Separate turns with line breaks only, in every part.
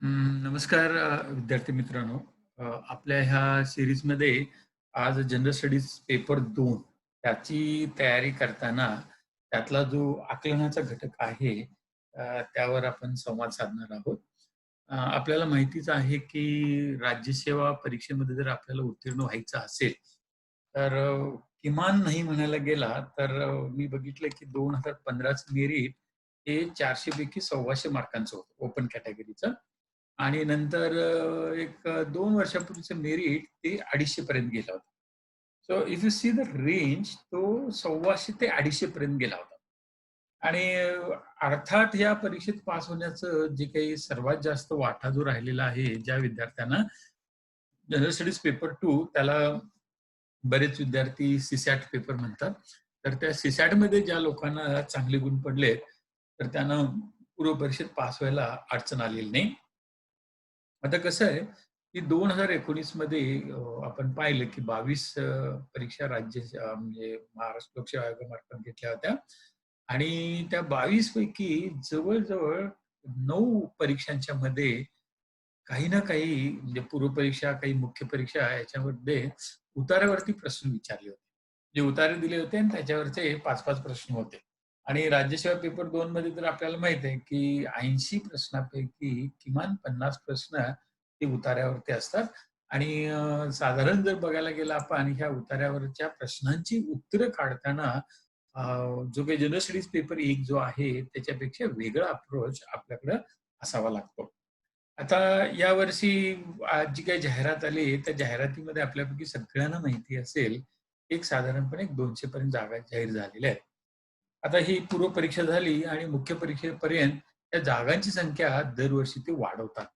नमस्कार विद्यार्थी मित्रांनो. आपल्या ह्या सीरीजमध्ये आज जनरल स्टडीज पेपर 2 त्याची तयारी करताना त्यातला जो आकलनाचा घटक आहे त्यावर आपण संवाद साधणार आहोत. आपल्याला माहितीच आहे की राज्यसेवा परीक्षेमध्ये जर आपल्याला उत्तीर्ण व्हायचं असेल, तर किमान नाही म्हणायला गेला तर मी बघितलं की 2015चं मेरिट हे 400 पैकी 1,200 मार्कांचं होतं ओपन कॅटेगरीचं. आणि नंतर 2 वर्षापूर्वीचं मेरिट ते 250 पर्यंत गेलं होतं. So if you see the range तो 1,200 ते 250 पर्यंत गेला होता. आणि अर्थात या परीक्षेत पास होण्याचं जे काही सर्वात जास्त वाटा जो राहिलेला आहे, ज्या विद्यार्थ्यांना जनरल स्टडीज पेपर 2 त्याला बरेच विद्यार्थी सीसॅट पेपर म्हणतात. तर त्या सीसॅटमध्ये ज्या लोकांना चांगले गुण पडलेत, तर त्यांना पूर्व परीक्षेत पास व्हायला अडचण आलेली नाही. आता कसं आहे, की 2019 मध्ये आपण पाहिलं की 22 परीक्षा म्हणजे महाराष्ट्र लोकसेवा आयोगामार्फत घेतल्या होत्या आणि त्या 22 पैकी जवळ-जवळ 9 परीक्षांच्या मध्ये काही ना काही म्हणजे पूर्वपरीक्षा, काही मुख्य परीक्षा याच्यामध्ये उतारावरती प्रश्न विचारले होते. जे उतारे दिले होते आणि त्याच्यावरचे 5-5 प्रश्न होते. आणि राज्यसेवा पेपर 2 मध्ये तर आपल्याला माहित आहे, की 80 प्रश्नांपैकी किमान 50 प्रश्न हे उतार्यावरती असतात आणि साधारण जर बघायला गेलं आपण ह्या उतार्यावरच्या प्रश्नांची उत्तरं काढताना अ, जो काही जनरल स्टडीज पेपर 1 जो आहे त्याच्यापेक्षा वेगळा अप्रोच आपल्याकडं असावा लागतो. आता यावर्षी जी काही जाहिरात आली, त्या जाहिरातीमध्ये आपल्यापैकी सगळ्यांना माहिती असेल, एक साधारणपणे 200 पर्यंत जागा जाहीर झालेल्या आहेत. आता ही पूर्व परीक्षा झाली आणि मुख्य परीक्षेपर्यंत त्या जागांची संख्या दरवर्षी ते वाढवतात.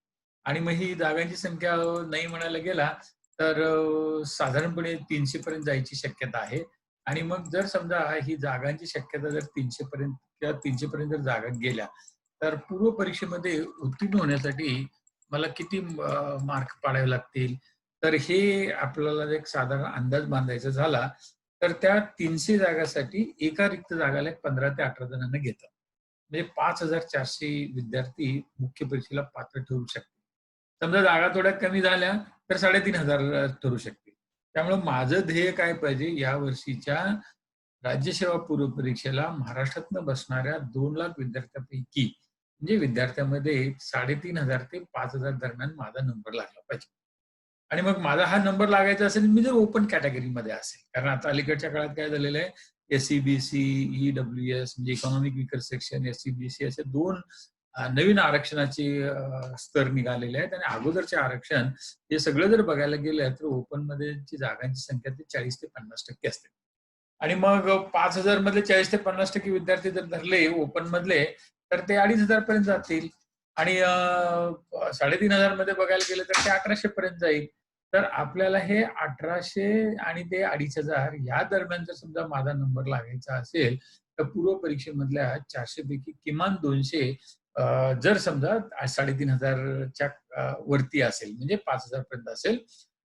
आणि मग ही जागांची संख्या नाही म्हणायला गेला, तर साधारणपणे 300 पर्यंत जायची शक्यता आहे. आणि मग जर समजा ही जागांची शक्यता जर 300 पर्यंत किंवा 300 पर्यंत जर जागा गेल्या, तर पूर्व परीक्षेमध्ये उत्तीर्ण होण्यासाठी मला किती मार्क पाडावे लागतील? तर हे आपल्याला एक साधारण अंदाज बांधायचा झाला, तर त्या 300 जागासाठी एका रिक्त जागाला 15 ते 18 जणांना घेतात. म्हणजे 5,400 विद्यार्थी मुख्य परीक्षेला पात्र ठरू शकतील. समजा जागा थोड्या कमी झाल्या, तर 3,500 ठरू शकतील. त्यामुळे माझं ध्येय काय पाहिजे, या वर्षीच्या राज्यसेवा पूर्व परीक्षेला महाराष्ट्रातनं बसणाऱ्या 2,00,000 विद्यार्थ्यांपैकी म्हणजे विद्यार्थ्यांमध्ये 3,500 ते 5,000 दरम्यान माझा नंबर लागला पाहिजे. आणि मग माझा हा नंबर लागायचा असेल, मी जर ओपन कॅटेगरीमध्ये असेल. कारण आता अलीकडच्या काळात काय झालेलं आहे, एस-सी-बी-सी, ई-डब्ल्यू-एस म्हणजे इकॉनॉमिक वीकर सेक्शन, एस-सी-बी-सी असे 2 नवीन आरक्षणाचे स्तर निघालेले आहेत आणि अगोदरचे आरक्षण हे सगळं जर बघायला गेलं, तर ओपनमध्ये जी जागांची संख्या ती 40% ते 50% असते. आणि मग 5,000 मधले 40% ते 50% विद्यार्थी जर धरले ओपन मधले, तर ते 2,500 पर्यंत जातील आणि 3,500 मध्ये बघायला गेलं तर ते 1,800 पर्यंत जाईल. तर आपल्याला हे 1,800 आणि ते 2,500 या दरम्यान जर समजा माझा नंबर लागायचा असेल, तर पूर्व परीक्षेमधल्या 400 पैकी किमान 200 जर समजा 3,500च्या वरती असेल म्हणजे 5,000 पर्यंत असेल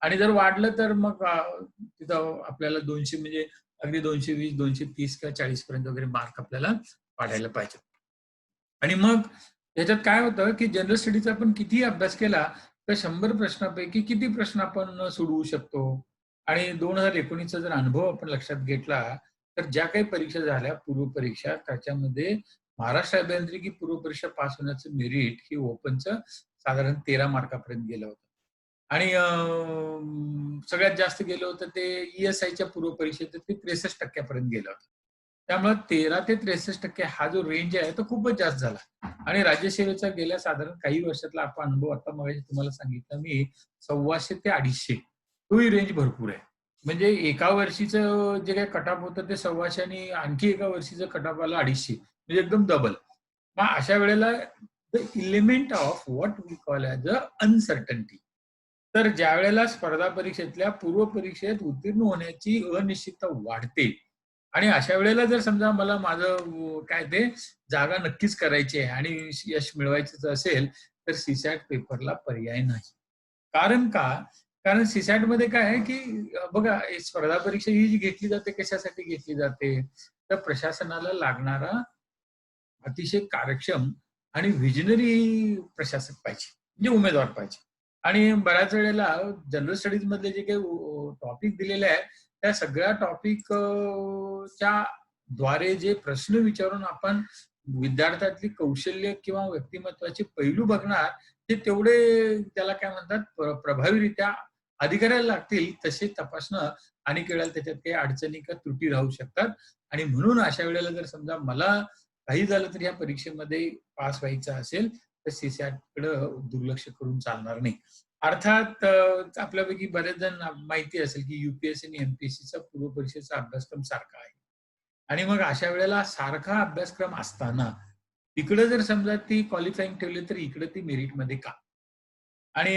आणि जर वाढलं तर मग तिथं आपल्याला 200 म्हणजे अगदी 220, 230 किंवा 40 पर्यंत वगैरे मार्क आपल्याला पाडायला पाहिजे. आणि मग त्याच्यात काय होतं, की जनरल स्टडीचा आपण कितीही अभ्यास केला, तर 100 प्रश्नांपैकी किती प्रश्न आपण सोडवू शकतो? आणि 2019चा जर अनुभव आपण लक्षात घेतला, तर ज्या काही परीक्षा झाल्या पूर्व परीक्षा, त्याच्यामध्ये महाराष्ट्र अभियांत्रिकी पूर्व परीक्षा पास होण्याचं मेरिट हे ओपनचं साधारण 13 मार्कापर्यंत गेलं होतं. आणि सगळ्यात जास्त गेलं होतं ते ई-एस-आयच्या पूर्व परीक्षेत ते 63% पर्यंत गेलं होतं. त्यामुळे 13% ते 63% हा जो रेंज आहे तो खूपच जास्त झाला. आणि राज्यसेवेचा गेल्या साधारण काही वर्षातला आपण अनुभव आता मगाशी तुम्हाला सांगितलं मी 1,200 ते 250 तोही रेंज भरपूर आहे. म्हणजे एका वर्षीचं जे काही कट ऑफ होतं ते 1,200 आणि आणखी एका वर्षीचं कट ऑफ आलं 250 म्हणजे एकदम डबल. मग अशा वेळेला the element of what we call as a uncertainty. तर ज्यावेळेला स्पर्धा परीक्षेतल्या पूर्व परीक्षेत उत्तीर्ण होण्याची अनिश्चितता वाढते आणि अशा वेळेला जर समजा मला माझं काय ते जागा नक्कीच करायची आहे आणि यश मिळवायचंच असेल, तर सी पेपरला पर्याय नाही. कारण का? कारण सी-सॅटमध्ये काय आहे, की बघा स्पर्धा परीक्षा ही जी घेतली जाते कशासाठी घेतली जाते? तर प्रशासनाला लागणारा अतिशय कार्यक्षम आणि व्हिजनरी प्रशासक पाहिजे. म्हणजे उमेदवार पाहिजे. आणि बऱ्याच वेळेला जनरल स्टडीज मधले जे काही टॉपिक दिलेले आहेत, त्या सगळ्या टॉपिक च्या द्वारे जे प्रश्न विचारून आपण विद्यार्थ्यातली कौशल्य किंवा व्यक्तिमत्त्वाचे पैलू बघणार, ते तेवढे त्याला काय म्हणतात प्रभावीरित्या अधिकाऱ्याला लागतील तसे तपासणं अनेक वेळेला त्याच्यात काही अडचणी किंवा त्रुटी राहू शकतात. आणि म्हणून अशा वेळेला जर समजा मला काही झालं तर या परीक्षेमध्ये पास व्हायचं असेल, तर सीसॅटकडं दुर्लक्ष करून चालणार नाही. अर्थात आपल्यापैकी बरेच जण माहिती असेल, की यूपीएससी आणि एमपीएससीचा पूर्व परीक्षेचा अभ्यासक्रम सारखा आहे. आणि मग अशा वेळेला सारखा अभ्यासक्रम असताना, तिकडं जर समजा ती क्वालिफाईंग ठेवली, तर इकडे ती मेरिटमध्ये का? आणि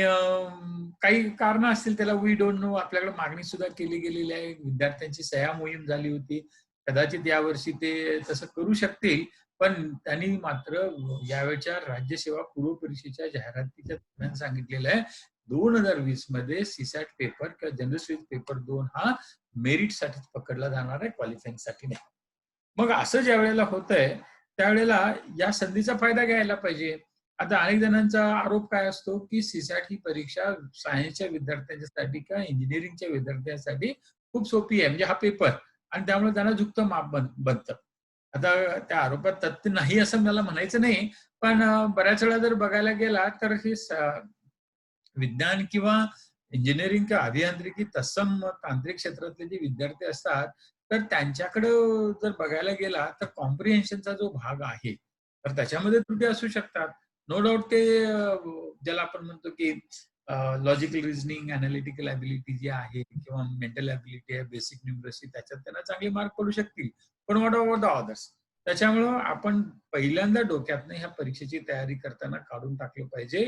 काही कारणं असतील त्याला वी डोंट नो. आपल्याकडे मागणी सुद्धा केली गेलेली आहे. विद्यार्थ्यांची सह्या मोहीम झाली होती. कदाचित यावर्षी ते तसं करू शकतील. पण त्यांनी मात्र यावेळच्या राज्यसेवा पूर्व परीक्षेच्या जाहिरातीच्या दरम्यान सांगितलेलं आहे, 2020 मध्ये सीसॅट पेपर किंवा जनरल स्टडीज पेपर 2 हा मेरिटसाठीच पकडला जाणार आहे, क्वालिफायिंगसाठी नाही. मग असं ज्यावेळेला होतंय, त्यावेळेला या संधीचा फायदा घ्यायला पाहिजे. आता अनेक जणांचा आरोप काय असतो, की सीसॅट ही परीक्षा सायन्सच्या विद्यार्थ्यांच्यासाठी किंवा इंजिनिअरिंगच्या विद्यार्थ्यांसाठी खूप सोपी आहे. म्हणजे हा पेपर आणि त्यामुळे त्यांना झुकतं माप बनतं. आता त्या आरोपात तथ्य नाही असं मला म्हणायचं नाही. पण बऱ्याच वेळा जर बघायला गेला तर हे विज्ञान किंवा इंजिनिअरिंग किंवा अभियांत्रिकी तत्सम तांत्रिक क्षेत्रातले जे विद्यार्थी असतात, तर त्यांच्याकडं जर बघायला गेला तर कॉम्प्रिहेन्शनचा जो भाग आहे, तर त्याच्यामध्ये त्रुटी असू शकतात. नो डाउट ते ज्याला आपण म्हणतो की लॉजिकल रिझनिंग, एनालिटिकल एबिलिटी जी आहे किंवा मेंटल एबिलिटी आहे, बेसिक न्यूमरसी त्याच्यात त्यांना चांगले मार्क पडू शकतील. पण व्हॉट अबाउट द अदर्स? त्याच्यामुळं आपण पहिल्यांदा डोक्यातनं ह्या परीक्षेची तयारी करताना काढून टाकलं पाहिजे,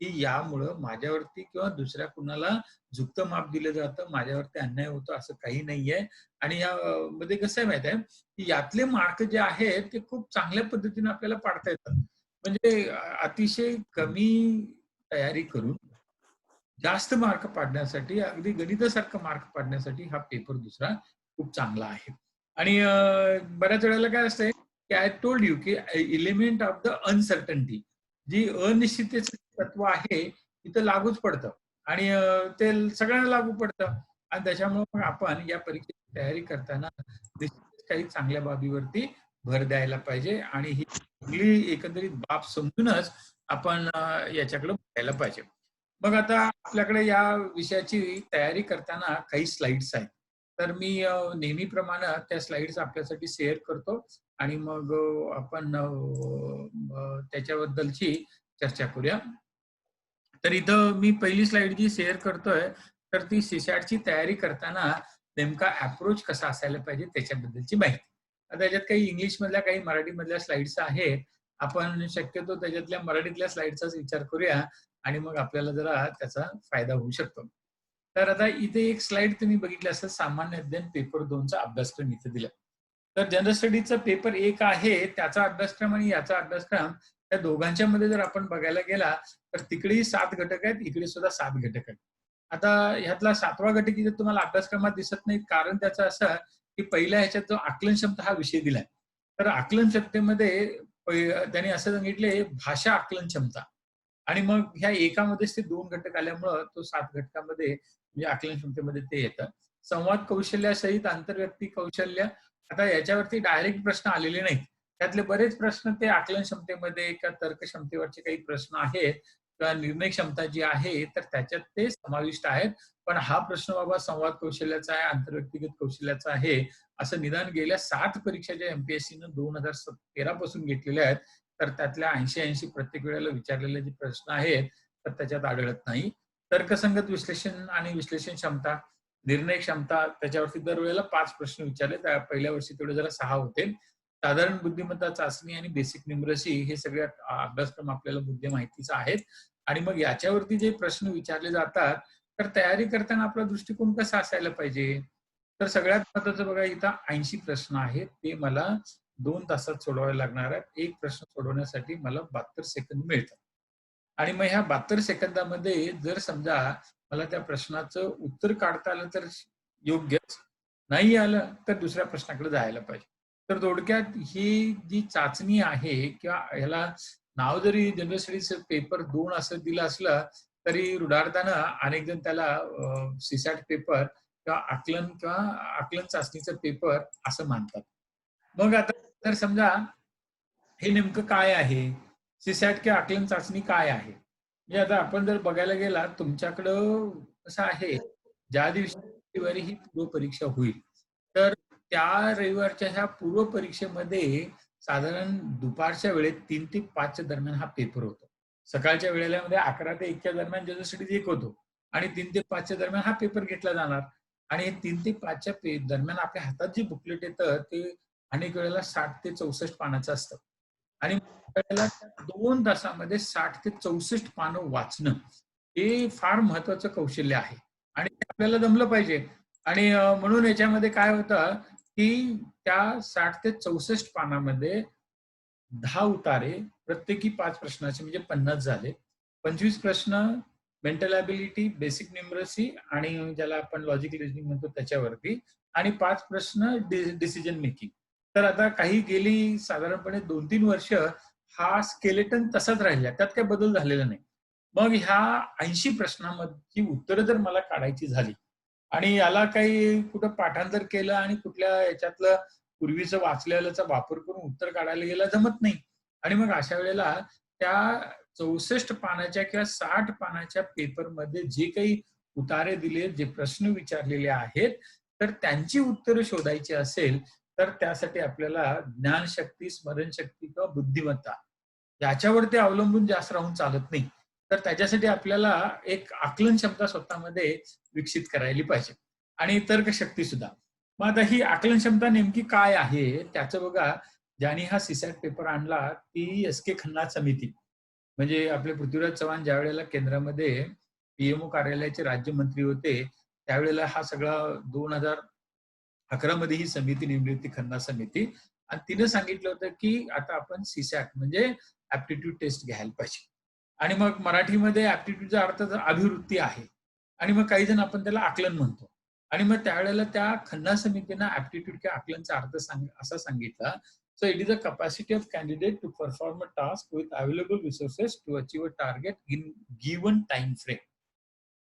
की यामुळं माझ्यावरती किंवा दुसऱ्या कुणाला झुकतं माप दिलं जातं, माझ्यावरती अन्याय होतो असं काही नाहीये. आणि या मध्ये कसं आहे माहिती आहे, की यातले मार्क जे आहेत ते खूप चांगल्या पद्धतीने आपल्याला पाडता येतात. म्हणजे अतिशय कमी तयारी करून जास्त मार्क पाडण्यासाठी, अगदी गणितासारखं मार्क पाडण्यासाठी हा पेपर दुसरा खूप चांगला आहे. आणि बऱ्याच वेळेला काय असतंय, की आय टोल्ड यू की एलिमेंट ऑफ द अनसर्टन्टी जी अनिश्चिततेचं तत्व आहे, तिथं लागूच पडतं. आणि ते सगळ्यांना लागू पडतं. आणि त्याच्यामुळे मग आपण या परीक्षेची तयारी करताना निश्चितच काही चांगल्या बाबीवरती भर द्यायला पाहिजे आणि ही चांगली एकंदरीत बाब समजूनच आपण याच्याकडे बघायला पाहिजे. मग आता आपल्याकडे या विषयाची तयारी करताना काही स्लाइड्स आहेत. तर मी नेहमीप्रमाणे त्या स्लाइड्स आपल्यासाठी शेअर करतो आणि मग आपण त्याच्याबद्दलची चर्चा करूया. तर इथं मी पहिली स्लाइड जी शेअर करतोय, तर ती सीसॅटची तयारी करताना नेमका अप्रोच कसा असायला पाहिजे त्याच्याबद्दलची माहिती. आता त्याच्यात काही इंग्लिशमधल्या, काही मराठीमधल्या स्लाइड्स आहेत. आपण शक्यतो त्याच्यातल्या मराठीतल्या स्लाइड्सचाच विचार करूया आणि मग आपल्याला जरा त्याचा फायदा होऊ शकतो. तर आता इथे एक स्लाइड तुम्ही बघितली असेल, सामान्य अध्ययन पेपर 2 चा अभ्यासक्रम इथे दिलाय. तर जनरल स्टडीजचा पेपर 1 आहे, त्याचा अभ्यासक्रम आणि याचा अभ्यासक्रम त्या दोघांच्या मध्ये जर आपण बघायला गेला, तर तिकडेही 7 घटक आहेत, इकडे सुद्धा 7 घटक आहेत. आता ह्यातला 7वा घटक इथे तुम्हाला अभ्यासक्रमात दिसत नाही. कारण त्याचं असं, की पहिल्या ह्याच्यात जो आकलन क्षमता हा विषय दिलाय. तर आकलन क्षमतेमध्ये त्यांनी असं सांगितलंय भाषा आकलन क्षमता. आणि मग ह्या एकामध्येच ते 2 घटक आल्यामुळं तो 7 घटकामध्ये म्हणजे आकलन क्षमतेमध्ये ते येतं. संवाद कौशल्यासहित आंतरव्यक्ती कौशल्य. आता याच्यावरती डायरेक्ट प्रश्न आलेले नाहीत. त्यातले बरेच प्रश्न ते आकलन क्षमतेमध्ये किंवा तर्क क्षमतेवरचे काही प्रश्न आहेत किंवा निर्णय क्षमता जी आहे, तर त्याच्यात ते समाविष्ट आहेत. पण हा प्रश्न बाबा संवाद कौशल्याचा आहे, आंतरव्यक्तिगत कौशल्याचा आहे, असं निदान गेल्या 7 परीक्षा ज्या एमपीएससीनं 2013 पासून घेतलेल्या आहेत, तर त्यातल्या 80-80 प्रत्येक वेळेला विचारलेले जे प्रश्न आहेत, तर त्याच्यात आढळत नाही. तर्कसंगत विश्लेषण आणि विश्लेषण क्षमता, निर्णय क्षमता त्याच्यावरती दरवेळेला 5 प्रश्न विचारले. त्या पहिल्या वर्षी तेवढे जरा 6 होते. साधारण बुद्धिमत्ता चाचणी आणि बेसिक न्यूमरसी हे सगळे अभ्यासक्रम आपल्याला बुद्धी माहितीचा आहेत. आणि मग याच्यावरती जे प्रश्न विचारले जातात, तर तयारी करताना आपला दृष्टिकोन कसा असायला पाहिजे? तर सगळ्यात महत्त्वाचं बघा, इथं 80 प्रश्न आहेत. ते मला 2 तासात सोडवावे लागणार आहेत. एक प्रश्न सोडवण्यासाठी मला 72 सेकंद मिळतात. आणि मग ह्या 72 सेकंदामध्ये जर समजा मला त्या प्रश्नाचं उत्तर काढता आलं तर योग्यच. नाही आलं तर दुसऱ्या प्रश्नाकडे जायला पाहिजे. तर थोडक्यात ही जी चाचणी आहे किंवा ह्याला नाव जरी जनरल स्टडीज पेपर 2 असं दिलं असलं, तरी रुडारताना अनेक जण त्याला सीसॅट पेपर किंवा आकलन चाचणीचा पेपर असं मानतात. मग आता जर समजा हे नेमकं काय आहे? सीसॅट किंवा आकलन चाचणी काय आहे? म्हणजे आता आपण जर बघायला गेला तुमच्याकडं कसं आहे, ज्या दिवशी रविवारी ही पूर्व परीक्षा होईल, तर त्या रविवारच्या ह्या पूर्व परीक्षेमध्ये साधारण दुपारच्या वेळेत 3 ते 5 च्या दरम्यान हा पेपर होतो. सकाळच्या वेळेला 11 ते 1 च्या दरम्यान जनरल स्टडीज एक होतो आणि 3 ते 5 च्या दरम्यान हा पेपर घेतला जाणार आणि 3 ते 5 च्या दरम्यान आपल्या हातात जे बुकलेट येतं ते अनेक वेळेला 60 ते 64 पानाचं असतं आणि त्याला 2 तासामध्ये 60 ते 64 पानं वाचणं हे फार महत्वाचं कौशल्य आहे आणि ते आपल्याला जमलं पाहिजे आणि म्हणून याच्यामध्ये काय होतं, की त्या 60 ते 64 पानामध्ये 10 उतारे, प्रत्येकी 5 प्रश्नाचे म्हणजे 50 झाले. 25 प्रश्न मेंटल एबिलिटी, बेसिक न्यूमरसी आणि ज्याला आपण लॉजिक रिझनिंग म्हणतो त्याच्यावरती आणि 5 प्रश्न डिसिजन मेकिंग. तर आता काही गेली साधारणपणे 2-3 वर्ष हा स्केलेटन तसाच राहिला. त्यात काही बदल झालेला नाही. मग ह्या 80 प्रश्नांची उत्तरं जर मला काढायची झाली आणि याला काही कुठं पाठांतर केलं आणि कुठल्या याच्यातलं पूर्वीचं वाचलेल्याचा वापर करून उत्तर काढायला गेला जमत नाही. आणि मग अशा वेळेला त्या 64 पानाच्या किंवा 60 पानाच्या पेपरमध्ये जे काही उतारे दिले, जे प्रश्न विचारलेले आहेत, तर त्यांची उत्तरं शोधायची असेल, तर त्यासाठी आपल्याला ज्ञानशक्ती, स्मरणशक्ती किंवा बुद्धिमत्ता याच्यावरती अवलंबून जास्त राहून चालत नाही. तर त्याच्यासाठी आपल्याला एक आकलन क्षमता स्वतःमध्ये विकसित करायला पाहिजे आणि तर्कशक्ती सुद्धा. मग आता ही आकलन क्षमता नेमकी काय आहे? त्याचं बघा, ज्यांनी हा सीसॅट पेपर आणला ती एस.के. खन्ना समिती. म्हणजे आपले पृथ्वीराज चव्हाण ज्यावेळेला केंद्रामध्ये पीएमओ कार्यालयाचे राज्यमंत्री होते, त्यावेळेला हा सगळा 2011 मध्ये ही समिती नेमली होती, खन्ना समिती. आणि तिने सांगितलं होतं, की आता आपण सीसॅट म्हणजे ॲप्टिट्यूड टेस्ट घ्यायला पाहिजे. आणि मग मराठीमध्ये ॲप्टिट्यूडचा अर्थ तर अभिवृत्ती आहे. आणि मग काही जण आपण त्याला आकलन म्हणतो. आणि मग त्यावेळेला त्या खन्ना समितीनं ॲप्टिट्यूड किंवा आकलनचा अर्थ असा सांगितला, so it is a capacity of candidate to perform a task with available resources to achieve a target in given time frame.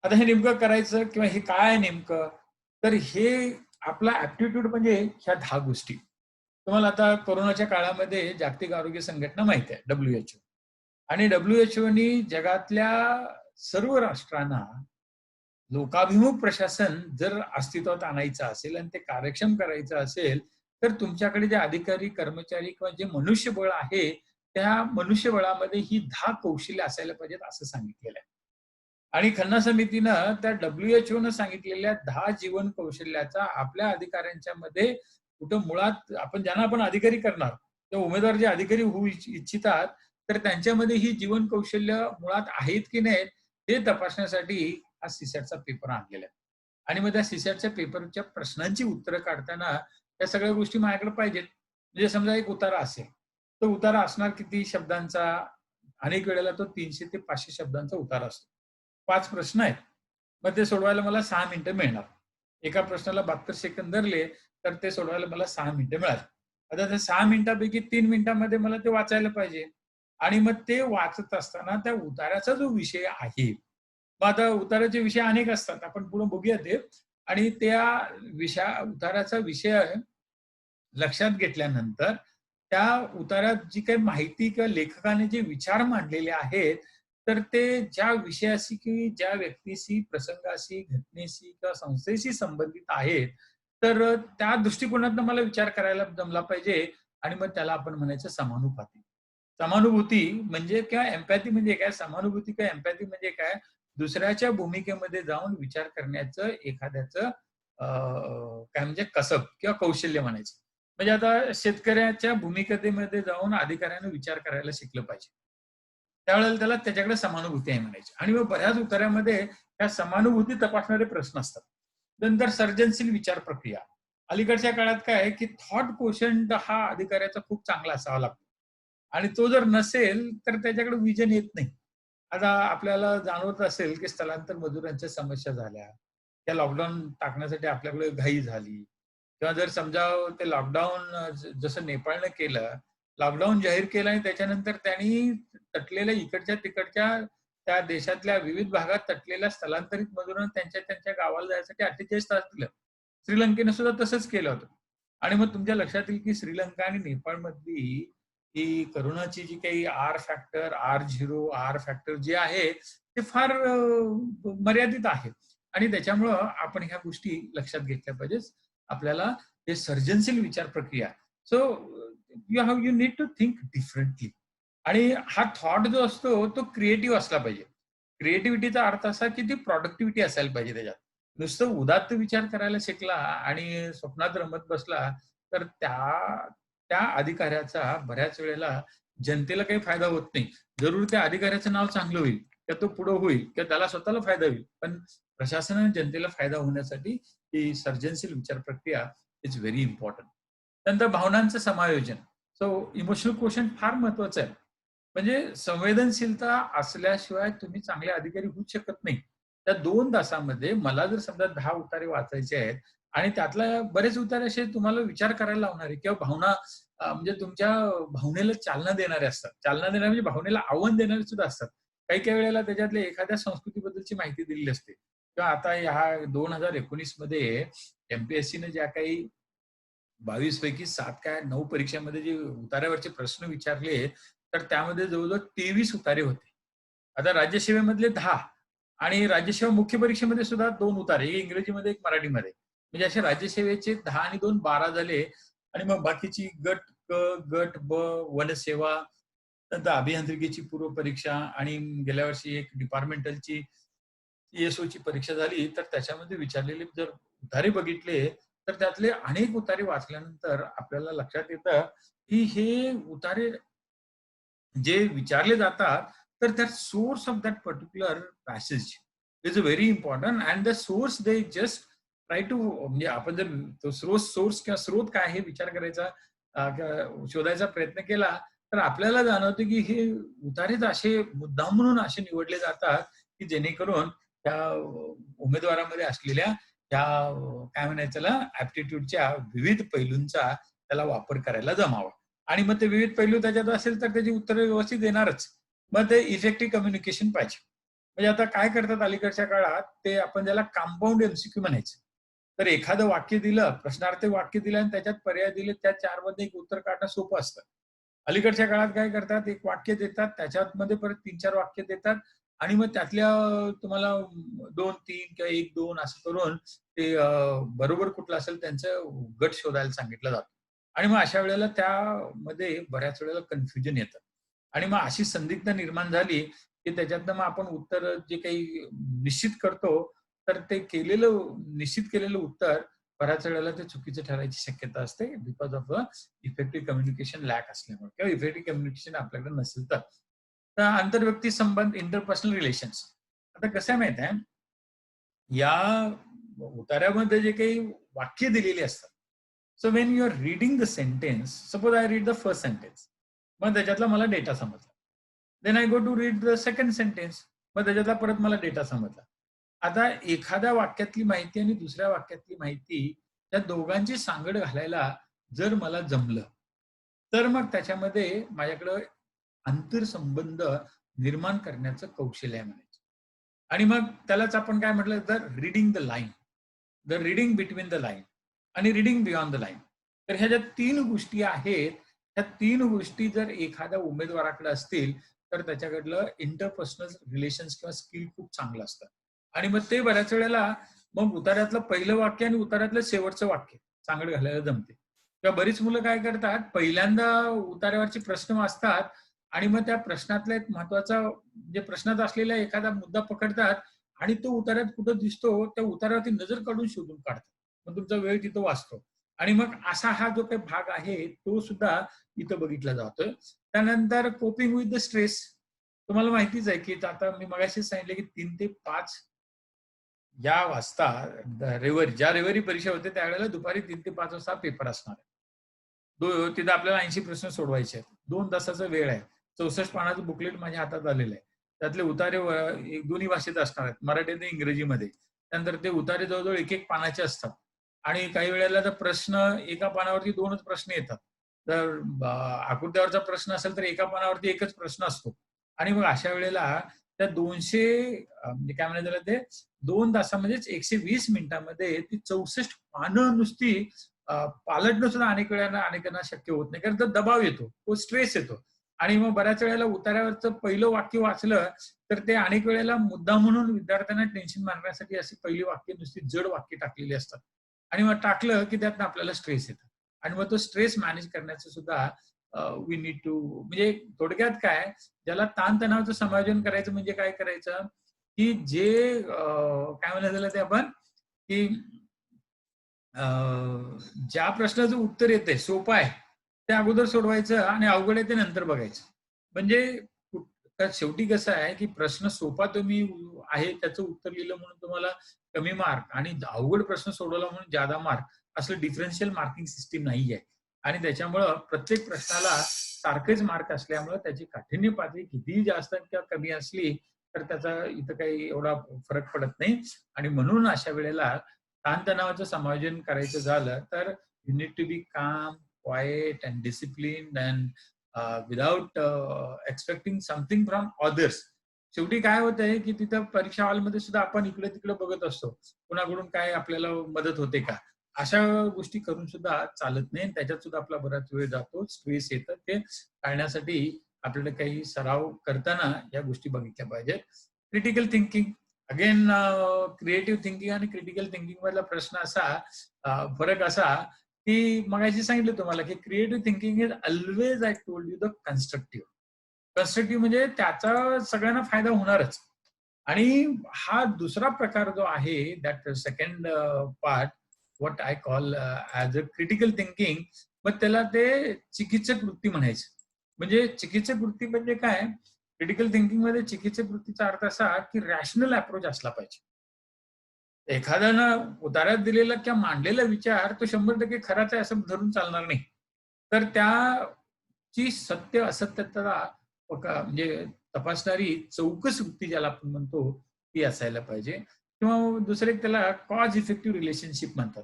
आता हे नेमकं करायचं किंवा हे काय नेमकं? तर हे आपला ॲप्टिट्यूड म्हणजे ह्या 10 गोष्टी. तुम्हाला आता कोरोनाच्या काळामध्ये जागतिक आरोग्य संघटना माहिती आहे, WHO. आणि WHOनी जगातल्या सर्व राष्ट्रांना लोकाभिमुख प्रशासन जर अस्तित्वात आणायचं असेल आणि ते कार्यक्षम करायचं असेल, तर तुमच्याकडे जे अधिकारी, कर्मचारी किंवा जे मनुष्यबळ आहे, त्या मनुष्यबळामध्ये ही 10 कौशल्य असायला पाहिजेत असं सांगितलेलं आहे. आणि खन्ना समितीनं त्या WHO सांगितलेल्या 10 जीवन कौशल्याचा आपल्या अधिकाऱ्यांच्या मध्ये कुठं मुळात ज्यांना आपण अधिकारी करणार, ते उमेदवार जे अधिकारी होऊ इच्छितात, तर त्यांच्यामध्ये ही जीवन कौशल्य मुळात आहेत की नाहीत, हे तपासण्यासाठी हा सीसॅटचा पेपर आणलेला आहे. आणि मग त्या सीसॅटच्या पेपरच्या प्रश्नांची उत्तरं काढताना या सगळ्या गोष्टी माझ्याकडे पाहिजेत. म्हणजे समजा एक उतारा असेल, तर उतारा असणार किती शब्दांचा? अनेक वेळेला तो 300 ते 500 शब्दांचा उतारा असतो. 5 प्रश्न आहेत. मग ते सोडवायला मला 6 मिनिटं मिळणार. एका प्रश्नाला 72 सेकंद धरले, तर ते सोडवायला मला 6 मिनिटं मिळाली. आता त्या 6 मिनिटांपैकी 3 मिनिटांमध्ये मला ते वाचायला पाहिजे आणि मग ते वाचत असताना त्या उतार्याचा जो विषय आहे, मग आता उतार्याचे विषय अनेक असतात. आपण पुढे बघूया ते आणि त्या उतार्याचा विषय लक्षात घेतल्यानंतर त्या उतारात जी काही माहिती किंवा लेखकाने जे विचार मांडलेले आहेत, तर ते ज्या विषयाशी की ज्या व्यक्तीशी, प्रसंगाशी, घटनेशी किंवा संस्थेशी संबंधित आहेत, तर त्या दृष्टिकोनातनं मला विचार करायला जमला पाहिजे आणि मग त्याला आपण म्हणायचं समानुपाती. समानुभूती म्हणजे किंवा एम्पॅथी म्हणजे काय? समानुभूती किंवा एम्पॅथी म्हणजे काय? दुसऱ्याच्या भूमिकेमध्ये जाऊन विचार करण्याचं एखाद्याचं काय म्हणजे कसब किंवा कौशल्य म्हणायचं. म्हणजे आता शेतकऱ्याच्या भूमिकेमध्ये जाऊन अधिकाऱ्याने विचार करायला शिकलं पाहिजे. त्यावेळेला त्याला त्याच्याकडे समानुभूती आहे म्हणायची. आणि मग बऱ्याच उत्तरामध्ये त्या समानुभूती तपासणारे प्रश्न असतात. नंतर सर्जनशील विचार प्रक्रिया. अलीकडच्या काळात काय आहे, की थॉट कोशंट हा अधिकाऱ्याचा खूप चांगला असावा लागतो. आणि तो जर नसेल, तर त्याच्याकडे व्हिजन येत नाही. आता आपल्याला जाणवत असेल, की स्थलांतर मजुरांच्या समस्या झाल्या. त्या लॉकडाऊन टाकण्यासाठी आपल्याकडे घाई झाली किंवा जर समजा ते लॉकडाऊन जसं नेपाळनं केलं, लॉकडाऊन जाहीर केलं आणि त्याच्यानंतर त्यांनी तटलेल्या इकडच्या तिकडच्या त्या देशातल्या विविध भागात तटलेल्या स्थलांतरित मजुरांना त्यांच्या त्यांच्या गावाला जायसाठी 48 तास दिलं. श्रीलंकेने सुद्धा तसंच केलं होतं. आणि मग तुमच्या लक्षात येईल की श्रीलंका आणि नेपाळमधली ही कोरोनाची जी काही R factor, R0, R factor जे आहे ते फार मर्यादित आहे. आणि त्याच्यामुळं आपण ह्या गोष्टी लक्षात घेतल्या पाहिजेत. आपल्याला हे सर्जनशील विचार प्रक्रिया. So you need to think differently. आणि हा थॉट जो असतो तो क्रिएटिव्ह असला पाहिजे. क्रिएटिव्हिटीचा अर्थ असा की ती प्रॉडक्टिव्हिटी असायला पाहिजे त्याच्यात. नुसतं उदात्त विचार करायला शिकला आणि स्वप्नात रमत बसला, तर त्या त्या अधिकाऱ्याचा बऱ्याच वेळेला जनतेला काही फायदा होत नाही. जरूर त्या अधिकाऱ्याचं नाव चांगलं होईल, किंवा तो पुढं होईल, किंवा त्याला स्वतःला फायदा होईल. पण प्रशासनाने जनतेला फायदा होण्यासाठी ही सर्जनशील विचार प्रक्रिया इज व्हेरी इम्पॉर्टंट. त्यानंतर भावनांचं समायोजन. सो इमोशनल क्वोशंट फार महत्वाचं आहे. म्हणजे संवेदनशीलता असल्याशिवाय तुम्ही चांगले अधिकारी होऊच शकत नाही. त्या 2 तासामध्ये मला जर समजा 10 उतारे वाचायचे आहेत आणि त्यातला बरेच उतारे असे तुम्हाला विचार करायला लावणारे किंवा भावना म्हणजे तुमच्या भावनेला चालना देणारे असतात. चालना देणारे म्हणजे भावनेला आव्हान देणारे सुद्धा असतात. काही-काही वेळेला त्याच्यातल्या एखाद्या संस्कृतीबद्दलची माहिती दिलेली असते. किंवा आता ह्या 2019 मध्ये एम-पी-एस-सीने ज्या काही 22 पैकी 7 काय 9 परीक्षांमध्ये जे उतार्यावरचे प्रश्न विचारले, तर त्यामध्ये जवळ-जवळ 23 उतारे होते. आता राज्यसेवेमधले 10 आणि राज्यसेवा मुख्य परीक्षेमध्ये सुद्धा 2 उतारे, एक इंग्रजीमध्ये, एक मराठीमध्ये. म्हणजे असे राज्यसेवेचे 10 आणि 2 12 झाले आणि मग बाकीची गट क, गट ब, वनसेवा, नंतर अभियांत्रिकीची पूर्व परीक्षा आणि गेल्या वर्षी एक डिपार्टमेंटलची सी परीक्षा झाली, तर त्याच्यामध्ये विचारलेले जर उतारे बघितले, तर त्यातले अनेक उतारे वाचल्यानंतर आपल्याला लक्षात येतं, की हे उतारे जे विचारले जातात, तर त्या source of that particular passage is very important and the source they just try to म्हणजे आपण जर तो सोर्स किंवा स्रोत काय हे विचार करायचा शोधायचा प्रयत्न केला, तर आपल्याला जाणवतं की हे उतारेच असे मुद्दाम म्हणून असे निवडले जातात, की जेणेकरून त्या उमेदवारामध्ये असलेल्या त्या काय म्हणायचं त्याला ॲप्टिट्यूडच्या विविध पैलूंचा त्याला वापर करायला जमावा. आणि मग ते विविध पैलू त्याच्यात असेल तर त्याची उत्तरं व्यवस्थित देणारच. मग ते इफेक्टिव्ह कम्युनिकेशन पाहिजे. म्हणजे आता काय करतात अलीकडच्या काळात ते आपण ज्याला कंपाउंड एमसीक्यू म्हणायचं. तर एखादं वाक्य दिलं, प्रश्नार्थी वाक्य दिलं आणि त्याच्यात पर्याय दिले, त्या 4 मध्ये एक उत्तर काढणं सोपं असतं. अलीकडच्या काळात काय करतात, एक वाक्य देतात, त्याच्यामध्ये परत 3-4 वाक्य देतात आणि मग त्यातल्या तुम्हाला 2-3 किंवा 1-2 असं करून ते बरोबर कुठलं असेल त्यांचं गट शोधायला सांगितलं जातं. आणि मग अशा वेळेला त्यामध्ये बऱ्याच वेळेला कन्फ्युजन येतं. आणि मग अशी संदिग्धता निर्माण झाली, की त्याच्यातनं मग आपण उत्तर जे काही निश्चित करतो, तर ते निश्चित केलेलं उत्तर बऱ्याच वेळेला ते चुकीचं ठरायची शक्यता असते because of effective communication lack असल्यामुळे किंवा इफेक्टिव्ह कम्युनिकेशन आपल्याकडे नसेल तर. तर आंतरव्यक्ती संबंध, इंटरपर्सनल रिलेशन्स. आता कसं आहे माहिती आहे, या उतार्यामध्ये जे काही वाक्य दिलेली असतात. So when you are reading the sentence, suppose I read the first sentence, मग त्याच्यातला मला डेटा समजला. Then I go to read the second sentence, मग त्याच्यातला परत मला डेटा समजला. आता एखाद्या वाक्यातली माहिती आणि दुसऱ्या वाक्यातली माहिती त्या दोघांची सांगड घालायला जर मला जमलं, तर मग त्याच्यामध्ये माझ्याकडं आंतरसंबंध निर्माण करण्याचं कौशल्य आहे म्हणायचं. आणि मग त्यालाच आपण काय म्हटलं तर reading the line, the reading between the line आणि रीडिंग बियॉन्ड द लाईन. तर ह्या ज्या 3 गोष्टी आहेत, ह्या 3 गोष्टी जर एखाद्या उमेदवाराकडे असतील, तर त्याच्याकडलं इंटरपर्सनल रिलेशन्स किंवा स्किल खूप चांगलं असतं. आणि मग ते बऱ्याच वेळेला मग उतार्यातलं पहिलं वाक्य आणि उतार्यातलं शेवटचं वाक्य सांगड घालायला जमते. किंवा बरीच मुलं काय करतात, पहिल्यांदा उतार्यावरचे प्रश्न वाचतात आणि मग त्या प्रश्नातला एक महत्वाचा म्हणजे प्रश्नात असलेला एखादा मुद्दा पकडतात आणि तो उतार्यात कुठं दिसतो त्या उतार्यावरती नजर काढून शोधून काढतात. मग तुमचा वेळ तिथं वाचतो. आणि मग असा हा जो काही भाग आहे तो सुद्धा इथं बघितला जातोय. त्यानंतर कोपिंग विथ द स्ट्रेस. तुम्हाला माहितीच आहे की आता मी मगाशीच सांगितलं की 3 ते 5 या वाजता रविवारी ज्या रविवारी परीक्षा होते त्यावेळेला दुपारी 3 ते 5 वाजता पेपर असणार आहे. तिथं आपल्याला 80 प्रश्न सोडवायचे आहेत. 2 तासाचा वेळ आहे. 64 पानाचं बुकलेट माझ्या हातात आलेलं आहे. त्यातले उतारे दोन्ही भाषेत असणार आहेत. मराठी आणि इंग्रजीमध्ये. त्यानंतर ते उतारे जवळ-जवळ 1-1 पानाचे असतात. आणि काही वेळेला तर प्रश्न एका पानावरती 2च प्रश्न येतात. जर आकृत्यावरचा प्रश्न असेल तर एका पानावरती एकच प्रश्न असतो आणि मग अशा वेळेला त्या 200 म्हणजे काय म्हणायचं त्याला ते 2 तासामध्येच 120 मिनिटांमध्ये ती 64 पानं नुसती पालटणं सुद्धा अनेकांना शक्य होत नाही, कारण तो दबाव येतो, तो स्ट्रेस येतो. आणि मग बऱ्याच वेळेला उतार्यावरचं पहिलं वाक्य वाचलं तर ते अनेक वेळेला मुद्दा म्हणून विद्यार्थ्यांना टेन्शन मारण्यासाठी अशी पहिली वाक्य नुसती जड वाक्य टाकलेली असतात आणि मग टाकलं की त्यातनं आपल्याला स्ट्रेस येतो आणि मग तो स्ट्रेस मॅनेज करण्याचं सुद्धा वी नीड टू, म्हणजे थोडक्यात काय, ज्याला ताणतणावाचं समायोजन करायचं म्हणजे काय करायचं, की जे काय म्हणायचं त्याला ते आपण, की ज्या प्रश्नाचं उत्तर येतंय सोपं आहे ते अगोदर सोडवायचं आणि अवघड आहे ते नंतर बघायचं. म्हणजे शेवटी कसं आहे, की प्रश्न सोपा तुम्ही आहे त्याचं उत्तर लिहिलं म्हणून तुम्हाला कमी मार्क आणि अवघड प्रश्न सोडवला म्हणून जादा मार्क, असलं डिफरन्शियल मार्किंग सिस्टीम नाहीये. आणि त्याच्यामुळं प्रत्येक प्रश्नाला सारखेच मार्क असल्यामुळं त्याची काठिण्य पातळी कितीही जास्त किंवा कमी असली तर त्याचा इथं काही एवढा फरक पडत नाही. आणि म्हणून अशा वेळेला ताणतणावाचं समायोजन करायचं झालं तर यू नीड टू बी काम, quite and discipline and without expecting something from others. शेवटी काय होतंय, की तिथं परीक्षा हॉलमध्ये सुद्धा आपण इकडे तिकडे बघत असतो, कुणाकडून काय आपल्याला मदत होते का, अशा गोष्टी करून सुद्धा चालत नाही. त्याच्यात सुद्धा आपला बराच वेळ जातो, स्ट्रेस येतं. ते टाळण्यासाठी आपल्याला काही सराव करताना या गोष्टी बघितल्या पाहिजेत. Critical thinking, again creative thinking आणि क्रिटिकल थिंकिंग मधला प्रश्न असा, फरक असा, की मगाशी सांगितलं तुम्हाला, की creative thinking is always, I told you, the constructive. Constructive म्हणजे त्याचा सगळ्यांना फायदा होणारच. आणि हा दुसरा प्रकार जो आहे, that second part, what I call as a critical thinking, मग त्याला ते चिकित्सक वृत्ती म्हणायचं. म्हणजे चिकित्सक वृत्ती म्हणजे काय? क्रिटिकल थिंकिंग मध्ये चिकित्सक वृत्तीचा अर्थ असा, की रॅशनल अप्रोच असला पाहिजे. एखाद्यानं उतार्यात दिलेला किंवा मांडलेला विचार तो 100% खराच आहे असं धरून चालणार नाही. तर त्याची सत्य असत्यता म्हणजे तपासणारी चौकस वृत्ती ज्याला आपण म्हणतो ती असायला पाहिजे. किंवा दुसरे त्याला कॉज इफेक्टिव्ह रिलेशनशिप म्हणतात.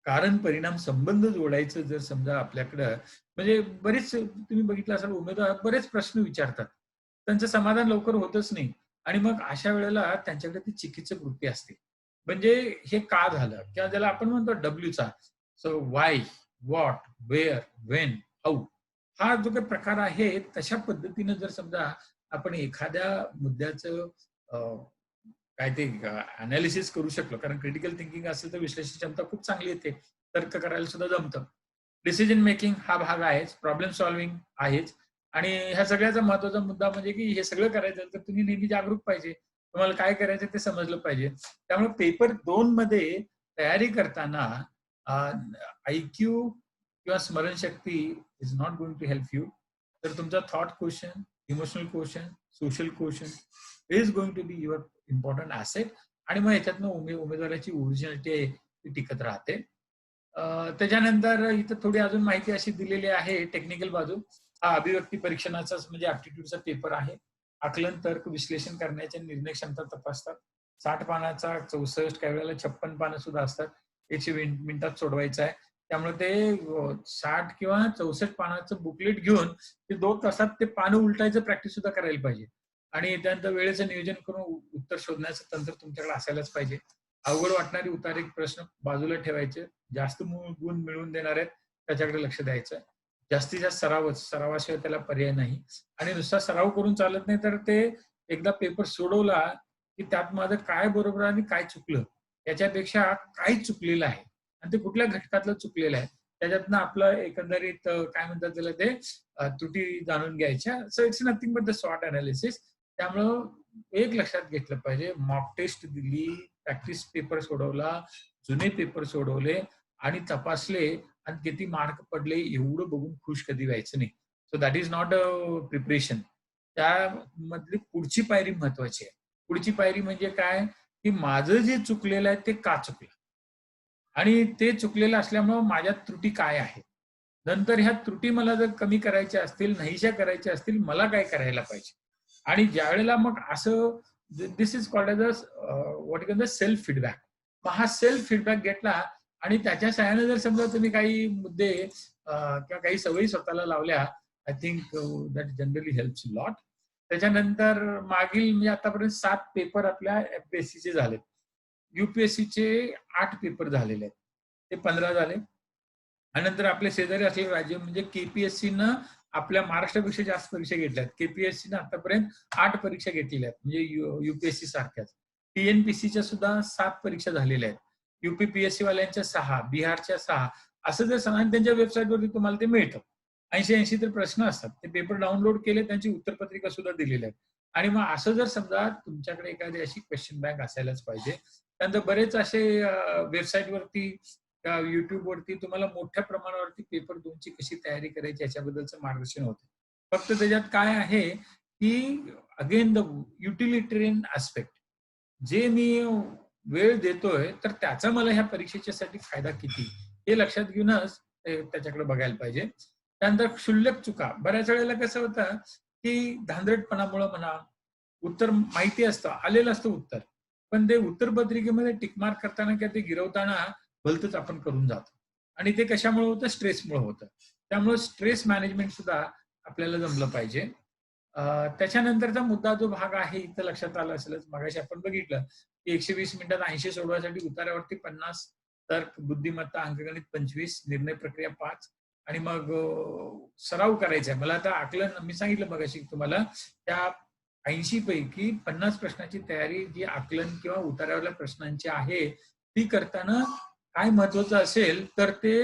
कारण परिणाम संबंध जोडायचं जर समजा आपल्याकडं, म्हणजे बरेच तुम्ही बघितलं असाल उमेदवार बरेच प्रश्न विचारतात. त्यांचं समाधान लवकर होतच नाही आणि मग अशा वेळेला त्यांच्याकडे ती चिकित्सक वृत्ती असते. म्हणजे हे का झालं? किंवा ज्याला आपण म्हणतो डब्ल्यूचा, so why, what, where, when, how, हा जो काही प्रकार आहे तशा पद्धतीनं जर समजा आपण एखाद्या मुद्द्याचं काय ते अनालिसिस करू शकलो, कारण क्रिटिकल थिंकिंग असेल तर विश्लेषण क्षमता खूप चांगली येते. तर्क करायला सुद्धा जमतं. डिसिजन मेकिंग हा भाग आहेच, प्रॉब्लेम सॉल्व्हिंग आहेच. आणि ह्या सगळ्याचा महत्वाचा मुद्दा म्हणजे की हे सगळं करायचं तर तुम्ही नेहमी जागरूक पाहिजे. तुम्हाला काय करायचं ते समजलं पाहिजे. त्यामुळे पेपर 2 मध्ये तयारी करताना आयक्यू किंवा स्मरणशक्ती is not going to help you. तर तुमचा thought question, emotional question, social question is going to be your important asset. आणि मग ह्याच्यातनं उमेदवाराची ओरिजिनॅलिटी आहे ती टिकत राहते. त्याच्यानंतर इथं थोडी अजून माहिती अशी दिलेली आहे टेक्निकल बाजू. हा अभिव्यक्ती परीक्षणाचाच म्हणजे ऍप्टिट्यूडचा पेपर आहे. आकलन, तर्क, विश्लेषण करण्याच्या निर्णय क्षमता तपासतात. 60 पानाचा 64, काही वेळेला 56 पानं सुद्धा असतात. 120 मिनिटात सोडवायचं आहे. त्यामुळे ते 60 किंवा 64 पानाचं बुकलेट घेऊन ते 2 तासात ते पानं उलटायचं प्रॅक्टिस सुद्धा करायला पाहिजे. आणि त्यानंतर वेळेचं नियोजन करून उत्तर शोधण्याचं तंत्र तुमच्याकडे असायलाच पाहिजे. अवघड वाटणारी उतारे प्रश्न बाजूला ठेवायचे. जास्त गुण मिळवून देणार आहेत त्याच्याकडे लक्ष द्यायचं. जास्तीत जास्त सरावाशिवाय त्याला पर्याय नाही. आणि नुसता सराव करून चालत नाही, तर ते एकदा पेपर सोडवला की त्यात माझं काय बरोबर आणि काय चुकलं याच्यापेक्षा काय चुकलेलं आहे आणि ते कुठल्या घटकातलं चुकलेलं आहे त्याच्यातनं आपलं एकंदरीत काय म्हणतात त्याला ते त्रुटी जाणून घ्यायच्या. So it's nothing but the short analysis. त्यामुळं एक लक्षात घेतलं पाहिजे, मॉक टेस्ट दिली, प्रॅक्टिस पेपर सोडवला, जुने पेपर सोडवले आणि तपासले आणि किती मार्क पडले एवढं बघून खुश कधी व्हायचं नाही. So that is not a preparation. त्यामधली पुढची पायरी महत्वाची आहे. पुढची पायरी म्हणजे काय, की माझं जे चुकलेलं आहे ते का चुकलं आणि ते चुकलेलं असल्यामुळं माझ्या त्रुटी काय आहेत. नंतर ह्या त्रुटी मला जर कमी करायच्या असतील, नाहीशा करायच्या असतील, मला काय करायला पाहिजे. आणि ज्यावेळेला मग असं this is called as a what you can self feedback. मग हा सेल्फ फीडबॅक घेतला आणि त्याच्या सहाय्याने जर समजा तुम्ही काही मुद्दे किंवा काही सवयी स्वतःला लावल्या, I think that generally helps lot. त्याच्यानंतर मागील म्हणजे आतापर्यंत 7 पेपर आपल्या एमपीएससीचे झालेत. यूपीएससीचे 8 पेपर झालेले आहेत. ते 15 झाले. आणि नंतर आपल्या शेजारी असलेले राज्य म्हणजे केपीएससीनं आपल्या महाराष्ट्रापेक्षा जास्त परीक्षा घेतल्या आहेत. केपीएससीनं आतापर्यंत 8 परीक्षा घेतलेल्या आहेत. म्हणजे यूपीएससी सारख्याच. टीएनपीसीच्या सुद्धा 7 परीक्षा झालेल्या आहेत. यूपीपीएससी वाल्यांच्या 6, बिहारच्या 6 असं जर आणि त्यांच्या वेबसाईटवरती तुम्हाला ते मिळतं. 80-80 तर प्रश्न असतात. ते पेपर डाउनलोड केले, त्यांची उत्तरपत्रिका सुद्धा दिलेली आहे. आणि मग असं जर समजा तुमच्याकडे एखादी अशी क्वेश्चन बँक असायलाच पाहिजे. त्यानंतर बरेच असे वेबसाईटवरती युट्यूबवरती तुम्हाला मोठ्या प्रमाणावरती पेपर 2 ची कशी तयारी करायची याच्याबद्दलचं मार्गदर्शन होतं. फक्त त्याच्यात काय आहे, की अगेन द युटिलिटेरियन ॲस्पेक्ट. जे मी वेळ देतोय, तर त्याचा मला ह्या परीक्षेच्यासाठी फायदा किती? हे लक्षात घेऊनच त्याच्याकडे बघायला पाहिजे. त्यानंतर क्षुल्लक चुका. बऱ्याच वेळेला कसं होतं, की धांदरटपणामुळं म्हणा, उत्तर माहिती असतं, आलेलं असतं उत्तर. पण ते उत्तरपत्रिकेमध्ये टिक मार्क करताना किंवा ते गिरवताना भलतंच आपण करून जातो. आणि ते कशामुळे होतं? स्ट्रेसमुळे होतं. त्यामुळे स्ट्रेस मॅनेजमेंट सुद्धा आपल्याला जमलं पाहिजे. त्याच्यानंतरचा मुद्दा जो भाग आहे इथं लक्षात आलं असेलच. मगाशी आपण बघितलं, की 120 मिनिटात 80 सोडवायसाठी उतार्यावरती 50, तर्क, बुद्धिमत्ता, अंकगणित 25, निर्णय प्रक्रिया 5 आणि मग सराव करायचा आहे. मला आता आकलन मी सांगितलं मगाशी तुम्हाला त्या 80 पैकी 50 प्रश्नाची तयारी जी आकलन किंवा उतार्यावरल्या प्रश्नांची आहे, ती करताना काय महत्वाचं असेल, तर ते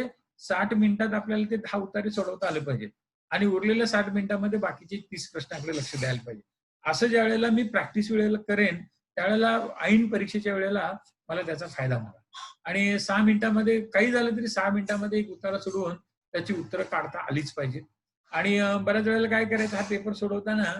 60 मिनिटात आपल्याला ते 10 उतारे सोडवता आले पाहिजेत. आणि उरलेल्या 60 मिनिटांमध्ये बाकीचे 30 प्रश्नाकडे लक्ष द्यायला पाहिजे. असं ज्यावेळेला मी प्रॅक्टिस वेळेला करेन, त्यावेळेला ऐन परीक्षेच्या वेळेला मला त्याचा फायदा होणार. आणि 6 मिनिटामध्ये काही झालं तरी 6 मिनिटामध्ये एक उतारा सोडवून त्याची उत्तरं काढता आलीच पाहिजेत. आणि बऱ्याच वेळेला काय करायचं, हा पेपर सोडवताना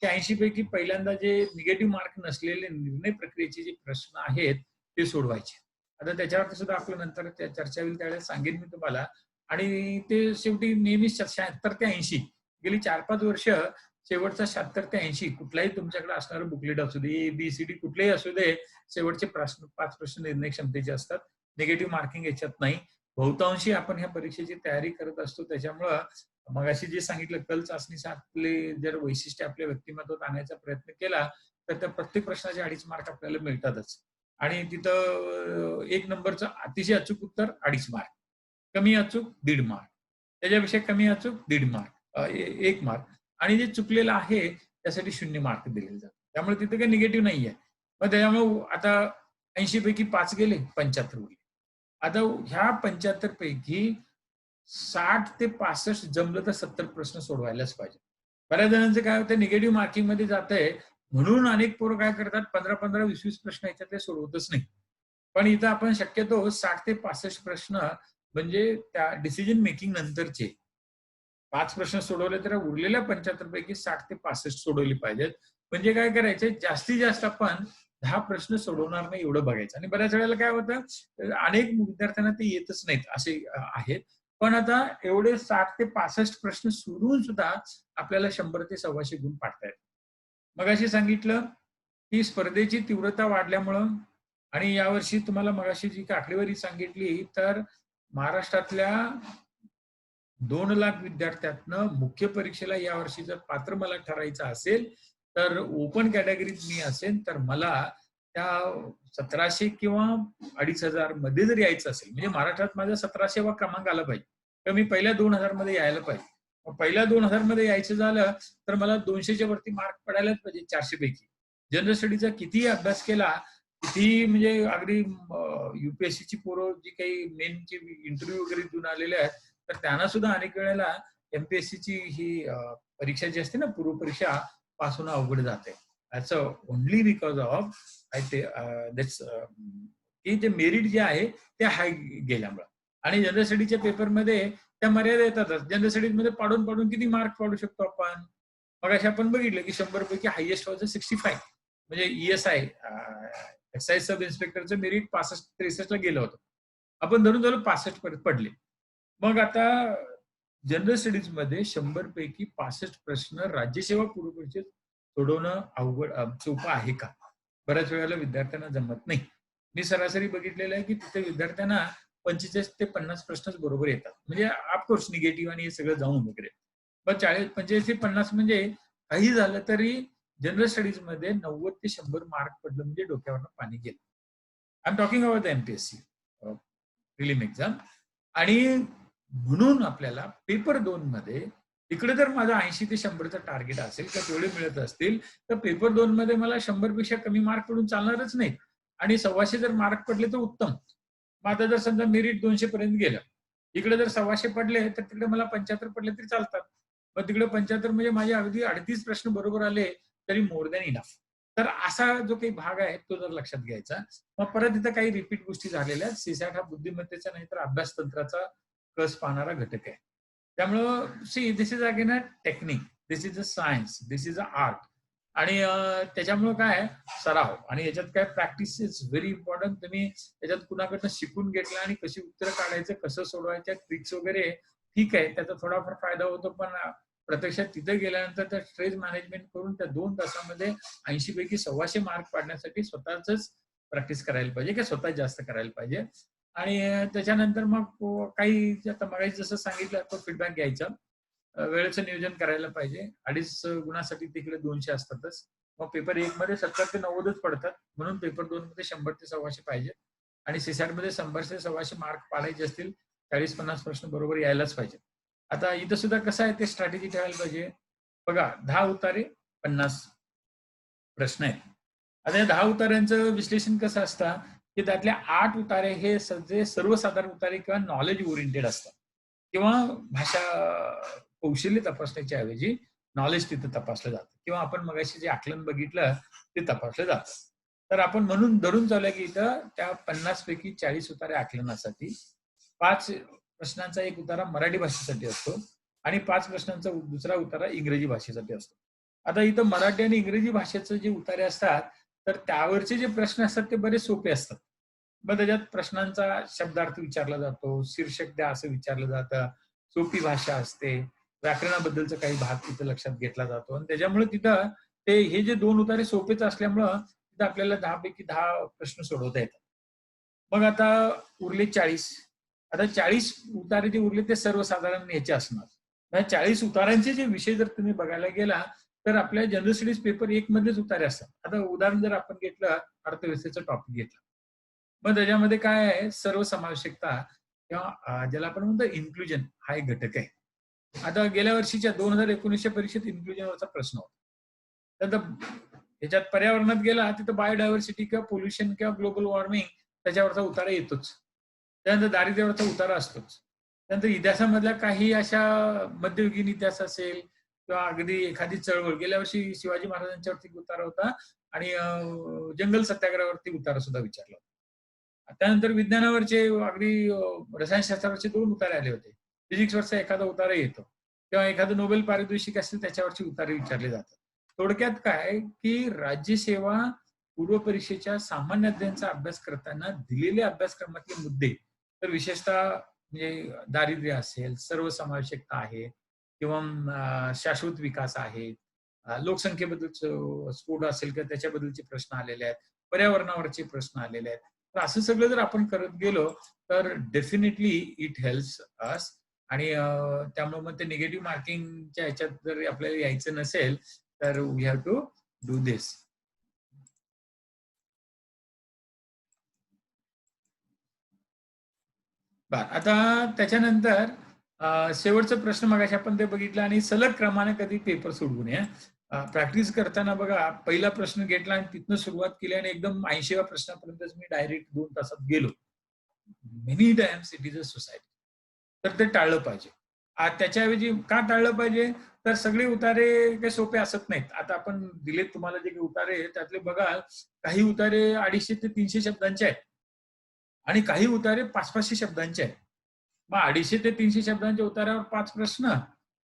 ते 80 पैकी पहिल्यांदा जे निगेटिव्ह मार्क नसलेले निर्णय प्रक्रियेचे जे प्रश्न आहेत, ते सोडवायचे. आता त्याच्यावरती सुद्धा आपलं नंतर चर्चा होईल, त्यावेळेस सांगेन मी तुम्हाला. आणि ते शेवटी नेहमीच 76 ते 80 गेली 4-5 वर्ष शेवटचा 76 ते 80 कुठलाही तुमच्याकडे असणारं बुकलेट असू दे, एबीसीडी कुठलेही असू दे, शेवटचे प्रश्न 5 प्रश्न निर्णय क्षमतेचे असतात. निगेटिव्ह मार्किंग याच्यात नाही. बहुतांशी आपण ह्या परीक्षेची तयारी करत असतो. त्याच्यामुळं मगाशी जे सांगितलं कल चाचणीचे जर वैशिष्ट्य आपल्या व्यक्तिमत्वात आणायचा प्रयत्न केला, तर त्या प्रत्येक प्रश्नाचे 2.5 मार्क आपल्याला मिळतातच. आणि तिथं 1 नंबरचं अतिशय अचूक उत्तर 2.5 मार्क. कमी अचूक 1.5 मार्क. त्याच्यापेक्षा कमी अचूक 1.5 मार्क, 1 मार्क. आणि जे चुकलेलं आहे त्यासाठी 0 मार्क दिले जातात. त्यामुळे तिथे काही निगेटिव्ह नाहीये. मग त्याच्यामुळे आता 80 पैकी 5 गेले, 75 उरले. आता ह्या 75 पैकी 60 ते 65 जमलं तर 70 प्रश्न सोडवायलाच पाहिजे. बऱ्याच जणांचं काय होतं, निगेटिव्ह मार्किंगमध्ये जातंय म्हणून अनेक पोरं काय करतात, 15-15, 20-20 प्रश्न याच्यातले सोडवतच नाही. पण इथं आपण शक्यतो 60 ते 65 प्रश्न म्हणजे त्या डिसिजन मेकिंग नंतरचे 5 प्रश्न सोडवले तर उरलेल्या 75 पैकी 60 ते 65 सोडवले पाहिजेत. म्हणजे काय करायचे, जास्तीत जास्त आपण 10 प्रश्न सोडवणार नाही एवढं बघायचं. आणि बऱ्याच वेळेला काय होतं, अनेक विद्यार्थ्यांना ते येतच नाहीत असे आहेत. पण आता एवढे 60 ते 65 प्रश्न सोडवून सुद्धा आपल्याला 100 ते 125 गुण पाडता येतात. मगाशी सांगितलं, की स्पर्धेची तीव्रता वाढल्यामुळं आणि यावर्षी तुम्हाला मगाशी जी आकडेवारी सांगितली, तर महाराष्ट्रातल्या 2 लाख विद्यार्थ्यातनं मुख्य परीक्षेला यावर्षी जर पात्र मला ठरायचं असेल, तर ओपन कॅटेगरीत मी असेल, तर मला त्या 1700 किंवा 2500 मध्ये जर यायचं असेल, म्हणजे महाराष्ट्रात माझा 1700वा क्रमांक आला पाहिजे. तर मी पहिल्या 2000 मध्ये यायला पाहिजे. मग पहिल्या 2000 मध्ये यायचं झालं, तर मला 200च्या वरती मार्क पडायलाच पाहिजे 400 पैकी. जनरल स्टडीचा कितीही अभ्यास केला, कितीही म्हणजे अगदी यूपीएससीची पोरं जी काही मेनची इंटरव्ह्यू वगैरे देऊन आलेले आहेत, तर त्यांना सुद्धा अनेक वेळेला एमपीएससीची ही परीक्षा जी असते ना, पूर्वपरीक्षा पास होणं अवघड जाते. दॅट्स ओन्ली बिकॉज ऑफ की जे मेरिट जे आहे ते हाय गेल्यामुळे. आणि जनरल स्टडीच्या पेपरमध्ये त्या मर्यादा येतातच. जनरल स्टडीजमध्ये पाडून पाडून किती मार्क पाडू शकतो आपण? मगाशी आपण बघितलं की 100 पैकी हायेस्ट व्हायचं 65. म्हणजे ईएसआय एक्साइज सब इन्स्पेक्टरचं मेरिट 65-63 ला गेलं होतं. आपण धरून धरून 65 पर्यंत पडले. मग आता जनरल स्टडीज मध्ये 100 पैकी 65 प्रश्न राज्यसेवा पूर्वपरीक्षेत सोडवणं अवघड सोपं आहे का? बऱ्याच वेळेला विद्यार्थ्यांना जमत नाही. मी सरासरी बघितलेलं आहे की तिथे विद्यार्थ्यांना 45 ते 50 प्रश्नच बरोबर येतात. म्हणजे ऑफकोर्स निगेटिव्ह आणि हे सगळं जाऊन वगैरे. पण 45 ते 50 म्हणजे काही झालं तरी जनरल स्टडीजमध्ये 90 ते 100 मार्क पडलं म्हणजे डोक्यावरनं पाणी गेलं. I am talking about the MPSC prelim exam. आणि म्हणून आपल्याला पेपर 2 मध्ये इकडे जर माझं 80 ते 100चं टार्गेट असेल किंवा तेवढे मिळत असतील, तर पेपर 2 मध्ये मला 100 पेक्षा कमी मार्क पडून चालणारच नाही. आणि 125 जर मार्क पडले तर उत्तम. मग आता जर समजा मेरिट 200 पर्यंत गेलं. इकडे जर 125 पडले, तर तिकडे मला 75 पडले तरी चालतात. मग तिकडे 75 म्हणजे माझे अगदी 38 प्रश्न बरोबर आले, तरी मोर दॅन इनफ. तर असा जो काही भाग आहे, तो जर लक्षात घ्यायचा. मग परत इथं काही रिपीट गोष्टी झालेल्या आहेत. सीसॅट हा बुद्धिमत्तेचा नाही तर अभ्यासतंत्राचा कस पाहणारा घटक आहे. त्यामुळं see this is again a technique, this is a science, this is a art. आणि त्याच्यामुळं काय आहे, सराव आणि याच्यात काय प्रॅक्टिस इज व्हेरी इम्पॉर्टंट. तुम्ही त्याच्यात कुणाकडनं शिकून घेतलं आणि कशी उत्तरं काढायचं, कसं सोडवायच्या ट्रिक्स वगैरे ठीक आहे, त्याचा थोडाफार फायदा होतो. पण प्रत्यक्षात तिथे गेल्यानंतर त्या स्ट्रेस मॅनेजमेंट करून त्या 2 तासामध्ये 80 पैकी 125 मार्क पाडण्यासाठी स्वतःच प्रॅक्टिस करायला पाहिजे किंवा स्वतः जास्त करायला पाहिजे. आणि त्याच्यानंतर मग काही आता मगाशी जसं सांगितलं तो फीडबॅक घ्यायचा. वेळेचं नियोजन करायला पाहिजे. 2.5 गुणासाठी तिकडे 200 असतातच. मग पेपर 1 मध्ये 70 ते 90च पडतात. म्हणून पेपर 2 मध्ये 100 ते 125 पाहिजे. आणि सीसॅट मध्ये 100 ते 125 मार्क पाडायचे असतील, 40-50 प्रश्न बरोबर यायलाच पाहिजे. आता इथं सुद्धा कसं आहे ते स्ट्रॅटेजी ठेवायला पाहिजे. बघा 10 उतारे 50 प्रश्न आहेत. आता या 10 उतार्यांचं विश्लेषण कसं असतं, की त्यातले 8 उतारे हे जे सर्वसाधारण उतारे किंवा नॉलेज ओरिएंटेड असतात किंवा भाषा कौशल्य तपासण्याच्या ऐवजी नॉलेज तिथं तपासलं जातं किंवा आपण मगाशी जे आकलन बघितलं ते तपासलं जातं. तर आपण म्हणून धरून चालूया, की इथं त्या 50 पैकी 40 उतारे आकलनासाठी, 5 प्रश्नांचा एक उतारा मराठी भाषेसाठी असतो आणि 5 प्रश्नांचा दुसरा उतारा इंग्रजी भाषेसाठी असतो. आता इथं मराठी आणि इंग्रजी भाषेचे जे उतारे असतात, तर त्यावरचे जे प्रश्न असतात ते बरेच सोपे असतात. मग त्याच्यात प्रश्नांचा शब्दार्थ विचारला जातो, शीर्षक द्या असं विचारलं जातं, सोपी भाषा असते, व्याकरणाबद्दलचा काही भाग तिथं लक्षात घेतला जातो आणि त्याच्यामुळे तिथं ते हे जे 2 उतारे सोपेच असल्यामुळं तिथं आपल्याला 10 पैकी 10 प्रश्न सोडवता येतात. मग आता उरले 40. आता 40 उतारे जे उरले ते सर्वसाधारण याचे असणार. या 40 उताऱ्यांचे जे विषय जर तुम्ही बघायला गेला, तर आपल्या जनरल स्टडीज पेपर 1 मधलेच उतारे असतात. आता उदाहरण जर आपण घेतलं, अर्थव्यवस्थेचा टॉपिक घेतला. मग त्याच्यामध्ये काय आहे, सर्वसमावेशकता किंवा ज्याला आपण म्हणतो इन्क्लुजन हा एक घटक आहे. आता गेल्या वर्षीच्या 2019च्या परीक्षेत इन्क्लुजनवरचा प्रश्न होता. त्यानंतर ह्याच्यात पर्यावरणात गेला तिथं बायोडायव्हर्सिटी किंवा पोल्युशन किंवा ग्लोबल वॉर्मिंग त्याच्यावरचा उतारा येतोच. त्यानंतर दारिद्र्यावरचा उतारा असतोच. त्यानंतर इतिहासामधल्या काही अशा मध्ययुगीन इतिहास असेल किंवा अगदी एखादी चळवळ. गेल्या वर्षी शिवाजी महाराजांच्यावरती उतारा होता आणि जंगल सत्याग्रहावरती उतारा सुद्धा विचारला होता. त्यानंतर विज्ञानावरचे अगदी रसायनशास्त्रावरचे 2 उतारे आले होते. फिजिक्सवरचा एखादा उतारा येतो किंवा एखादं नोबेल पारितोषिक असेल त्याच्यावरची उतारे विचारले जातात. थोडक्यात काय, की राज्यसेवा पूर्व परीक्षेच्या सामान्य अध्ययनाचा अभ्यास करताना दिलेल्या अभ्यासक्रमातले मुद्दे, तर विशेषतः म्हणजे दारिद्र्य असेल, सर्वसमावेशकता आहे किंवा शाश्वत विकास आहे, लोकसंख्येबद्दलचं स्फोट असेल किंवा त्याच्याबद्दलचे प्रश्न आलेले आहेत, पर्यावरणावरचे प्रश्न आलेले आहेत. तर असं सगळं जर आपण करत गेलो, तर डेफिनेटली इट हेल्प्स अस. आणि त्यामुळे मग ते निगेटिव्ह मार्किंगच्या ह्याच्यात जर आपल्याला यायचं नसेल, तर वी हॅव टू डू दिस. आता त्याच्यानंतर शेवटचा प्रश्न मगाशी आपण ते बघितलं आणि सलग क्रमाने कधी पेपर सोडवू नये. प्रॅक्टिस करताना बघा पहिला प्रश्न घेतला आणि तिथनं सुरुवात केली आणि एकदम 80व्या प्रश्नापर्यंतच मी डायरेक्ट 2 तासात गेलो. Many times it is a suicide. तर ते टाळलं पाहिजे. त्याच्याऐवजी का टाळलं पाहिजे? तर सगळे उतारे काही सोपे असत नाहीत. आता आपण दिलेत तुम्हाला जे काही उतारे त्यातले बघा, काही उतारे 250 ते 300 शब्दांचे आहेत आणि काही उतारे 500-500 शब्दांचे आहेत. मग 250 ते 300 शब्दांच्या उतारावर 5 प्रश्न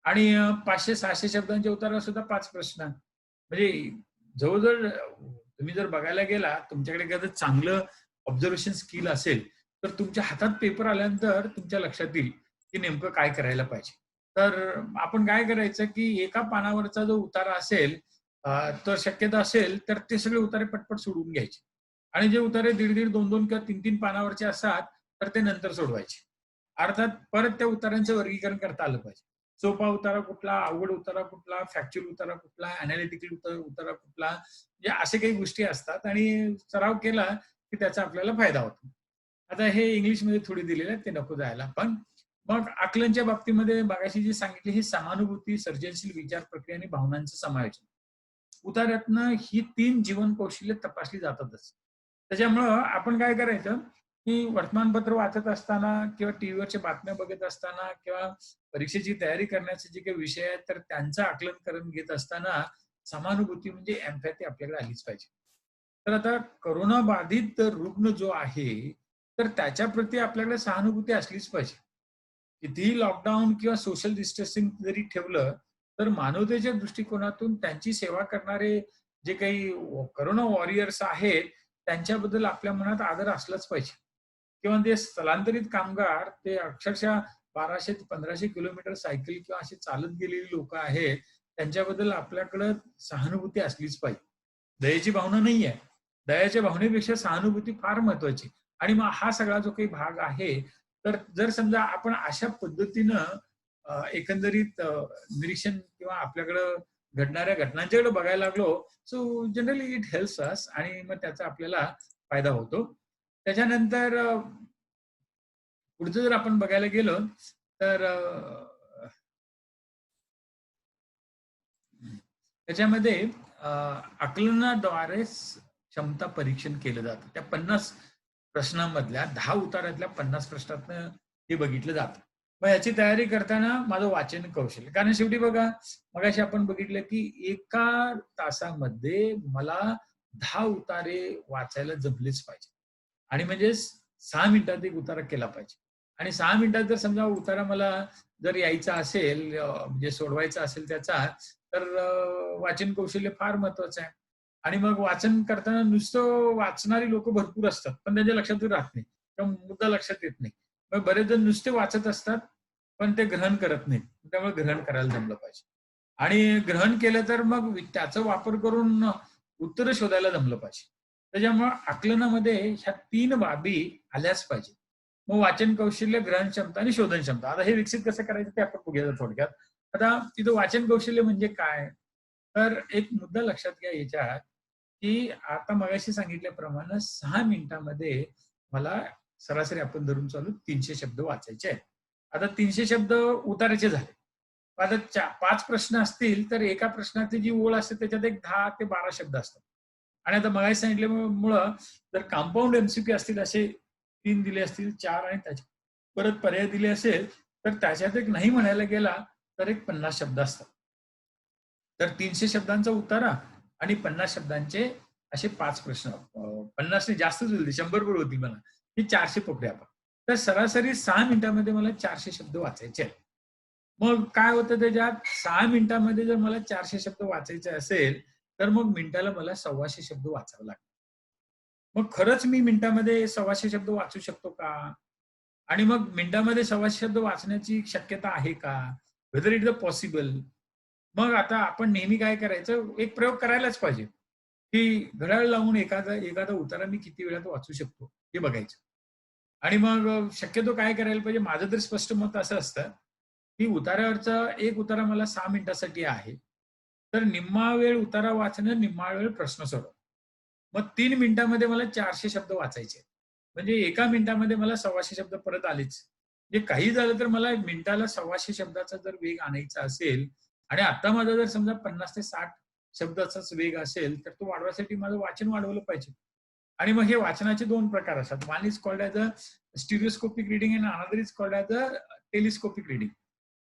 आणि 500-600 शब्दांच्या उतारावर सुद्धा 5 प्रश्न. म्हणजे जवळ-जवळ तुम्ही जर बघायला गेला, तुमच्याकडे एखादं चांगलं ऑब्झर्वेशन स्किल असेल, तर तुमच्या हातात पेपर आल्यानंतर तुमच्या लक्षात येईल, की नेमकं काय करायला पाहिजे. तर आपण काय करायचं, की एका पानावरचा जो उतारा असेल, तर शक्यता असेल, तर ते सगळे उतारे पटपट सोडवून घ्यायचे. आणि जे उतारे 1.5-1.5, 2-2 किंवा 3-3 पानावरचे असतात, तर ते नंतर सोडवायचे. अर्थात परत त्या उतारांचं वर्गीकरण करता आलं पाहिजे. सोपा उतारा कुठला, अवघड उतारा कुठला, फॅक्च्युअल उतारा कुठला, अॅनालिटिकल उतारा कुठला, म्हणजे अशा काही गोष्टी असतात आणि सराव केला की त्याचा आपल्याला फायदा होतो. आता हे इंग्लिशमध्ये थोडी दिलेलं आहे, ते नको जायला. पण मग आकलनच्या बाबतीमध्ये मगाशी जे सांगितले, ही समानुभूती, सर्जनशील विचार प्रक्रिया आणि भावनांचं समायोजन. उतार्यातनं ही 3 जीवन कौशल्य तपासली जातातच. त्याच्यामुळं आपण काय करायचं, की वर्तमानपत्र वाचत असताना किंवा टीव्हीवरच्या बातम्या बघत असताना किंवा परीक्षेची तयारी करण्याचे जे काही विषय आहेत, तर त्यांचं आकलन करून घेत असताना समानुभूती म्हणजे एम्पॅथी आपल्याकडे आलीच पाहिजे. तर आता कोरोना बाधित रुग्ण जो आहे, तर त्याच्याप्रती आपल्याकडे सहानुभूती असलीच पाहिजे. कितीही लॉकडाऊन किंवा सोशल डिस्टन्सिंग जरी ठेवलं, तर मानवतेच्या दृष्टिकोनातून त्यांची सेवा करणारे जे काही कोरोना वॉरियर्स आहेत, त्यांच्याबद्दल आपल्या मनात आदर असलाच पाहिजे. किंवा ते स्थलांतरित कामगार ते अक्षरशः 1200 ते 1500 किलोमीटर सायकल किंवा अशी चालत गेलेली लोकं आहेत, त्यांच्याबद्दल आपल्याकडं सहानुभूती असलीच पाहिजे. दयेची भावना नाहीये. दयाच्या भावनेपेक्षा सहानुभूती फार महत्वाची. आणि मग हा सगळा जो काही भाग आहे, तर जर समजा आपण अशा पद्धतीनं एकंदरीत निरीक्षण किंवा आपल्याकडं घडणाऱ्या घटनांच्याकडे बघायला लागलो, so generally it helps us आणि मग त्याचा आपल्याला फायदा होतो. त्याच्यानंतर पुढचं जर आपण बघायला गेलो, तर त्याच्यामध्ये अ, आकलनाद्वारे क्षमता परीक्षण केलं जातं. त्या 50 प्रश्नांमधल्या 10 उताऱ्यातल्या 50 प्रश्नातनं हे बघितलं जातं. मग याची तयारी करताना माझं वाचन कौशल्य. कारण शेवटी बघा, मगाशी आपण बघितलं की एका तासामध्ये मला 10 उतारे वाचायला जमलेच पाहिजे. आणि म्हणजे 6 मिनिटात एक उतारा केला पाहिजे. आणि 6 मिनिटात जर समजा उतारा मला जर यायचा असेल म्हणजे सोडवायचा असेल त्याचा, तर वाचन कौशल्य फार महत्वाचं आहे. आणि मग वाचन करताना नुसतं वाचणारी लोकं भरपूर असतात, पण त्यांच्या लक्षात राहत नाही किंवा मुद्दा लक्षात येत नाही. मग बरेच जण नुसते वाचत असतात, पण ते ग्रहण करत नाहीत. त्यामुळे ग्रहण करायला जमलं पाहिजे. आणि ग्रहण केलं तर मग त्याचा वापर करून उत्तरं शोधायला जमलं पाहिजे. त्याच्यामुळं आकलनामध्ये ह्या 3 बाबी आल्याच पाहिजे. मग वाचन कौशल्य, ग्रहण क्षमता आणि शोधन क्षमता. आता हे विकसित कसं करायचं ते आपण बघूया थोडक्यात. आता तिथं वाचन कौशल्य म्हणजे काय? तर एक मुद्दा लक्षात घ्या याच्यात, की आता मगाशी सांगितल्याप्रमाणे 6 मिनिटामध्ये मला सरासरी आपण धरून चालू 300 शब्द वाचायचे आहेत. आता 300 शब्द उतारायचे झाले. आता 5 प्रश्न असतील, तर एका प्रश्नाची जी ओळ असते त्याच्यात एक 10 ते 12 शब्द असतात. आणि आता मगाशी सांगितल्यामुळं जर कंपाऊंड एमसीक्यू असतील असे 3 दिले असतील, 4 आणि त्याचे परत पर्याय दिले असेल, तर त्याच्यात एक नाही म्हणायला गेला, तर एक 50 शब्द असतात. तर 300 शब्दांचा उतारा आणि 50 शब्दांचे असे 5 प्रश्न. 50 ने जास्तच होईल, 100 वर होतील म्हणा. हे 400 पकडूया आपण. तर सरासरी 6 मिनिटामध्ये मला 400 शब्द वाचायचे आहेत. मग काय होतं त्याच्यात 6 मिनिटामध्ये जर मला 400 शब्द वाचायचे असेल, तर मग मिनिटाला मला 125 शब्द वाचावे लागतात. मग खरंच मी मिनिटामध्ये 125 शब्द वाचू शकतो का? आणि मग मिनिटामध्ये 125 शब्द वाचण्याची शक्यता आहे का? Whether it is possible? मग आता आपण नेहमी काय करायचं, एक प्रयोग करायलाच पाहिजे, की घड्याळ लावून एखादा एखादा उतारा मी किती वेळात वाचू शकतो, हे बघायचं. आणि मग शक्यतो काय करायला पाहिजे, माझं तर स्पष्ट मत असं असतं, की उतार्यावरचा एक उतारा मला 6 मिनिटासाठी आहे. तर निम्मा वेळ उतारा वाचणं, निम्मा वेळ प्रश्न सोडवणं. मग 3 मिनिटामध्ये मला 400 शब्द वाचायचे. म्हणजे एका मिनिटामध्ये मला 125 शब्द परत आलेच. म्हणजे काही झालं तर मला मिनिटाला 125 शब्दाचा जर वेग आणायचा असेल आणि आता माझा जर समजा 50 ते 60 शब्दाचाच वेग असेल, तर तो वाढवायसाठी माझं वाचन वाढवलं पाहिजे. आणि मग हे वाचनाचे 2 प्रकार असतात. One is called as a stereoscopic reading and another is called as a telescopic reading.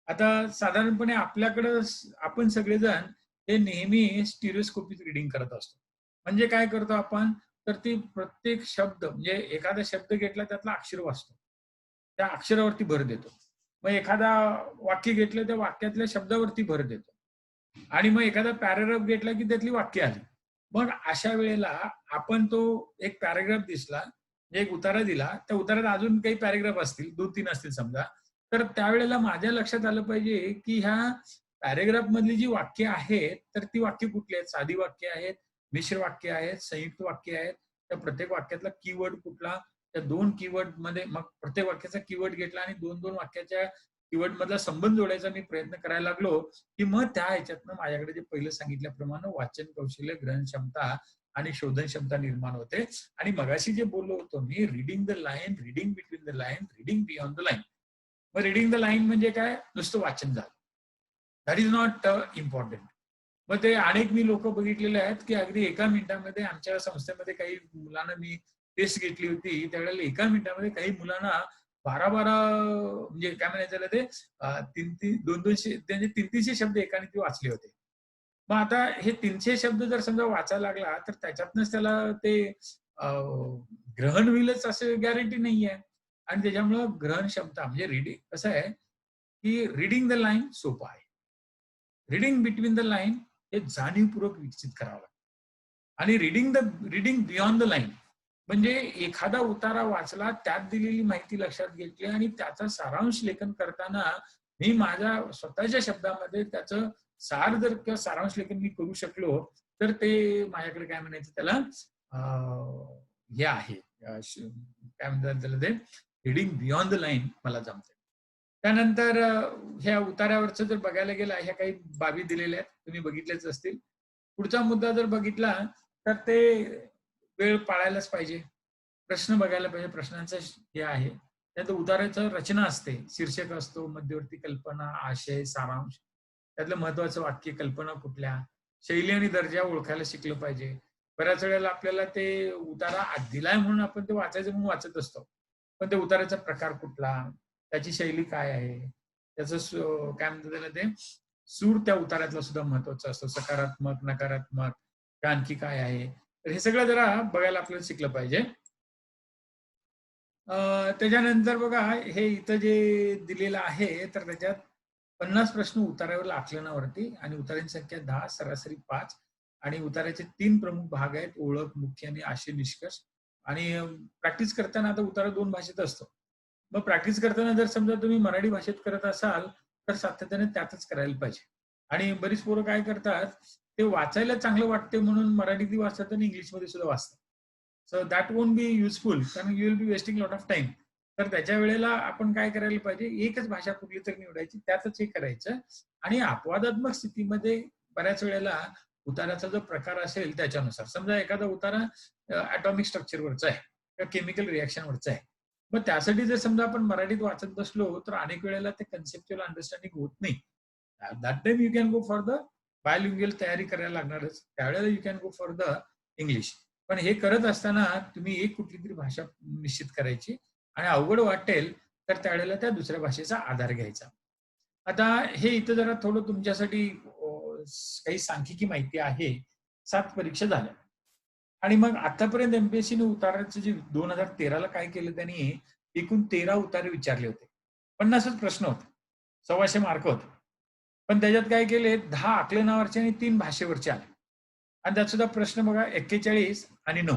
आता साधारणपणे आपल्याकडं आपण सगळेजण हे नेहमी स्टिरिओस्कोपिक रीडिंग करत असतो. म्हणजे काय करतो आपण, तर ती प्रत्येक शब्द म्हणजे एखादा शब्द घेतला त्यातला अक्षर वाचतो. त्या अक्षरावरती भर देतो. मग एखादा वाक्य घेतलं त्या वाक्यातल्या शब्दावरती भर देतो. आणि मग एखादा पॅराग्राफ घेतला की त्यातली वाक्य आली. मग अशा वेळेला आपण तो एक पॅराग्राफ दिसला, एक उतारा दिला, त्या उताऱ्यात अजून काही पॅराग्राफ असतील, 2-3 असतील समजा. तर त्यावेळेला माझ्या लक्षात आलं पाहिजे, की ह्या पॅराग्राफ मधली जी वाक्य आहेत, तर ती वाक्य कुठली आहेत? साधी वाक्य आहेत, मिश्र वाक्य आहेत, संयुक्त वाक्य आहेत. त्या प्रत्येक वाक्यातला कीवर्ड कुठला? त्या 2 कीवर्ड मध्ये मग प्रत्येक वाक्याचा कीवर्ड घेतला आणि 2-2 वाक्याच्या कीवर्ड मधला संबंध जोडायचा मी प्रयत्न करायला लागलो, की मग त्या ह्याच्यातनं माझ्याकडे जे पहिलं सांगितल्याप्रमाणे वाचन कौशल्य, ग्रहण क्षमता आणि शोधन क्षमता निर्माण होते. आणि मगाशी जे बोललो होतो मी, reading the line, reading between the line, reading beyond the line. मग रीडिंग द लाईन म्हणजे काय? नुसतं वाचन झालं. That is not important. मग ते अनेक मी लोक बघितलेले आहेत, की अगदी एका मिनिटामध्ये आमच्या संस्थेमध्ये काही मुलांना मी टेस्ट घेतली होती, त्यावेळेला एका मिनिटामध्ये काही मुलांना 12-12 म्हणजे काय म्हणायचं त्याला ते 3-3 200-200 त्यांचे 300-300 शब्द एकाने ते वाचले होते. मग आता हे 300 शब्द जर समजा वाचायला लागला, तर त्याच्यातनंच त्याला ते अ, ग्रहण होईलच असं गॅरंटी नाहीये. आणि त्याच्यामुळं ग्रहण क्षमता म्हणजे रीडिंग कसं आहे, की रीडिंग द लाईन सोपं आहे. रीडिंग बिटवीन द लाईन हे जाणीवपूर्वक विकसित करावं लागतं. आणि रीडिंग बियॉन्ड द लाईन म्हणजे एखादा उतारा वाचला, त्यात दिलेली माहिती लक्षात घेतली आणि त्याचा सारांश लेखन करताना मी माझ्या स्वतःच्या शब्दामध्ये त्याचं सार जर किंवा सारांश लेखन मी करू शकलो, तर ते माझ्याकडे काय म्हणायचं त्याला हे आहे काय म्हणतात त्याला ते रीडिंग बियॉन्ड द लाईन मला जमते. त्यानंतर ह्या उतार्यावरचं जर बघायला गेला, ह्या काही बाबी दिलेल्या आहेत, तुम्ही बघितल्याच असतील. पुढचा मुद्दा जर बघितला, तर ते वेळ पाळायलाच पाहिजे. प्रश्न बघायला पाहिजे, प्रश्नांचं हे आहे. त्यात उतार्याचं रचना असते, शीर्षक असतो, मध्यवर्ती कल्पना, आशय, सारांश. त्यातलं महत्वाचं वाक्य, कल्पना कुठल्या, शैली आणि दर्जा ओळखायला शिकलं पाहिजे. बऱ्याच वेळेला आपल्याला ते उतारा दिलाय म्हणून आपण ते वाचायचं म्हणून वाचत असतो. पण ते उतार्याचा प्रकार कुठला, त्याची शैली काय आहे, त्याचं काय म्हणतात त्याला ते सूर त्या उतार्यातला सुद्धा महत्वाचा असतो. सकारात्मक, नकारात्मक, का आणखी काय आहे. तर हे सगळं जरा बघायला आपल्याला शिकलं पाहिजे. त्याच्यानंतर बघा हे इथं जे दिलेलं आहे, तर त्याच्यात 50 प्रश्न उतार्यावरील आकलनावरती आणि उतार्यांची संख्या 10, सरासरी 5 आणि उतार्याचे 3 प्रमुख भाग आहेत, ओळख, मुख्य आणि आशय, निष्कर्ष. आणि प्रॅक्टिस करताना आता उतारा 2 भाषेत असतो. मग प्रॅक्टिस करताना जर समजा तुम्ही मराठी भाषेत करत असाल, तर सातत्याने त्यातच करायला पाहिजे. आणि बरीच पोरं काय करतात, ते वाचायला चांगलं वाटते म्हणून मराठीतही वाचतात आणि इंग्लिशमध्ये सुद्धा वाचतात. So that won't be useful कारण you will be wasting lot of time. तर त्याच्या वेळेला आपण काय करायला पाहिजे, एकच भाषा कुठली तरी निवडायची, त्यातच हे करायचं. आणि अपवादात्मक स्थितीमध्ये बऱ्याच वेळेला उताराचा जो प्रकार असेल त्याच्यानुसार, समजा एखादा उतारा ॲटॉमिक स्ट्रक्चरवरचा आहे किंवा केमिकल रिएक्शनवरचा आहे. मग त्यासाठी जर समजा आपण मराठीत वाचत बसलो, तर अनेक वेळेला ते कन्सेप्च्युअल अंडरस्टँडिंग होत नाही. That time you can go for the bilingual तयारी करायला लागणारच. त्यावेळेला you can go for the English. पण हे करत असताना तुम्ही एक कुठली तरी भाषा निश्चित करायची आणि अवघड वाटेल तर त्यावेळेला त्या दुसऱ्या भाषेचा आधार घ्यायचा. आता हे इथं जरा थोडं तुमच्यासाठी काही सांख्यिकी माहिती आहे. 7 परीक्षा झाल्या आणि मग आतापर्यंत एमपीएससीने उताराचं जे 2013ला काय केलं त्यांनी, एकूण 13 उतारे विचारले होते. 50च प्रश्न होते. 125 मार्क होते. पण त्याच्यात काय केले 10 आकलनावरचे आणि 3 भाषेवरचे आले. आणि त्यात सुद्धा प्रश्न बघा 41 आणि 9.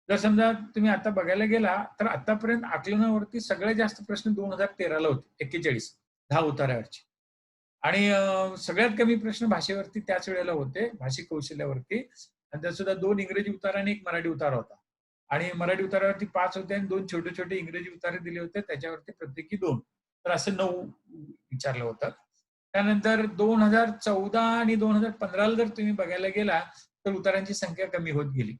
जर समजा तुम्ही आता बघायला गेला, तर आतापर्यंत आकलनावरती सगळ्यात जास्त प्रश्न 2013ला होते 41, 10 उतार्यावरचे. आणि सगळ्यात कमी प्रश्न भाषेवरती त्याच वेळेला होते, भाषिक कौशल्यावरती. आणि त्यात सुद्धा 2 इंग्रजी उतारा आणि 1 मराठी उतारा होता. आणि मराठी उतारावरती 5 होते आणि 2 छोटे-छोटे इंग्रजी उतारे दिले होते, त्याच्यावरती प्रत्येकी 2. तर असं 9 विचारलं होतं. त्यानंतर 2014 आणि 2015ला जर तुम्ही बघायला गेला, तर उतारांची संख्या कमी होत गेली.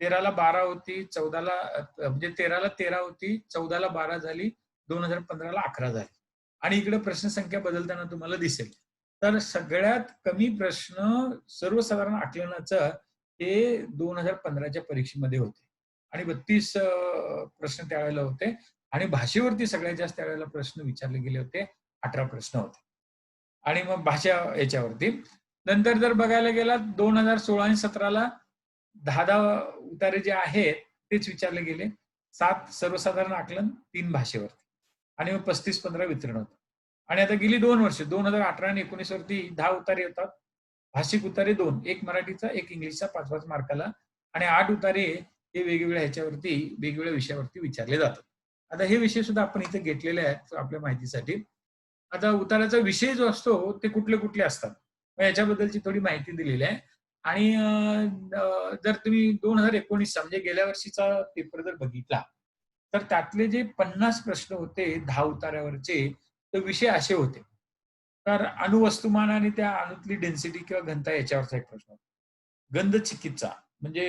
13ला 12 होती, 14ला म्हणजे 13ला 13 होती, 14ला 12 झाली, 2015ला 11 झाली. आणि इकडे प्रश्न संख्या बदलताना तुम्हाला दिसेल. तर सगळ्यात कमी प्रश्न सर्वसाधारण आकलनाचं हे 2015च्या परीक्षेमध्ये होते. आणि 32 प्रश्न त्यावेळेला होते आणि भाषेवरती सगळ्यात जास्त त्यावेळेला प्रश्न विचारले गेले होते. 18 प्रश्न होते. आणि मग भाषा याच्यावरती. नंतर जर बघायला गेलात 2016 आणि 17ला 10-10 उतारे जे आहेत तेच विचारले गेले. 7 सर्वसाधारण आकलन, 3 भाषेवरती आणि मग 35-15 वितरण होतं. आणि आता गेली 2 वर्ष 2018 आणि 19 वरती 10 उतारे येतात. भाषिक उतारे 2, एक मराठीचा, एक इंग्लिशचा 5-5 मार्काला आणि 8 उतारे हे वेगवेगळ्या ह्याच्यावरती, वेगवेगळ्या विषयावरती विचारले जातात. आता हे विषय सुद्धा आपण इथे घेतलेले आहेत आपल्या माहितीसाठी. आता उताराचा विषय जो असतो ते कुठले-कुठले असतात. मग याच्याबद्दलची थोडी माहिती दिलेली आहे. आणि जर तुम्ही 2019 म्हणजे गेल्या वर्षीचा पेपर जर बघितला, तर त्यातले जे 50 प्रश्न होते 10 उतार्यावरचे, ते विषय असे होते. तर अणुवस्तुमान आणि त्या अणूतली डेन्सिटी किंवा घनता याच्यावरचा एक प्रश्न होता. गंध चिकित्सा म्हणजे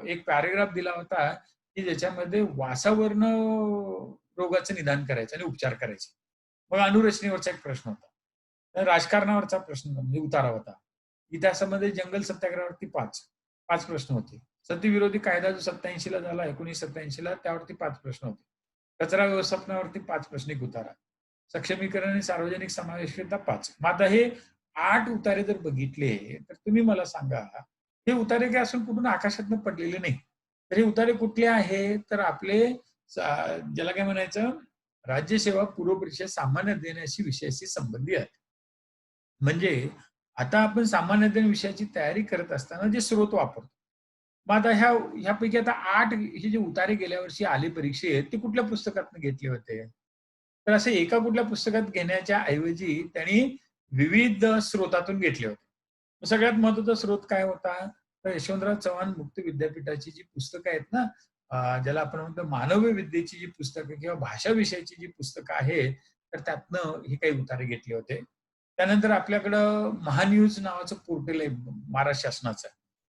एक पॅराग्राफ दिला होता, की ज्याच्यामध्ये वासावरनं रोगाचं निदान करायचं आणि उपचार करायचे. मग अणुरचनेवरचा एक प्रश्न होता. तर राजकारणावरचा प्रश्न म्हणजे उतारा होता. इतिहासामध्ये जंगल सत्याग्रहावरती 5 प्रश्न होते. सतीविरोधी कायदा जो 87 ला झाला 1987 ला त्यावरती 5 प्रश्न होते. कचरा व्यवस्थापनावरती 5 प्रश्न एक उतारा. सक्षमीकरण आणि सार्वजनिक समावेशकता 5. मग आता हे 8 उतारे जर बघितले, तर तुम्ही मला सांगा, हे उतारे काय असून कुठून आकाशातनं पडलेले नाही. तर हे उतारे कुठले आहेत? तर आपले ज्याला काय म्हणायचं, राज्यसेवा पूर्व परीक्षा सामान्य देण्याशी विषयाशी संबंधित आहेत. म्हणजे आता आपण सामान्य ज्ञान विषयाची तयारी करत असताना जे स्रोत वापरतो. मग आता ह्यापैकी आता 8 हे जे उतारे गेल्या वर्षी आले परीक्षेत, ते कुठल्या पुस्तकातून घेतले होते? तर असे एका कुठल्या पुस्तकात घेण्याच्या ऐवजी त्यांनी विविध स्रोतातून घेतले होते. सगळ्यात महत्त्वाचा स्रोत काय होता? तर यशवंतराव चव्हाण मुक्त विद्यापीठाची जी पुस्तकं आहेत ना, ज्याला आपण म्हणतो मानवी विद्येची जी पुस्तकं किंवा भाषा विषयाची जी पुस्तकं आहेत, तर त्यातनं हे काही उतारे घेतले होते. त्यानंतर आपल्याकडं महान्यूज नावाचं पोर्टल आहे महाराष्ट्र शासनाचं.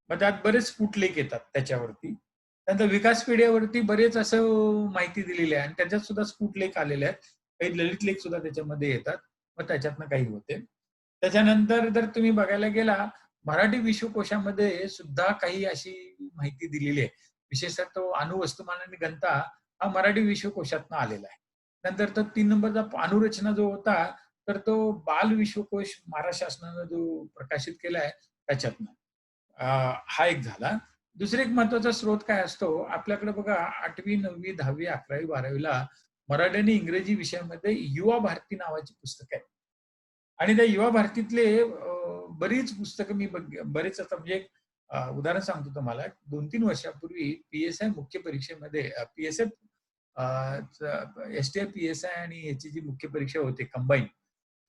मग त्यात बरेच फुटलेख येतात त्याच्यावरती. त्यानंतर विकासपीठावरती बरेच असं माहिती दिलेली आहे आणि त्याच्यात सुद्धा स्फुटलेख आलेले आहेत. काही ललित लेख सुद्धा त्याच्यामध्ये येतात. मग त्याच्यातनं काही होते. त्याच्यानंतर जर तुम्ही बघायला गेला, मराठी विश्वकोशामध्ये सुद्धा काही अशी माहिती दिलेली आहे. विशेषतः तो अणुवस्तुमान आणि घनता हा मराठी विश्वकोशातनं आलेला आहे. नंतर तो 3 नंबरचा अणुरचना जो होता, तर तो बाल विश्वकोश महाराष्ट्र शासनानं जो प्रकाशित केला आहे त्याच्यातनं. हा एक झाला. दुसरा एक महत्त्वाचा स्रोत काय असतो, आपल्याकडे बघा 8वी, 9वी, 10वी, 11वी, 12वीला मराठी आणि इंग्रजी विषयामध्ये युवा भारती नावाची पुस्तकं आहेत. आणि त्या युवा भारतीतले बरीच पुस्तकं मी बरेच आता म्हणजे उदाहरण सांगतो तुम्हाला. 2-3 वर्षापूर्वी पी-एस-आय मुख्य परीक्षेमध्ये पी-एस-आय एस-टी-आय, पी-एस-आय आणि याची जी मुख्य परीक्षा होते कंबाईन,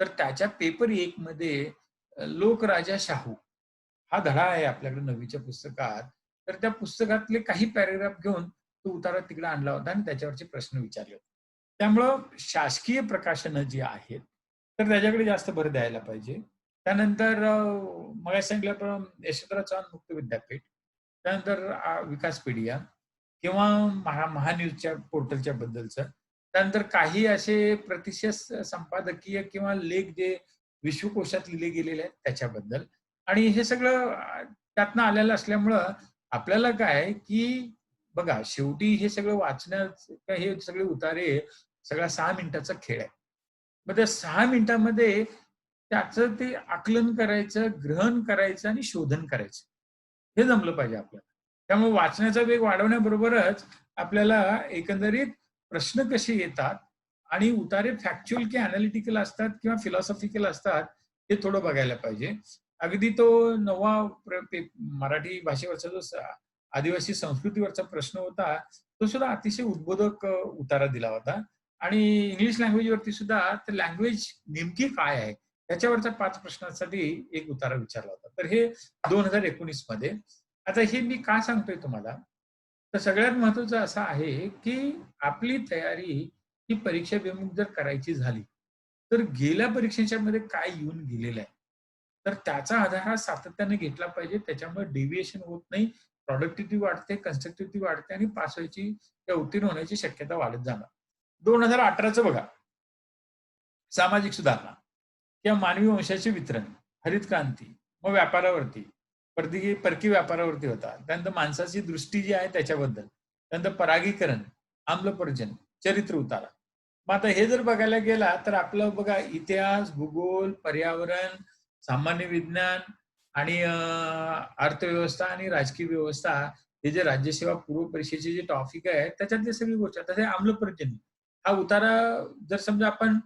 तर त्याच्या पेपर 1 मध्ये लोकराजा शाहू हा धडा आहे आपल्याकडे 9वीच्या पुस्तकात. तर त्या पुस्तकातले काही पॅराग्राफ घेऊन तो उतारा तिकडे आणला होता आणि त्याच्यावरचे प्रश्न विचारले होते. त्यामुळं शासकीय प्रकाशनं जी आहेत, तर त्याच्याकडे जास्त भर द्यायला पाहिजे. त्यानंतर मगाशी सांगितल्याप्रमाणे यशवंतराव चव्हाण मुक्त विद्यापीठ, त्यानंतर विकासपीडिया किंवा महान्यूजच्या पोर्टलच्या बद्दलचं. त्यानंतर काही असे प्रतिष्ठित संपादकीय किंवा लेख जे विश्वकोशात लिहिले गेलेले आहेत त्याच्याबद्दल. आणि हे सगळं त्यातनं आलेलं असल्यामुळं आपल्याला काय, की बघा शेवटी हे सगळं वाचण्याचं हे सगळे उतारे सगळा 6 मिनिटाचा खेळ आहे. मग त्या 6 मिनिटामध्ये त्याचं ते आकलन करायचं, ग्रहण करायचं आणि शोधन करायचं. हे जमलं पाहिजे आपल्याला. त्यामुळे वाचण्याचा वेग वाढवण्याबरोबरच आपल्याला एकंदरीत प्रश्न कसे येतात आणि उतारे फॅक्च्युअल की एनालिटिकल असतात किंवा फिलॉसॉफिकल असतात, हे थोडं बघायला पाहिजे. अगदी तो 9वा मराठी भाषेवरचा जो आदिवासी संस्कृतीवरचा प्रश्न होता, तो सुद्धा अतिशय उद्बोधक उतारा दिला होता. आणि इंग्लिश लँग्वेजवरती सुद्धा तर लँग्वेज नेमकी काय आहे? त्याच्यावरच्या 5 प्रश्नांसाठी एक उतारा विचारला होता. तर हे 2019 मध्ये. आता हे मी का सांगतोय तुम्हाला? तर सगळ्यात महत्त्वाचं असं आहे, की आपली तयारी ही परीक्षाभिमुख जर करायची झाली, तर गेल्या परीक्षेच्यामध्ये काय येऊन गेलेलं आहे. तर त्याचा आधार हा सातत्याने घेतला पाहिजे. त्याच्यामुळे डेव्हिएशन होत नाही. प्रॉडक्टिव्हिटी वाढते, कन्स्ट्रक्टिव्हिटी वाढते आणि पास व्हायची किंवा उत्तीर्ण होण्याची शक्यता वाढत जाणार. 2018चं बघा. सामाजिक सुधारणा किंवा मानवी वंशाचे वितरण, हरित क्रांती, मग व्यापारावरती, परकी व्यापारावरती होता. त्यानंतर माणसाची दृष्टी जी आहे त्याच्याबद्दल. त्यानंतर परागीकरण, आम्लपर्जन, चरित्र उतारा. मग आता हे जर बघायला गेला तर आपलं बघा इतिहास, भूगोल, पर्यावरण, सामान्य विज्ञान आणि अर्थव्यवस्था आणि राजकीय व्यवस्था हे जे राज्यसेवा पूर्व परीक्षेचे जे टॉपिक आहे त्याच्यातली सगळी गोष्ट. आता हे आम्लपर्जन्य हा उतारा जर समजा आपण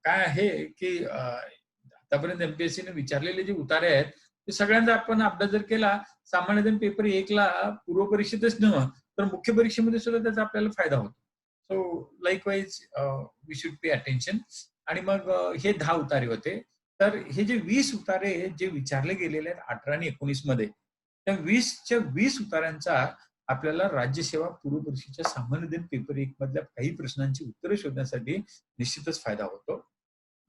काय आहे, की आतापर्यंत एम-पी-एस-सीने विचारलेले जे उतारे आहेत, ते सगळ्यांचा आपण अभ्यास जर केला, सामान्यतः पेपर 1 ला पूर्व परीक्षेतच नव्हे, तर मुख्य परीक्षेमध्ये सुद्धा त्याचा आपल्याला फायदा होतो. So likewise we should pay attention. आणि मग हे 10 उतारे होते. तर हे जे 20 उतारे जे विचारले गेलेले आहेत 18 आणि 19 मध्ये, त्या 20च्या 20 उतार्यांचा आपल्याला राज्यसेवा पूर्व परीक्षेच्या सामान्य दिन पेपर 1 मधल्या काही प्रश्नांची उत्तरे शोधण्यासाठी निश्चितच फायदा होतो.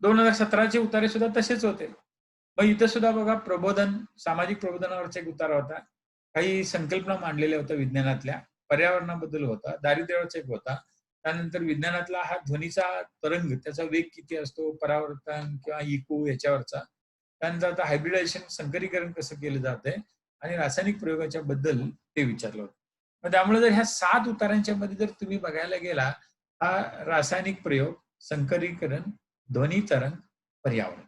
2017चे उतारे सुद्धा तसेच होते. मग इथं सुद्धा बघा प्रबोधन, सामाजिक प्रबोधनावरचा एक उतारा होता. काही संकल्पना मांडलेल्या होत्या विज्ञानातल्या, पर्यावरणाबद्दल होता, दारिद्र्यावरचा एक होता. त्यानंतर विज्ञानातला हा ध्वनीचा तरंग, त्याचा वेग किती असतो, परावर्तन किंवा इको याच्यावरचा. त्यानंतर आता हायब्रिडायझेशन, संकरीकरण कसं केलं जातंय आणि रासायनिक प्रयोगाच्या बद्दल ते विचारलं होतं. मग त्यामुळे जर ह्या 7 उतारांच्या मध्ये जर तुम्ही बघायला गेला, हा रासायनिक प्रयोग, संकरीकरण, ध्वनी तरंग, पर्यावरण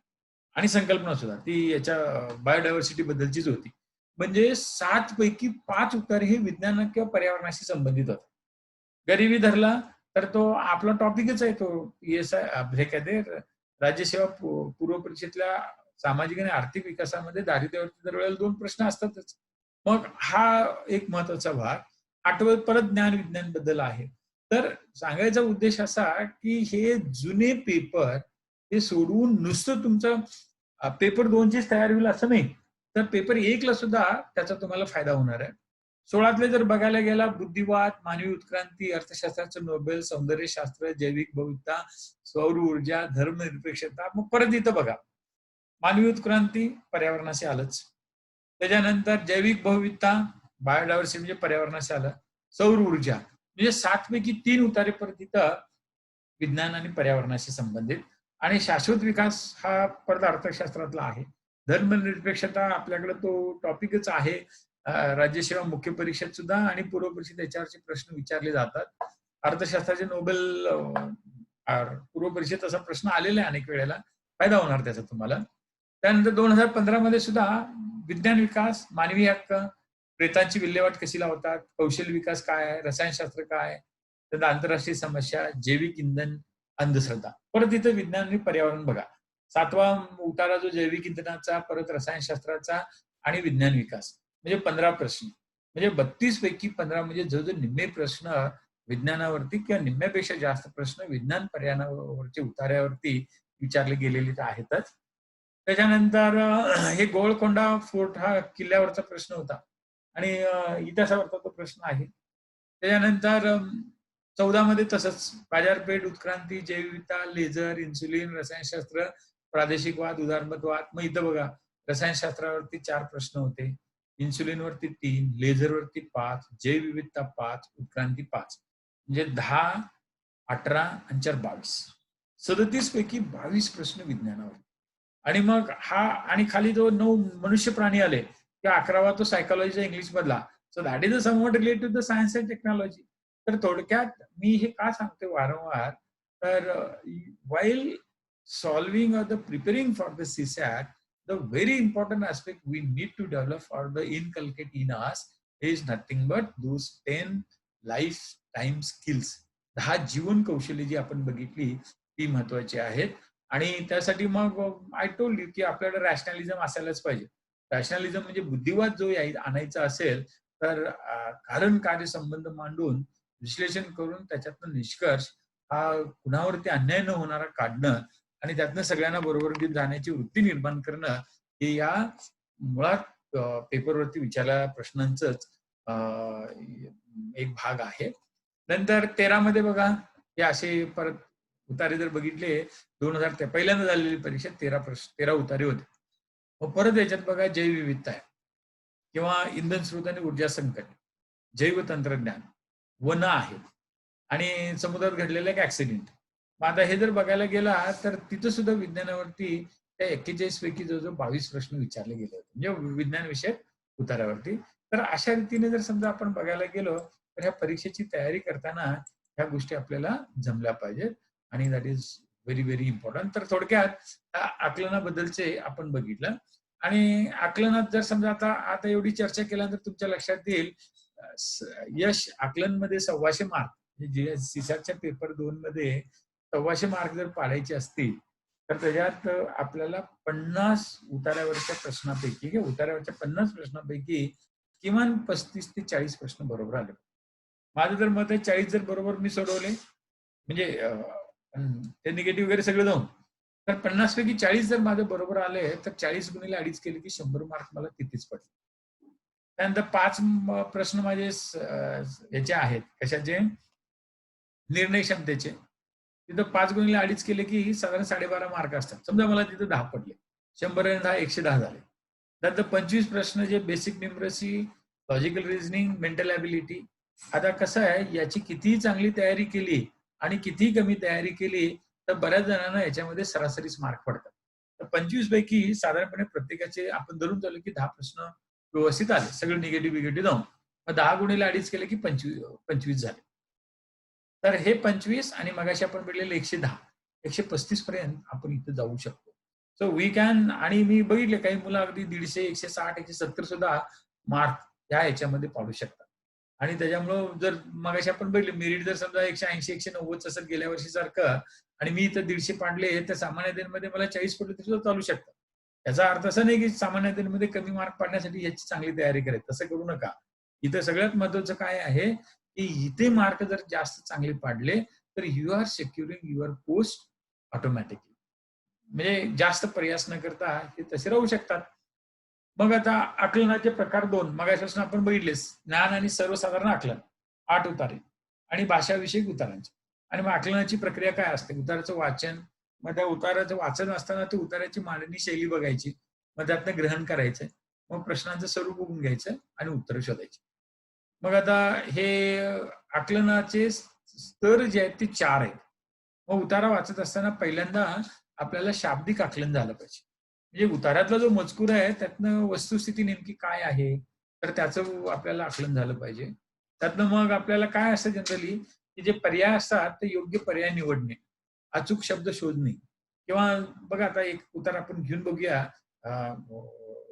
आणि संकल्पना सुद्धा ती याच्या बायोडायव्हर्सिटी बद्दलचीच होती. म्हणजे 7 पैकी 5 उत्तरे हे विज्ञान किंवा पर्यावरणाशी संबंधित होतात. गरिबी धरला तर तो आपला टॉपिकच आहे तो हे काय ते राज्यसेवा पूर्व परीक्षेतल्या सामाजिक आणि आर्थिक विकासामध्ये दारिद्र्यावरती दरवेळेला 2 प्रश्न असतातच. मग हा एक महत्वाचा भाग. 8वं परत ज्ञान विज्ञान बद्दल आहे. तर सांगायचा उद्देश असा, की हे जुने पेपर हे सोडवून नुसतं तुमचं पेपर 2 चीच तयारी होईल असं नाही. तर पेपर 1 ला सुद्धा त्याचा तुम्हाला फायदा होणार आहे. 16तले जर बघायला गेला बुद्धिवाद, मानवी उत्क्रांती, अर्थशास्त्राचं नोबेल, सौंदर्यशास्त्र, जैविक विविधता, सौर ऊर्जा, धर्मनिरपेक्षता. मग परत इथं बघा, मानवी उत्क्रांती पर्यावरणाशी आलंच. त्याच्यानंतर जैविक बहुविधता, बायोडायव्हर्सिटी म्हणजे पर्यावरणाशी आलं. सौर ऊर्जा म्हणजे 7 पैकी 3 उतारे परत इथं विज्ञान आणि पर्यावरणाशी संबंधित आणि शाश्वत विकास हा परत अर्थशास्त्रातला आहे. धर्मनिरपेक्षता आपल्याकडे तो टॉपिकच आहे. राज्यसेवा मुख्य परीक्षेत सुद्धा आणि पूर्व परीक्षेत याच्यावरचे प्रश्न विचारले जातात. अर्थशास्त्राचे नोबेल पूर्व परीक्षेत असा प्रश्न आलेला आहे अनेक वेळेला. फायदा होणार त्याचा तुम्हाला. त्यानंतर 2015 मध्ये सुद्धा विज्ञान विकास, मानवी हक्क, प्रेतांची विल्हेवाट कशी लावतात, कौशल्य विकास काय आहे, रसायनशास्त्र काय आहे, त्यानंतर आंतरराष्ट्रीय समस्या, जैविक इंधन, अंधश्रद्धा. परत इथं विज्ञान आणि पर्यावरण बघा. 7वा उतारा जो जैविक इंधनाचा, परत रसायनशास्त्राचा आणि विज्ञान विकास. म्हणजे 15 प्रश्न. म्हणजे 32 पैकी 15 म्हणजे जवळजवळ निम्मे प्रश्न विज्ञानावरती किंवा निम्म्यापेक्षा जास्त प्रश्न विज्ञान पर्यावरणावरच्या उतार्यावरती विचारले गेलेले तर आहेतच. त्याच्यानंतर हे गोलकोंडा फोर्ट हा किल्ल्यावरचा प्रश्न होता आणि इतिहासावरचा तो प्रश्न आहे. त्याच्यानंतर 14 मध्ये तसंच बाजारपेठ, उत्क्रांती, जैवविविधता, लेझर, इन्सुलिन, रसायनशास्त्र, प्रादेशिक वाद, उदारमतवाद. मग इथं बघा रसायनशास्त्रावरती 4 प्रश्न होते. इन्सुलिनवरती 3, लेझरवरती 5, जैवविविधता 5, उत्क्रांती 5. म्हणजे 10, 18 आणि 4 22. 37 पैकी 22 प्रश्न विज्ञानावर. आणि मग हा आणि खाली जो 9 मनुष्य प्राणी आले, त्या 11वा तो सायकॉलॉजीचा इंग्लिश मधला. So that is a somewhat related to the science and technology. तर थोडक्यात मी हे का सांगते वारंवार, तर while solving or the preparing for the CSAT, the very important aspect we need to develop or the inculcate in us is nothing but those 10 lifetime skills. 10 जीवन कौशल्य जी आपण बघितली ती महत्वाची आहेत आणि त्यासाठी मग आय टोल्ड यू की आपल्याला रॅशनॅलिझम असायलाच पाहिजे. रॅशनॅलिझम म्हणजे बुद्धिवाद जो आणायचा असेल तर कारण कार्य संबंध मांडून विश्लेषण करून त्याच्यातनं निष्कर्ष हा कुणावरती अन्याय न होणारा काढणं आणि त्यातनं सगळ्यांना बरोबर घेऊन जाण्याची वृत्ती निर्माण करणं हे या मुळात पेपरवरती विचारलेल्या प्रश्नांचंच एक भाग आहे. नंतर 13 मध्ये बघा हे असे परत उतारे जर बघितले 2000 पहिल्यांदा झालेली परीक्षा 13 उतारे होते. मग परत याच्यात बघा जैवविविधता आहे किंवा इंधन स्रोत आणि ऊर्जा संकट, जैव तंत्रज्ञान, वन आहेत आणि समुद्रात घडलेला एक ऍक्सिडेंट. मग आता हे जर बघायला गेला तर तिथं सुद्धा विज्ञानावरती त्या 41 पैकी जवळजवळ 22 प्रश्न विचारले गेले होते म्हणजे विज्ञान विषय उतारावरती. तर अशा रीतीने जर समजा आपण बघायला गेलो तर ह्या परीक्षेची तयारी करताना ह्या गोष्टी आपल्याला जमल्या पाहिजेत आणि that is very very important. तर थोडक्यात आकलनाबद्दलचे आपण बघितलं आणि आकलनात जर समजा आता आता एवढी चर्चा केल्यानंतर तुमच्या लक्षात येईल यश आकलनमध्ये 125 मार्क जे सीसॅटच्या पेपर 2 मध्ये 125 मार्क जर पाडायचे असतील तर त्याच्यात आपल्याला 50 उतार्यावरच्या प्रश्नापैकी किंवा उतार्यावरच्या 50 प्रश्नांपैकी किमान 35 ते 40 प्रश्न बरोबर आले. माझं जर मत आहे 40 जर बरोबर मी सोडवले म्हणजे ते निगेटिव्ह वगैरे सगळं जाऊन तर 50 पैकी 40 जर माझं बरोबर आले तर 40 गुणिले 2.5 केले की 100 मार्क मला तिथेच पडले. त्यानंतर 5 प्रश्न माझे याचे आहेत, कशाचे? निर्णय क्षमतेचे. तिथं 5 गुणिले 2.5 केले की साधारण 12.5 मार्क असतात. समजा मला तिथं 10 पडले. 100 आणि 10 110 झाले. त्यानंतर 25 प्रश्न जे basic numeracy, logical reasoning, mental ability. आता कसं आहे, याची कितीही चांगली तयारी केली आणि कितीही कमी तयारी केली, तर बऱ्याच जणांना याच्यामध्ये सरासरीच मार्क पडतात. तर 25 पैकी साधारणपणे प्रत्येकाचे आपण धरून चालू की 10 प्रश्न व्यवस्थित आले. सगळे निगेटिव्ह जाऊन. मग 10 गुणिले 2.5 केले की 25 झाले. तर हे 25 आणि मगाशी आपण म्हटलेलं 110, 135 पर्यंत आपण इथे जाऊ शकतो. सो वी कॅन आणि मी बघितले काही मुलं अगदी 150, 160, 170 सुद्धा मार्क ह्याच्यामध्ये पाडू शकतात. आणि त्याच्यामुळं जर मगाशी आपण बघितले मेरिट जर समजा 180, 190 असेल गेल्या वर्षीसारखं आणि मी इथं 150 पाडले, तर सामान्य अध्ययनमध्ये मला 40 पडले तरी सुद्धा चालू शकतात. याचा अर्थ असा नाही की सामान्य अध्ययनमध्ये कमी मार्क पाडण्यासाठी याची चांगली तयारी करायची. तसं करू नका. इथं सगळ्यात महत्त्वाचं काय आहे, की इथे मार्क जर जास्त चांगले पाडले, तर you are securing your post automatically. म्हणजे जास्त प्रयास न करता ते तसे राहू शकतात. मग आता आकलनाचे प्रकार 2 मगापासून आपण बघितलेच. ज्ञान आणि सर्वसाधारण आकलन, 8 उतारे आणि भाषाविषयक उतारांचे. आणि मग आकलनाची प्रक्रिया काय असते? उताराचं वाचन, मग त्या उताराचं वाचन असताना ते उताराची मांडणी शैली बघायची. मग त्यातनं ग्रहण करायचं. मग प्रश्नांचं स्वरूप बघून घ्यायचं आणि उत्तरं शोधायची. मग आता हे आकलनाचे स्तर जे आहेत ते 4 आहेत. मग उतारा वाचत असताना पहिल्यांदा आपल्याला शाब्दिक आकलन झालं पाहिजे. म्हणजे उतार्यातला जो मजकूर आहे त्यातनं वस्तुस्थिती नेमकी काय आहे, तर त्याचं आपल्याला आकलन झालं पाहिजे. त्यातनं मग आपल्याला काय असतं जनरली, की जे पर्याय असतात ते योग्य पर्याय निवडणे, अचूक शब्द शोधणे किंवा बघा आता एक उतारा आपण घेऊन बघूया. अ,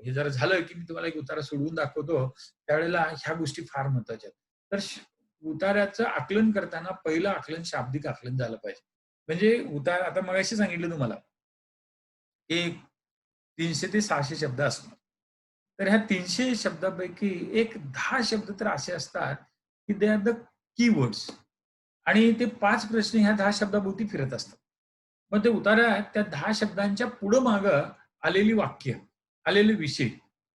हे जर झालं, की मी तुम्हाला एक उतारा सोडवून दाखवतो, त्यावेळेला ह्या गोष्टी फार महत्त्वाच्या आहेत. तर उतार्याचं आकलन करताना पहिलं आकलन शाब्दिक आकलन झालं पाहिजे. म्हणजे उतार आता मगाशी सांगितलं तुम्हाला, की 300 ते 600 शब्द असणार. तर ह्या 300 शब्दापैकी एक 10 शब्द तर असे असतात, की दे आर द कीवर्ड्स आणि ते 5 प्रश्न ह्या 10 शब्दाभोवती फिरत असतात. मग ते उतार्यात त्या 10 शब्दांच्या पुढं-मागं आलेली वाक्य, आलेले विषय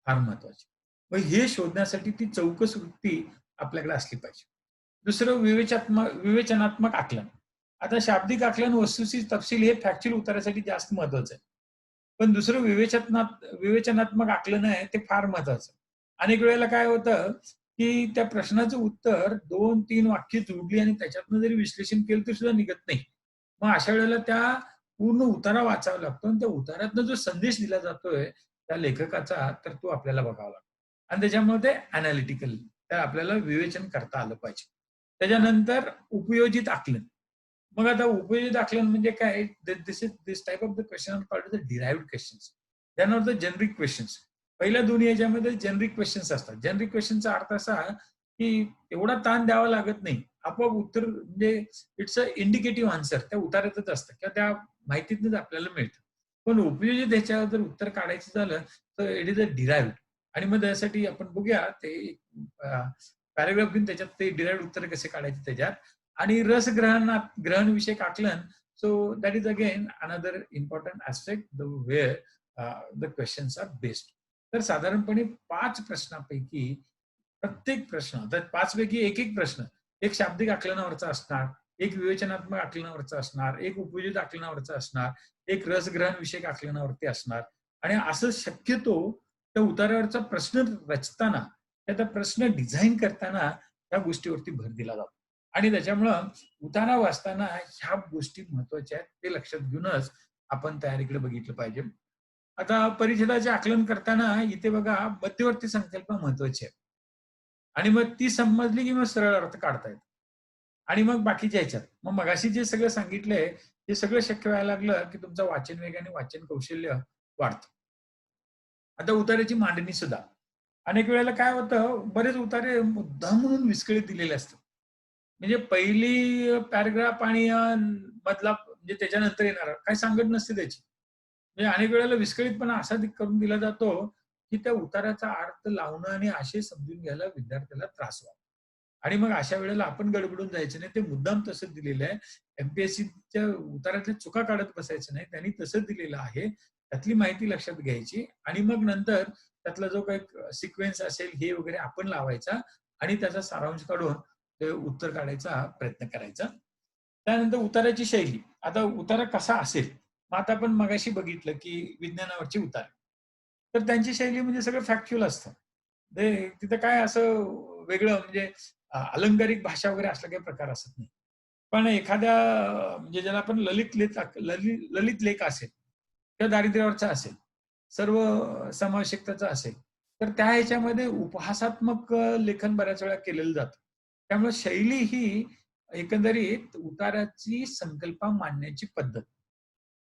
फार महत्वाचे. मग हे शोधण्यासाठी ती चौकस वृत्ती आपल्याकडे असली पाहिजे. दुसरं विवेचनात्मक आकलन. आता शाब्दिक आकलन, वस्तुस्थिती, तपशील हे फॅक्च्युअल उत्तरासाठी जास्त महत्वाचं आहे. पण दुसरं विवेचनात्मक आकलन आहे ते फार महत्वाचं. अनेक वेळेला काय होतं, की त्या प्रश्नाचं उत्तर 2-3 वाक्य जोडली आणि त्याच्यातनं जरी विश्लेषण केलं तरी सुद्धा निघत नाही. मग अशा वेळेला त्या पूर्ण उतारा वाचावा लागतो आणि त्या उताऱ्यातनं जो संदेश दिला जातोय त्या लेखकाचा, तर तो आपल्याला बघावा लागतो. आणि त्याच्यामुळे ते एनालिटिकल तर आपल्याला विवेचन करता आलं पाहिजे. त्याच्यानंतर उपयोजित आकलन. मग आता उपयोजित आकलन म्हणजे काय? This type of the question are called the derived questions. Then are the generic questions. पहिल्या दोन्ही याच्यामध्ये जेनरिक क्वेश्चन्स असतात. जेनरिक क्वेश्चनचा अर्थ असा, की एवढा ताण द्यावा लागत नाही. आपोआप उत्तर म्हणजे इट्स अ इंडिकेटिव्ह आन्सर त्या उतार्यातच असतं किंवा त्या माहितीतनंच आपल्याला मिळतं. पण उपयोजित ह्याच्यावर जर उत्तर काढायचं झालं, तर इट इज अ डिराइव्हड आणि मग त्यासाठी आपण बघूया ते पॅराग्राफ घेऊन त्याच्यात ते डिराइव्हड उत्तर कसे काढायचे त्याच्यात आणि ग्रहण विषयक आकलन. So that is again another important aspect the where the questions are based. तर साधारणपणे 5 प्रश्नापैकी प्रत्येक प्रश्न तर 5 पैकी एक प्रश्न एक शाब्दिक आकलनावरचा असणार, एक विवेचनात्मक आकलनावरचा असणार, एक उपयोजित आकलनावरचा असणार, एक रसग्रहण विषयक आकलनावरती असणार आणि असं शक्यतो त्या उतार्यावरचा प्रश्न रचताना, त्या प्रश्न डिझाइन करताना त्या गोष्टीवरती भर दिला जातो. आणि त्याच्यामुळं उतारा वाचताना ह्या गोष्टी महत्वाच्या आहेत. ते लक्षात घेऊनच आपण तयारीकडे बघितलं पाहिजे. आता परिच्छेदाचे आकलन करताना इथे बघा मध्यवर्ती संकल्पना महत्वाची आहे. आणि मग ती समजली की मग सरळ अर्थ काढता येतो. आणि मग बाकीच्या ह्याच्यात. मग मगाशी जे सगळं सांगितलंय, हे सगळं शक्य व्हायला लागलं, की तुमचा वाचन वेग आणि वाचन कौशल्य वाढतं. आता उतार्याची मांडणी सुद्धा. अनेक वेळेला काय होतं, बरेच उतारे मुद्दाम म्हणून विस्कळीत दिलेले असतात. म्हणजे पहिली पॅराग्राफ आणि मधला म्हणजे त्याच्यानंतर येणारा काही सांगत नसते त्याची. म्हणजे अनेक वेळेला विस्कळीतपणा असा करून दिला जातो, की त्या उताराचा अर्थ लावणं आणि आशय समजून घ्यायला विद्यार्थ्याला त्रास व्हावा. आणि मग अशा वेळेला आपण गडबडून जायचं नाही. ते मुद्दाम तसंच दिलेलं आहे. एम-पी-एस-सीच्या उतारातल्या चुका काढत बसायचं नाही. त्यांनी तसंच दिलेलं आहे. त्यातली माहिती लक्षात घ्यायची आणि मग नंतर त्यातला जो काही सिक्वेन्स असेल हे वगैरे आपण लावायचा आणि त्याचा सारांश काढून ते उत्तर काढायचा प्रयत्न करायचा. त्यानंतर उताराची शैली. आता उतारा कसा असेल? मग आता आपण मगाशी बघितलं, की विज्ञानावरचे उतारे. तर त्यांची शैली म्हणजे सगळं फॅक्च्युअल असतं. ते तिथं काय असं वेगळं म्हणजे अलंकारिक भाषा वगैरे असला काही प्रकार असत नाही. पण एखाद्या म्हणजे ज्याला आपण ललित लेख असेल किंवा दारिद्र्यावरचा असेल, सर्व समावेशकतेचा असेल, तर त्या ह्याच्यामध्ये उपहासात्मक लेखन बऱ्याच वेळा केलेलं जातं. त्यामुळे शैली ही एकंदरीत उताराची संकल्पना मांडण्याची पद्धत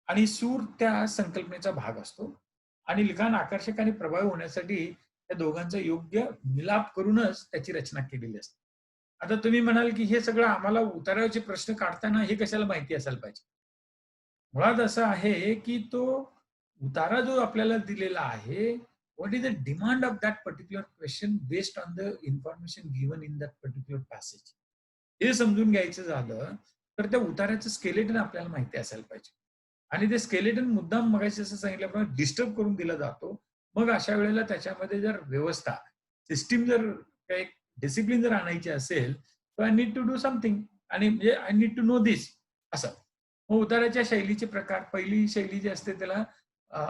आणि सूर त्या संकल्पनेचा भाग असतो आणि लिखाण आकर्षक आणि प्रभावी होण्यासाठी त्या दोघांचा योग्य मिलाप करूनच त्याची रचना केलेली असते. आता तुम्ही म्हणाल, की हे सगळं आम्हाला उताराचे प्रश्न काढताना हे कशाला माहिती असायला पाहिजे? मुळात असं आहे, की तो उतारा जो आपल्याला दिलेला आहे, what is the demand of that particular question based on the information given in that particular passage. हे समजून घ्यायचं झालं, तर त्या उतार्याचं स्केलेटन आपल्याला माहिती असायला पाहिजे. आणि ते स्केलेटन मुद्दाम मगाशी जसं सांगितल्याप्रमाणे डिस्टर्ब करून दिला जातो. मग अशा वेळेला त्याच्यामध्ये जर व्यवस्था, सिस्टम जर काही डिसिप्लिन जर आणायची असेल, तर I need to do something आणि म्हणजे I need to know this असं. मग उताराच्या शैलीचे प्रकार, पहिली शैली जी असते त्याला अ,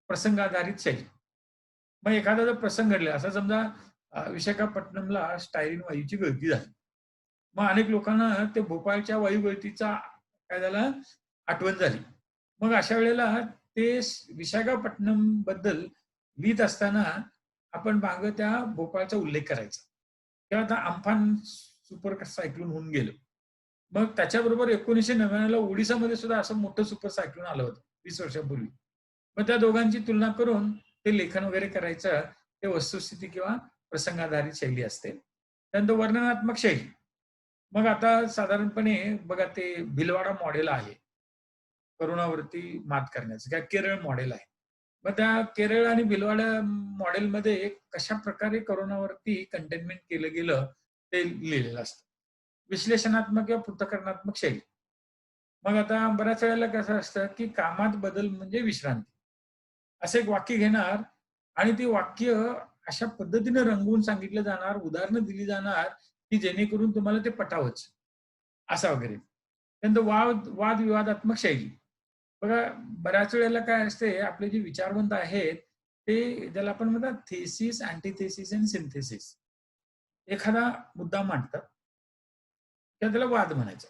प्रसंगाधारित शैली. मग एखादा जर प्रसंग घडला, असा समजा विशाखापट्टणमला स्टायरीन वायूची गळती झाली. मग अनेक लोकांना ते भोपाळच्या वायू गळतीचा काय झालं, आठवण झाली. मग अशा वेळेला ते विशाखापट्टणम बद्दल लिहित असताना आपण मागं त्या भोपाळचा उल्लेख करायचा. तेव्हा आता अम्फान सुपर सायक्लोन होऊन गेलं. मग त्याच्याबरोबर 1999 ला ओडिसामध्ये सुद्धा असं मोठं सुपर सायक्लोन आलं होतं 20 वर्षापूर्वी. मग त्या दोघांची तुलना करून ते लेखन वगैरे करायचं, ते वस्तुस्थिती किंवा प्रसंगाधारित शैली असते. त्यानंतर वर्णनात्मक शैली. मग आता साधारणपणे बघा ते भिलवाडा मॉडेल आहे. कोरोनावरती मात करण्याचं किंवा केरळ मॉडेल आहे. मग त्या केरळ आणि भिलवाडा मॉडेलमध्ये कशाप्रकारे कोरोनावरती कंटेनमेंट केलं गेलं ते लिहिलेलं असतं. विश्लेषणात्मक किंवा पृथक्करणात्मक शैली. मग आता बऱ्याच वेळेला कसं असतं, की कामात बदल म्हणजे विश्रांती. असं एक वाक्य घेणार आणि ते वाक्य अशा पद्धतीने रंगवून सांगितलं जाणार, उदाहरणं दिली जाणार, की जेणेकरून तुम्हाला ते पटावंच. असा वगैरे. त्यानंतर वादविवादात्मक शैली. बघा बऱ्याच वेळेला काय असते, आपले जे विचारवंत आहेत, ते ज्याला आपण म्हणतात थिसिस, अँटिथिसिस आणि सिंथेसिस. एखादा मुद्दा मांडतात, किंवा त्याला वाद म्हणायचं.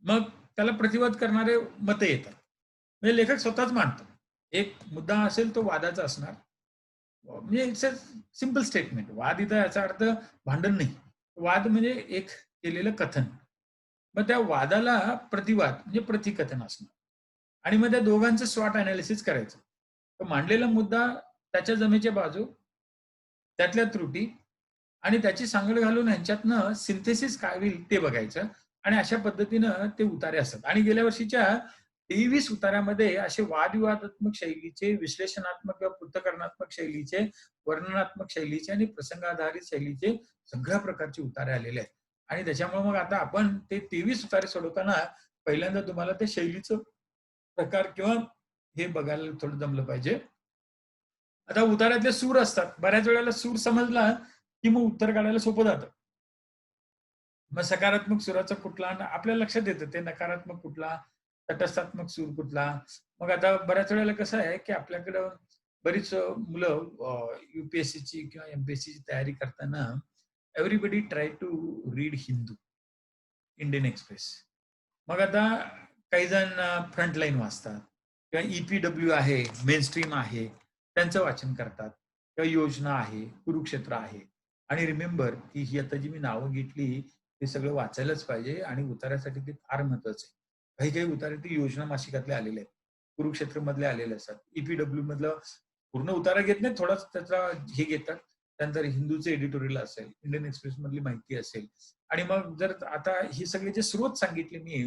मग त्याला प्रतिवाद करणारे मतं येतात. म्हणजे लेखक स्वतःच मांडतो. एक मुद्दा असेल तो वादाचा असणार. म्हणजे इट्स अ सिंपल स्टेटमेंट. वाद इथं याचा अर्थ भांडण नाही. वाद म्हणजे एक केलेलं कथन. मग त्या वादाला प्रतिवाद म्हणजे प्रतिकथन असणार आणि मग त्या दोघांचं स्वॉट एनालिसिस करायचं. तर मांडलेला मुद्दा, त्याच्या जमेच्या बाजू, त्यातल्या त्रुटी आणि त्याची सांगड घालून ह्यांच्यातनं सिंथेसिस काय होईल ते बघायचं आणि अशा पद्धतीनं ते उतारे असतात. आणि गेल्या वर्षीच्या 23 उताऱ्यामध्ये असे वादविवादात्मक शैलीचे, विश्लेषणात्मक किंवा पृथक्करणात्मक शैलीचे, वर्णनात्मक शैलीचे आणि प्रसंगाधारित शैलीचे सगळ्या प्रकारचे उतारे आलेले आहेत. आणि त्याच्यामुळे मग आता आपण ते 23 उतारे सोडवताना पहिल्यांदा तुम्हाला त्या शैलीचं प्रकार किंवा हे बघायला थोडं जमलं पाहिजे. आता उतार्यातले सूर असतात. बऱ्याच वेळेला सूर समजला, की मग उत्तर काढायला सोपं जातं. मग सकारात्मक सुराचा कुठला आणि आपल्या लक्षात येतं ते नकारात्मक कुठला, तटस्थात्मक सूर कुठला. मग आता बऱ्याच वेळेला कसं आहे, की आपल्याकडं बरीच मुलं यू-पी-एस-सीची किंवा एम-पी-एस-सीची तयारी करताना everybody try to read Hindu, Indian Express. मग आता काही जण फ्रंटलाईन वाचतात किंवा ई-पी-डब्ल्यू आहे, मेनस्ट्रीम आहे, त्यांचं वाचन करतात किंवा योजना आहे, कुरुक्षेत्र आहे. आणि रिमेंबर की ही आता जी मी नावं घेतली, ते सगळं वाचायलाच पाहिजे आणि उतार्यासाठी ते फार महत्वाचं आहे. काही-काही उतारे ते योजना मासिकातले आलेले आहेत. कुरुक्षेत्रमधले आलेले असतात. ई-पी-डब्ल्यू मधलं पूर्ण उतारा घेत नाहीत, थोडाच त्याचा हे घेतात. त्यानंतर हिंदूचं एडिटोरियल असेल, इंडियन एक्सप्रेस मधली माहिती असेल आणि मग जर आता ही सगळे जे स्रोत सांगितले मी,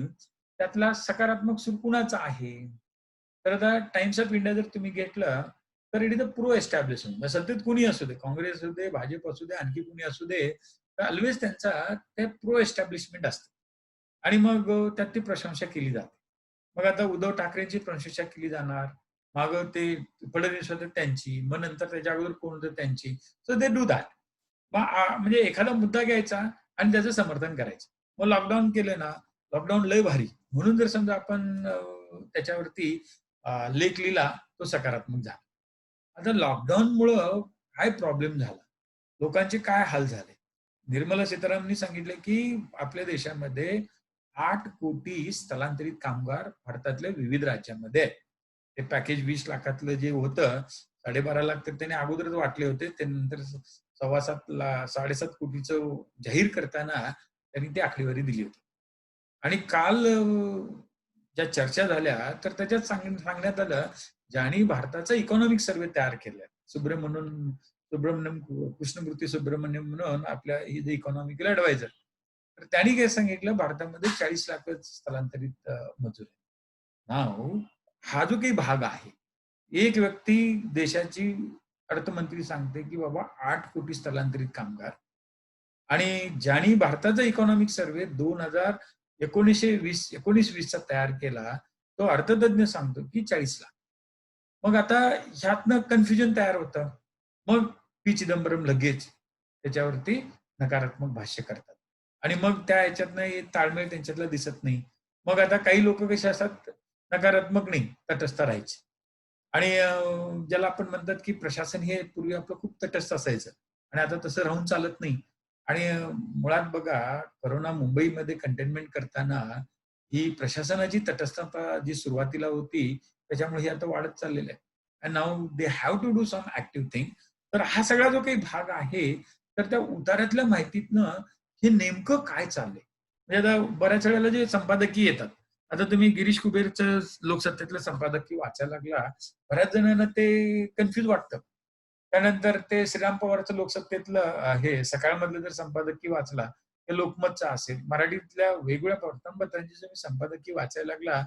त्यातला सकारात्मक सूर कुणाचा आहे? तर आता टाइम्स ऑफ इंडिया जर तुम्ही घेतलं, तर it is a pro establishment. सत्तेत कुणी असू दे, काँग्रेस असू दे, भाजप असू दे, आणखी कुणी असू दे, तर ऑल्वेज त्यांचा ते प्रो एस्टॅब्लिशमेंट असतं. आणि मग त्यात ती प्रशंसा केली जाते. मग आता उद्धव ठाकरेंची प्रशंसा केली जाणार, मागं ते फडणवीस होते त्यांची, मग नंतर त्याच्या अगोदर कोण होतं त्यांची. So they do that. मग म्हणजे एखादा मुद्दा घ्यायचा आणि त्याचं समर्थन करायचं. मग लॉकडाऊन केलं ना, लॉकडाऊन लय भारी. म्हणून जर समजा आपण त्याच्यावरती लेख लिहिला, तो सकारात्मक झाला. आता लॉकडाऊनमुळं काय प्रॉब्लेम झाला? लोकांचे काय हाल झाले? निर्मला सीतारामननी सांगितलं, की आपल्या देशामध्ये 8 कोटी स्थलांतरित कामगार भारतातल्या विविध राज्यांमध्ये आहेत. ते पॅकेज 20 लाखातलं जे होतं, 12.5 लाख तर त्याने अगोदरच वाटले होते. त्यानंतर 7.25 कोटीचं जाहीर करताना त्यांनी ती आकडेवारी दिली होती. आणि काल ज्या चर्चा झाल्या, तर त्याच्यात सांगण्यात आलं, ज्यांनी भारताचा इकॉनॉमिक सर्व्हे तयार केलाय. सुब्रमण्यम कृष्णमूर्ती सुब्रमण्यम म्हणून आपल्या ही जे इकॉनॉमिकल ॲडवायझर. तर त्यांनी काय सांगितलं, भारतामध्ये 40 लाखच स्थलांतरित मजूर आहेत. नाऊ हा जो काही भाग आहे, एक व्यक्ती देशाची अर्थमंत्री सांगते, की बाबा 8 कोटी स्थलांतरित कामगार आणि ज्यांनी भारताचा इकॉनॉमिक सर्व्हे 1919-20 चा तयार केला, तो अर्थतज्ञ सांगतो, की 40 लाख. मग आता ह्यातनं कन्फ्युजन तयार होतं. मग पी. चिदंबरम लगेच त्याच्यावरती नकारात्मक भाष्य करतात. आणि मग त्या ह्याच्यातनं ताळमेळ त्यांच्यातला दिसत नाही. मग आता काही लोक कसे असतात, नकारात्मक नाही, तटस्थ राहायचे. आणि ज्याला आपण म्हणतात, की प्रशासन हे पूर्वी आपलं खूप तटस्थ असायचं आणि आता तसं राहून चालत नाही. आणि मुळात बघा, कोरोना मुंबईमध्ये कंटेनमेंट करताना ही प्रशासनाची तटस्थता जी सुरुवातीला होती, त्याच्यामुळे हे आता वाढत चाललेलं आहे. And now they have to do some active thing. तर हा सगळा जो काही भाग आहे, तर त्या उतार्यातल्या माहितीतनं हे नेमकं काय चाललंय? म्हणजे आता बऱ्याच वेळेला जे संपादकीय येतात. आता तुम्ही गिरीश कुबेरचं लोकसत्तेतलं संपादकीय वाचायला लागला, बऱ्याच जणांना ते कन्फ्यूज वाटतं. त्यानंतर ते श्रीराम पवारचं लोकसत्तेतलं हे सकाळमधलं जर संपादकीय वाचला, ते लोकमतचा असेल. मराठीतल्या वेगवेगळ्या वर्तमानपत्रांची जर संपादकीय वाचायला लागला,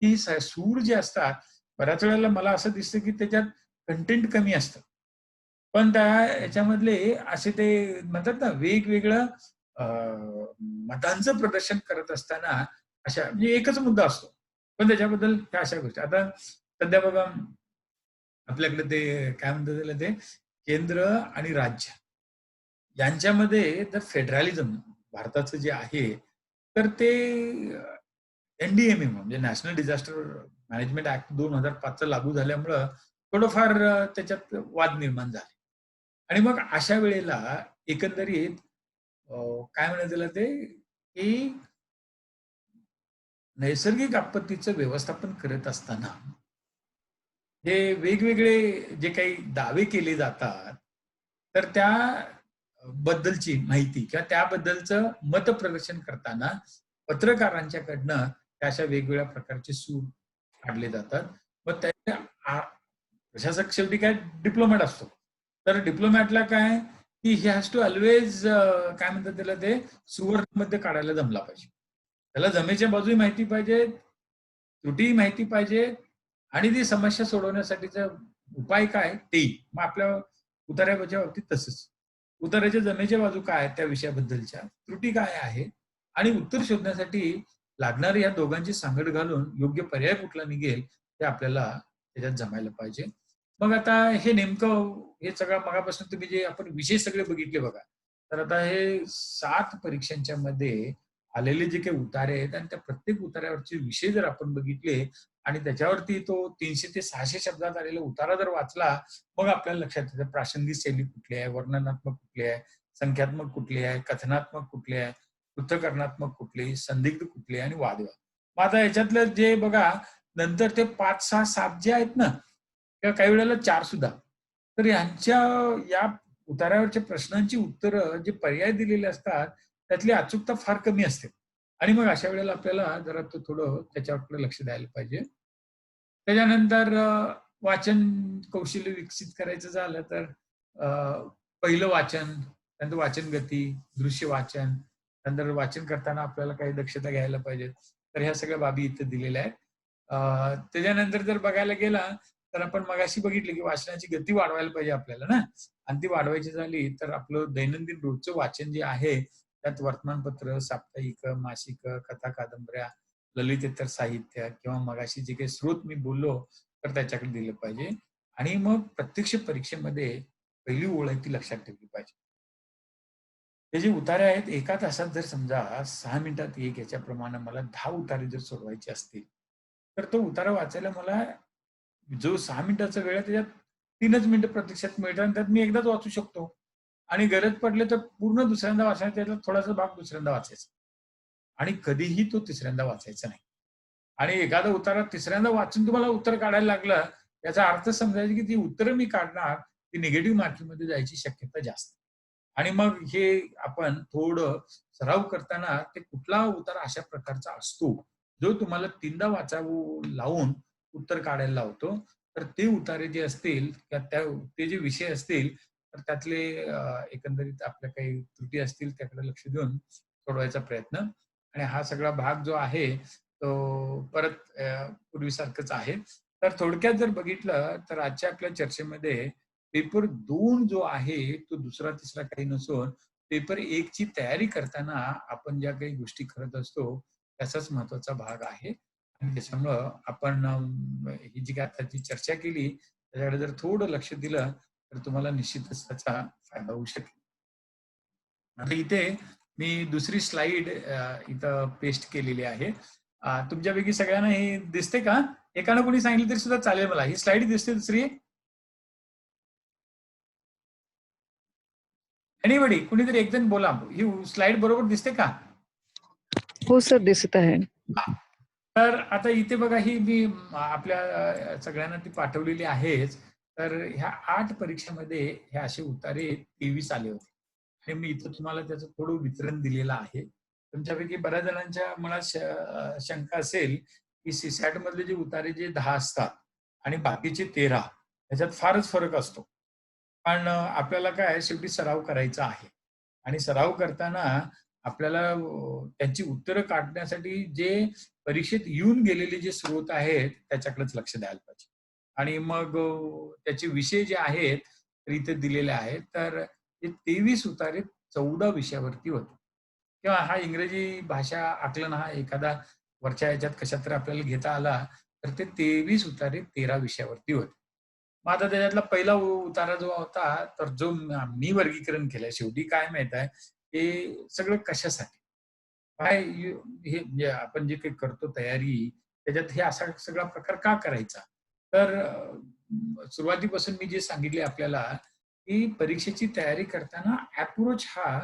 की सूर जे असतात, बऱ्याच वेळेला मला असं दिसतं, की त्याच्यात कंटेंट कमी असतं. पण त्या ह्याच्यामधले असे ते म्हणतात ना, वेगवेगळं अ, मतांचं प्रदर्शन करत असताना अशा म्हणजे एकच मुद्दा असतो. पण त्याच्याबद्दल ह्या अशा गोष्टी. आता सध्या बघा, आपल्याकडे ते काय म्हणतात त्याला ते, केंद्र आणि राज्य यांच्यामध्ये जर फेडरॅलिझम भारताचं जे आहे, तर ते एन-डी-एम-ए म्हणजे नॅशनल डिझास्टर मॅनेजमेंट ॲक्ट 2005 लागू झाल्यामुळं थोडंफार त्याच्यात वाद निर्माण झाले. आणि मग अशा वेळेला एकंदरीत अ, काय म्हणतात त्याला ते, की नैसर्गिक आपत्तीचं व्यवस्थापन करत असताना हे वेगवेगळे जे काही दावे केले जातात, तर त्या बद्दलची माहिती किंवा त्याबद्दलचं मतप्रदर्शन करताना पत्रकारांच्याकडनं त्या अशा वेगवेगळ्या प्रकारचे सूर काढले जातात. मग त्या प्रशासक शेवटी काय डिप्लोमॅट असतो. तर डिप्लोमॅटला काय, की ही हॅज टू ऑल्वेज काय म्हणतात त्याला ते, सुवर्णमध्ये काढायला जमला पाहिजे. त्याला जमेच्या बाजूही माहिती पाहिजेत, त्रुटीही माहिती पाहिजे आणि ती समस्या सोडवण्यासाठीचा उपाय काय तेही. मग आपल्या उतार्याच्या बाबतीत तसंच. उतार्याच्या जमेच्या बाजू काय आहेत त्या विषयाबद्दलच्या, त्रुटी काय आहे आणि उत्तर शोधण्यासाठी लागणारे या दोघांची सांगड घालून योग्य पर्याय कुठला निघेल, ते आपल्याला त्याच्यात जमायला पाहिजे. मग आता हे नेमकं हे सगळं मगापासून तुम्ही जे आपण विषय सगळे बघितले बघा. तर आता हे 7 परीक्षांच्या मध्ये आलेले जे काही उतारे आहेत आणि त्या प्रत्येक उतार्यावरचे विषय जर आपण बघितले आणि त्याच्यावरती तो 300 ते 600 शब्दात आलेला उतारा जर वाचला, मग आपल्याला लक्षात येतं प्रासंगिक शैली कुठली आहे, वर्णनात्मक कुठली आहे, संख्यात्मक कुठली आहे, कथनात्मक कुठली आहे, पृथक्करणात्मक कुठली, संदिग्ध कुठली आहे आणि वादविवाद. मग आता याच्यातलं जे बघा, नंतर ते 5, 6, 7 जे आहेत ना, किंवा काही वेळेला 4 सुद्धा. तर यांच्या या उतार्यावरच्या प्रश्नांची उत्तरं जे पर्याय दिलेले असतात, त्यातली अचूकता फार कमी असते. आणि मग अशा वेळेला आपल्याला जरा थोडं त्याच्याकडे लक्ष द्यायला पाहिजे. त्याच्यानंतर वाचन कौशल्य विकसित करायचं झालं तर अ, पहिलं वाचन, त्यानंतर वाचन गती, दृश्य वाचन, नंतर वाचन करताना आपल्याला काही दक्षता घ्यायला पाहिजे. तर ह्या सगळ्या बाबी इथे दिलेल्या आहेत. त्याच्यानंतर जर बघायला गेला, तर आपण मगाशी बघितलं की वाचनाची गती वाढवायला पाहिजे आपल्याला ना, आणि ती वाढवायची झाली तर आपलं दैनंदिन रोजचं वाचन जे आहे, त्यात वर्तमानपत्र, साप्ताहिक, मासिक, कथा, कादंबऱ्या, ललितेतर साहित्य किंवा मगाशी जे काही स्रोत मी बोललो, तर त्याच्याकडे दिलं पाहिजे. आणि मग प्रत्यक्ष परीक्षेमध्ये पहिली ओळ आहे ती लक्षात ठेवली पाहिजे. हे जे उतारे आहेत, एका तासात जर समजा 6 मिनिटात एक याच्याप्रमाणे मला 10 उतारे जर सोडवायचे असतील, तर तो उतारा वाचायला मला जो 6 मिनिटाचा वेळ आहे त्याच्यात 3च मिनिटं प्रत्यक्षात मिळतात आणि त्यात मी एकदाच वाचू शकतो. आणि गरज पडली तर पूर्ण दुसऱ्यांदा वाचायचा, त्यातला थोडासा भाग दुसऱ्यांदा वाचायचा. आणि कधीही तो तिसऱ्यांदा वाचायचा नाही. आणि एखादा उतारा तिसऱ्यांदा वाचून तुम्हाला उत्तर काढायला लागलं, याचा अर्थ समजायचा की ती उत्तरं मी काढणार, ती निगेटिव्ह मार्किंगमध्ये जायची शक्यता जास्त. आणि मग हे आपण थोडं सराव करताना ते कुठला उतारा अशा प्रकारचा असतो, जो तुम्हाला 3दा वाचावं लावून उत्तर काढायला लावतो. तर ते उतारे जे असतील किंवा ते जे विषय असतील, तर त्यातले एकंदरीत आपल्या काही त्रुटी असतील त्याकडे लक्ष देऊन सोडवायचा प्रयत्न. आणि हा सगळा भाग जो आहे तो परत पूर्वीसारखंच आहे. तर थोडक्यात जर बघितलं तर आजच्या आपल्या चर्चेमध्ये पेपर 2 जो आहे तो दुसरा-तिसरा काही नसून पेपर 1 ची तयारी करताना आपण ज्या काही गोष्टी करत असतो त्याचाच महत्त्वाचा भाग आहे. आणि त्याच्यामुळं आपण ही जी काही आताची चर्चा केली त्याच्याकडे जर थोडं लक्ष दिलं तर तुम्हाला निश्चितच त्याचा फायदा होऊ शकेल. आता इथे मी दुसरी स्लाईड इथं पेस्ट केलेली आहे. तुमच्यापैकी सगळ्यांना हे दिसते का? एकानं कोणी सांगितलं तरी सुद्धा चालेल मला. ही स्लाईड दिसते दुसरी? एनीबडी कुणीतरी एक जण बोला. ही स्लाईड बरोबर दिसते का?
हो सर, दिसत आहे.
तर आता इथे बघा ही मी आपल्या सगळ्यांना ती पाठवलेली आहेच. तर ह्या 8 परीक्षेमध्ये हे असे उतारे 23 आले होते. आणि मी इथं तुम्हाला त्याचं थोडं वितरण दिलेलं आहे. तुमच्यापैकी बऱ्याच जणांच्या मनात शंका असेल, की सी-सॅट मधले जे उतारे जे 10 असतात आणि बाकीचे 13 ह्याच्यात फारच फरक असतो. पण आपल्याला काय शेवटी सराव करायचा आहे. आणि सराव करताना आपल्याला त्यांची उत्तरं काढण्यासाठी जे परीक्षेत येऊन गेलेले जे स्रोत आहेत त्याच्याकडेच लक्ष द्यायला पाहिजे. आणि मग त्याचे विषय जे आहेत तर इथे दिलेले आहेत. तर हे 23 उतारे 14 विषयावरती होते. किंवा हा इंग्रजी भाषा आकलन हा एखादा वरच्या ह्याच्यात कशात तर आपल्याला घेता आला, तर ते 23 उतारे 13 विषयावरती होते. मग आता त्याच्यातला पहिला उतारा जो होता, तर जो मी वर्गीकरण केलंय शेवटी काय माहित आहे, हे सगळं कशासाठी? काय हे म्हणजे आपण जे काही करतो तयारी, त्याच्यात हे असा सगळा प्रकार का करायचा? तर सुरुवातीपासून मी जे सांगितले आपल्याला, की परीक्षेची तयारी करताना अप्रोच हा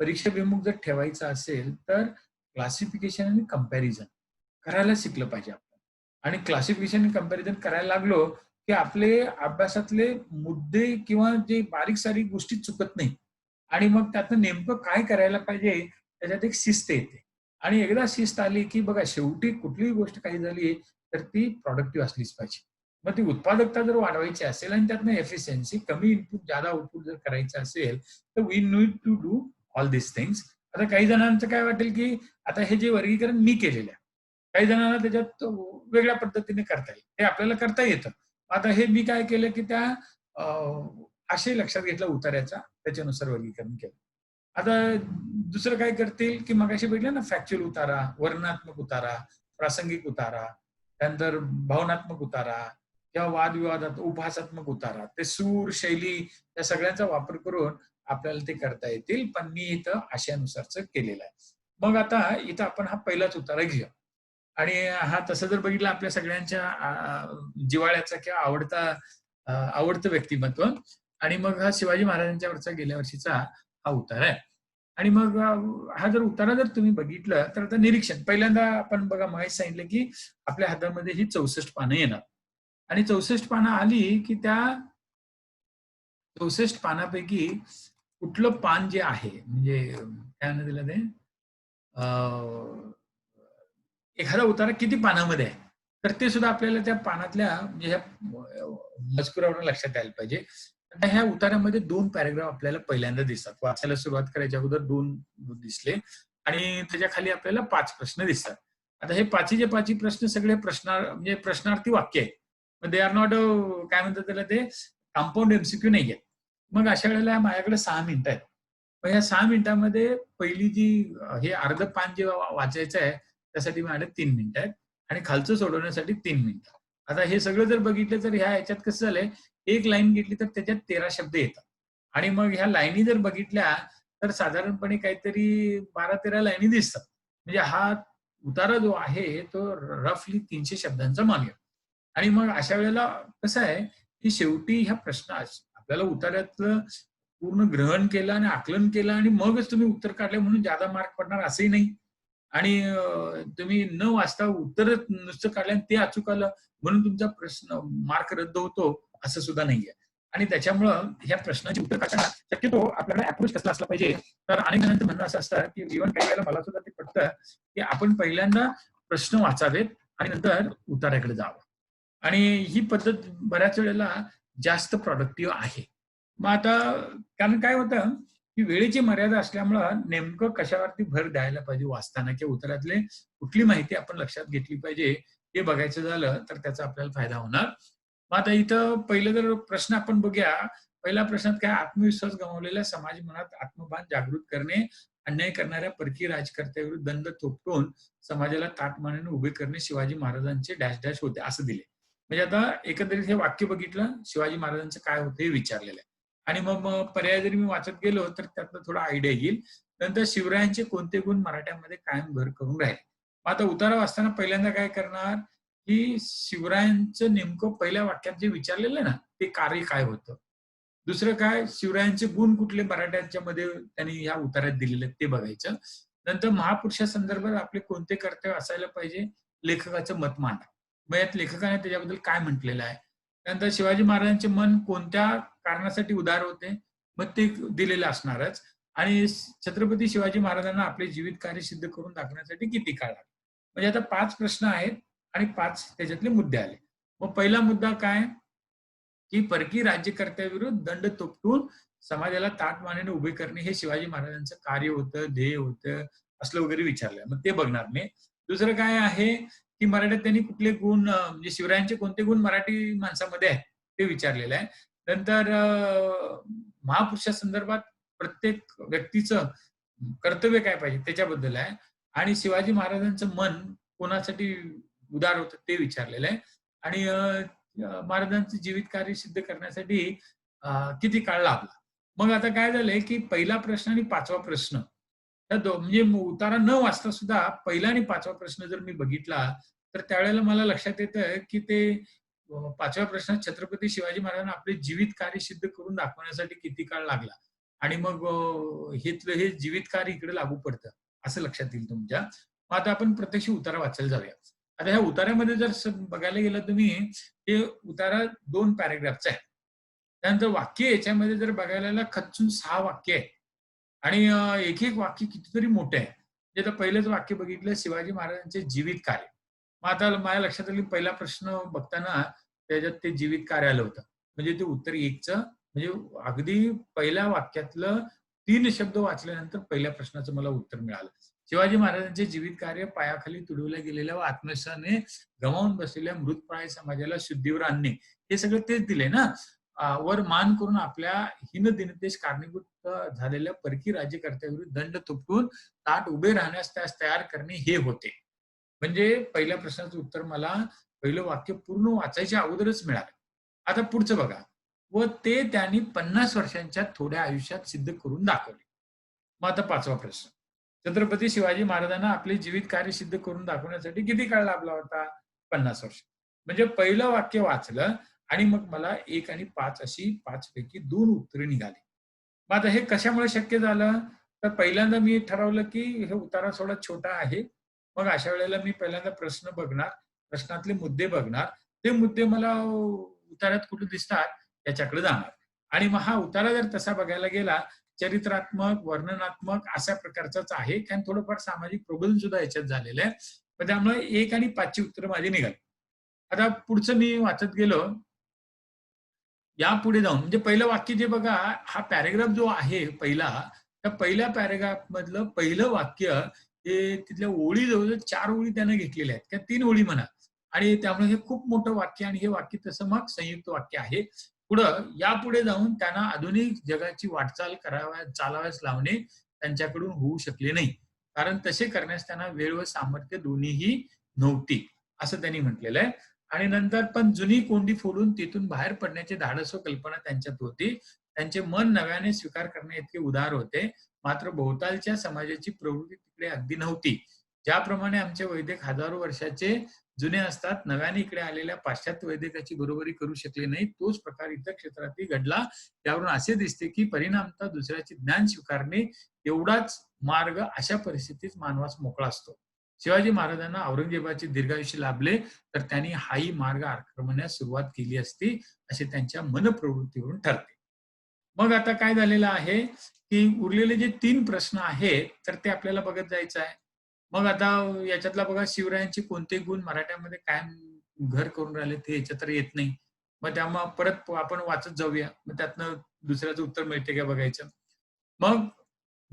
परीक्षेभिमुख जर ठेवायचा असेल, तर क्लासिफिकेशन आणि कंपॅरिझन करायला शिकलं पाहिजे आपण. आणि क्लासिफिकेशन आणि कंपॅरिझन करायला लागलो, की आपले अभ्यासातले मुद्दे किंवा जे बारीक-सारीक गोष्टी चुकत नाही. आणि मग त्यातनं नेमकं काय करायला पाहिजे, त्याच्यात एक शिस्त येते. आणि एकदा शिस्त आली, की बघा शेवटी कुठलीही गोष्ट काही झाली, तर ती प्रॉडक्टिव्ह असलीच पाहिजे. मग ती उत्पादकता जर वाढवायची असेल आणि त्यातनं एफिशियन्सी कमी इनपुट, जादा आउटपुट जर करायचं असेल, तर we need to do all this things. आता काही जणांचं काय वाटेल, की आता हे जे वर्गीकरण मी केलेलं आहे. काही जणांना त्याच्यात वेगळ्या पद्धतीने करता येईल. हे आपल्याला करता येतं. आता हे मी काय केलं, की त्या आशय लक्षात घेतला उतार्याचा, त्याच्यानुसार वर्गीकरण केलं. आता दुसरं काय करतील, की मगाशी भेटलं ना फॅक्च्युअल उतारा, वर्णनात्मक उतारा, प्रासंगिक उतारा, त्यानंतर भावनात्मक उतारा किंवा वादविवादात उपहासात्मक उतारा. ते सूर, शैली या सगळ्यांचा वापर करून आपल्याला ते करता येतील. पण मी इथं आशयानुसारच केलेलं आहे. मग आता इथं आपण हा पहिलाच उतारा घेऊया. आणि हा तसं जर बघितलं आपल्या सगळ्यांच्या जिव्हाळ्याचा किंवा आवडतं व्यक्तिमत्व. आणि मग हा शिवाजी महाराजांच्या वरचा गेल्या वर्षीचा हा उतारा आहे. आणि मग हा जर उतारा जर तुम्ही बघितलं तर आता निरीक्षण पहिल्यांदा आपण बघा महेश सांगितलं, की आपल्या हातामध्ये ही 64 पानं येणार. आणि 64 पानं आली, की त्या 64 पानापैकी कुठलं पान जे आहे म्हणजे काय म्हणतात त्याला ते एखादा उतारा किती पानामध्ये आहे, तर ते सुद्धा आपल्याला त्या पानातल्या म्हणजे ह्या मजकुरावरून लक्षात यायला पाहिजे. आता ह्या उतार्यामध्ये 2 पॅराग्राफ आपल्याला पहिल्यांदा दिसतात. वाचायला सुरुवात करायच्या अगोदर 2 दिसले आणि त्याच्या खाली आपल्याला 5 प्रश्न दिसतात. आता हे 5चे 5 प्रश्न सगळे म्हणजे प्रश्नार्थी वाक्य आहेत. पण दे आर नॉट काय म्हणतात त्याला ते कंपाउंड एमसीक्यू नाहीये. मग अशा वेळेला माझ्याकडे 6 मिनिटं आहेत. मग या 6 मिनिटांमध्ये पहिली जी हे अर्धं पान जे वाचायचं आहे त्यासाठी माझ्याकडे 3 मिनिटं आहेत आणि खालचं सोडवण्यासाठी 3 मिनिटं. आता हे सगळं जर बघितलं तर ह्या ह्याच्यात कसं झालंय, एक लाईन घेतली तर त्याच्यात 13 शब्द येतात. आणि मग ह्या लाईनी जर बघितल्या तर साधारणपणे काहीतरी 12-13 लाईनी दिसतात. म्हणजे हा उतारा जो आहे तो रफली 300 शब्दांचा मानूया. आणि मग अशा वेळेला कसं आहे, की शेवटी ह्या प्रश्नास आपल्याला उतार्यातलं पूर्ण ग्रहण केलं आणि आकलन केलं आणि मगच तुम्ही उत्तर काढले म्हणून जादा मार्क पडणार असंही नाही. आणि तुम्ही न वाचता उत्तरच नुसतं काढलं आणि ते अचूक आलं म्हणून तुमचा प्रश्न मार्क रद्द होतो असं सुद्धा नाहीये. आणि त्याच्यामुळं ह्या प्रश्नाची उत्तर काढताना शक्यतो आपल्याला अप्रोच कसला असला पाहिजे. तर अनेक जणांचं म्हणणं असं असतं, की इव्हन काही वेळेला मला सुद्धा ते पटतं, की आपण पहिल्यांदा प्रश्न वाचावेत आणि नंतर उतार्याकडे जावं. आणि ही पद्धत बऱ्याच वेळेला जास्त प्रॉडक्टिव्ह आहे. मग आता कारण काय होतं, की वेळेची मर्यादा असल्यामुळं नेमकं कशावरती भर द्यायला पाहिजे वाचताना किंवा उत्तरातले कुठली माहिती आपण लक्षात घेतली पाहिजे, हे बघायचं झालं तर त्याचा आपल्याला फायदा होणार. मग आता इथं पहिलं जर प्रश्न आपण बघूया. पहिला प्रश्नात काय आत्मविश्वास गमावलेल्या समाज मनात आत्मभान जागृत करणे, अन्याय करणाऱ्या परकीय राजकर्त्याविरुद्ध दंड थोपटून समाजाला ताटमानेने उभे करणे शिवाजी महाराजांचे डॅश डॅश होते असं दिले. म्हणजे आता एकंदरीत हे वाक्य बघितलं, शिवाजी महाराजांचं काय होतं हे विचारलेलं आहे. आणि मग पर्याय जरी मी वाचत गेलो तर त्यातनं थोडा आयडिया येईल. नंतर शिवरायांचे कोणते गुण मराठ्यामध्ये कायम घर करून राहिले. मग आता उतारा वाचताना पहिल्यांदा काय करणार, की शिवरायांचं नेमकं पहिल्या वाक्यात जे विचारलेलं आहे ना, ते कार्य काय होतं? दुसरं काय शिवरायांचे गुण कुठले मराठ्यांच्या मध्ये त्यांनी ह्या उतार्यात दिलेले आहेत ते बघायचं. नंतर महापुरुषासंदर्भात आपले कोणते कर्तव्य असायला पाहिजे, लेखकाचं मत मांडा. मग यात लेखकाने त्याच्याबद्दल काय म्हटलेलं आहे. त्यानंतर शिवाजी महाराजांचे मन कोणत्या कारणासाठी उदार होते, मग ते दिलेलं असणारच. आणि छत्रपती शिवाजी महाराजांना आपले जीवित कार्य सिद्ध करून दाखवण्यासाठी किती काळ लागला. म्हणजे आता 5 प्रश्न आहेत आणि 5 त्याच्यातले मुद्दे आले. मग पहिला मुद्दा काय, की परकीय राज्यकर्त्याविरुद्ध दंड थोपटून समाजाला ताटमानेने उभे करणे हे शिवाजी महाराजांचं कार्य होतं, ध्येय होतं, असलं वगैरे विचारलंय. मग ते बघणार मी. दुसरं काय आहे, की मराठ्यात त्यांनी कुठले गुण म्हणजे शिवरायांचे कोणते गुण मराठी माणसामध्ये आहेत, ते विचारलेलं आहे. नंतर महापुरुषासंदर्भात प्रत्येक व्यक्तीचं कर्तव्य काय पाहिजे त्याच्याबद्दल आहे. आणि शिवाजी महाराजांचं मन कोणासाठी उदार होतं ते विचारलेलं आहे. आणि महाराजांचं जीवित कार्य सिद्ध करण्यासाठी किती काळ लागला. मग आता काय झालंय, की पहिला प्रश्न आणि 5वा प्रश्न त्या म्हणजे उतारा न वाचता सुद्धा पहिला आणि 5वा प्रश्न जर मी बघितला, तर त्यावेळेला मला लक्षात येतं, की ते 5व्या प्रश्नात छत्रपती शिवाजी महाराजांना आपले जीवित कार्य सिद्ध करून दाखवण्यासाठी किती काळ लागला. आणि मग हे जीवित कार्य इकडे लागू पडतं, असं लक्षात येईल तुमच्या. मग आता आपण प्रत्यक्ष उतारा वाचायला जाऊया. आता ह्या उतार्यामध्ये जर बघायला गेलं तुम्ही, हे उतारा 2 पॅराग्राफचा आहे. त्यानंतर वाक्य याच्यामध्ये जर बघायला गेलं खच्चून 6 वाक्य आहेत. आणि एक-एक वाक्य कितीतरी मोठं आहे. म्हणजे आता पहिलंच वाक्य बघितलं शिवाजी महाराजांचे जीवित कार्य. मग आता माझ्या लक्षात आलं पहिला प्रश्न बघताना त्याच्यात ते जीवित कार्य आलं होतं. म्हणजे ते उत्तर 1चं म्हणजे अगदी पहिल्या वाक्यातलं 3 शब्द वाचल्यानंतर पहिल्या प्रश्नाचं मला उत्तर मिळालं. शिवाजी महाराजांचे जीवित कार्य पायाखाली तुडवल्या गेलेल्या व आत्मविश्वासाने गमावून बसलेल्या मृतप्राय समाजाला शुद्धीवर आणणे. हे सगळं तेच दिलंय ना. वर मान करून आपल्या हीनदिनतेस कारणीभूत झालेल्या परकीय राज्यकर्त्याविरुद्ध दंड थोपटून ताठ उभे राहण्यास त्यास तयार करणे हे होते. म्हणजे पहिल्या प्रश्नाचं उत्तर मला पहिलं वाक्य पूर्ण वाचायच्या अगोदरच मिळालं. आता पुढचं बघा. व ते त्यांनी 50 वर्षांच्या थोड्या आयुष्यात सिद्ध करून दाखवले. मग आता 5वा प्रश्न. छत्रपती शिवाजी महाराजांना आपले जीवित कार्य सिद्ध करून दाखवण्यासाठी किती काळ लाभला होता? 50 वर्ष. म्हणजे पहिलं वाक्य वाचलं आणि मग मला 1 आणि 5 अशी 5 पैकी 2 उत्तरे निघाली. मग आता हे कशामुळे शक्य झालं? तर पहिल्यांदा मी ठरवलं, की हे उतारा थोडा छोटा आहे. मग अशा वेळेला मी पहिल्यांदा प्रश्न बघणार, प्रश्नातले मुद्दे बघणार. ते मुद्दे मला उतार्यात कुठे दिसतात त्याच्याकडे जाणार. आणि मग हा उतारा जर तसा बघायला गेला, चरित्रात्मक, वर्णनात्मक अशा प्रकारचाच आहे. कारण थोडंफार सामाजिक प्रबोधन सुद्धा याच्यात झालेलं आहे. तर त्यामुळे 1 आणि 5 ची उत्तरं माझी निघाली. आता पुढचं मी वाचत गेलो. यापुढे जाऊन म्हणजे पहिलं वाक्य जे बघा, हा पॅराग्राफ जो आहे पहिला, त्या पहिल्या पॅराग्राफ मधलं पहिलं वाक्य हे तिथल्या ओळी जवळ 4 ओळी त्यानं घेतलेल्या आहेत किंवा 3 ओळी म्हणा. आणि त्यामुळे हे खूप मोठं वाक्य आणि हे वाक्य तसं मग संयुक्त वाक्य आहे. पुढं यापुढे जाऊन त्यांना आधुनिक जगाची वाटचाल चालाव्यास लावणे त्यांच्याकडून होऊ शकले नाही. कारण तसे करण्यास त्यांना वेळ व सामर्थ्य दोन्हीही नव्हती, असं त्यांनी म्हटलेलं आहे. आणि नंतर पण जुनी कोंडी फोडून तिथून बाहेर पडण्याची धाडस व कल्पना त्यांच्यात होती. त्यांचे मन नव्याने स्वीकार करण्याइतके उदार होते. मात्र भोवतालच्या समाजाची प्रवृत्ती तिकडे अगदी नव्हती. ज्याप्रमाणे आमचे वैदिक हजारो वर्षाचे जुने असतात, नव्याने इकडे आलेल्या पाश्चात्य वैदिकाची बरोबरी करू शकले नाही, तोच प्रकार इतर क्षेत्रातही घडला. यावरून असे दिसते की परिणामतः दुसऱ्याचे ज्ञान स्वीकारणे एवढाच मार्ग अशा परिस्थितीत मानवास मोकळा असतो. शिवाजी महाराजांना औरंगजेबाचे दीर्घायुष्य लाभले तर त्यांनी हाही मार्ग आक्रमण्यास सुरुवात केली असती, असे त्यांच्या मनप्रवृत्तीवरून ठरते. मग आता काय झालेलं आहे, की उरलेले जे 3 प्रश्न आहेत, तर ते आपल्याला बघत जायचं आहे. मग आता याच्यातला बघा शिवरायांचे कोणते गुण मराठ्यामध्ये कायम घर करून राहिले ते याच्यात तर येत नाही. मग त्यामुळे परत आपण वाचत जाऊया. मग त्यातनं दुसऱ्याचं उत्तर मिळते का बघायचं. मग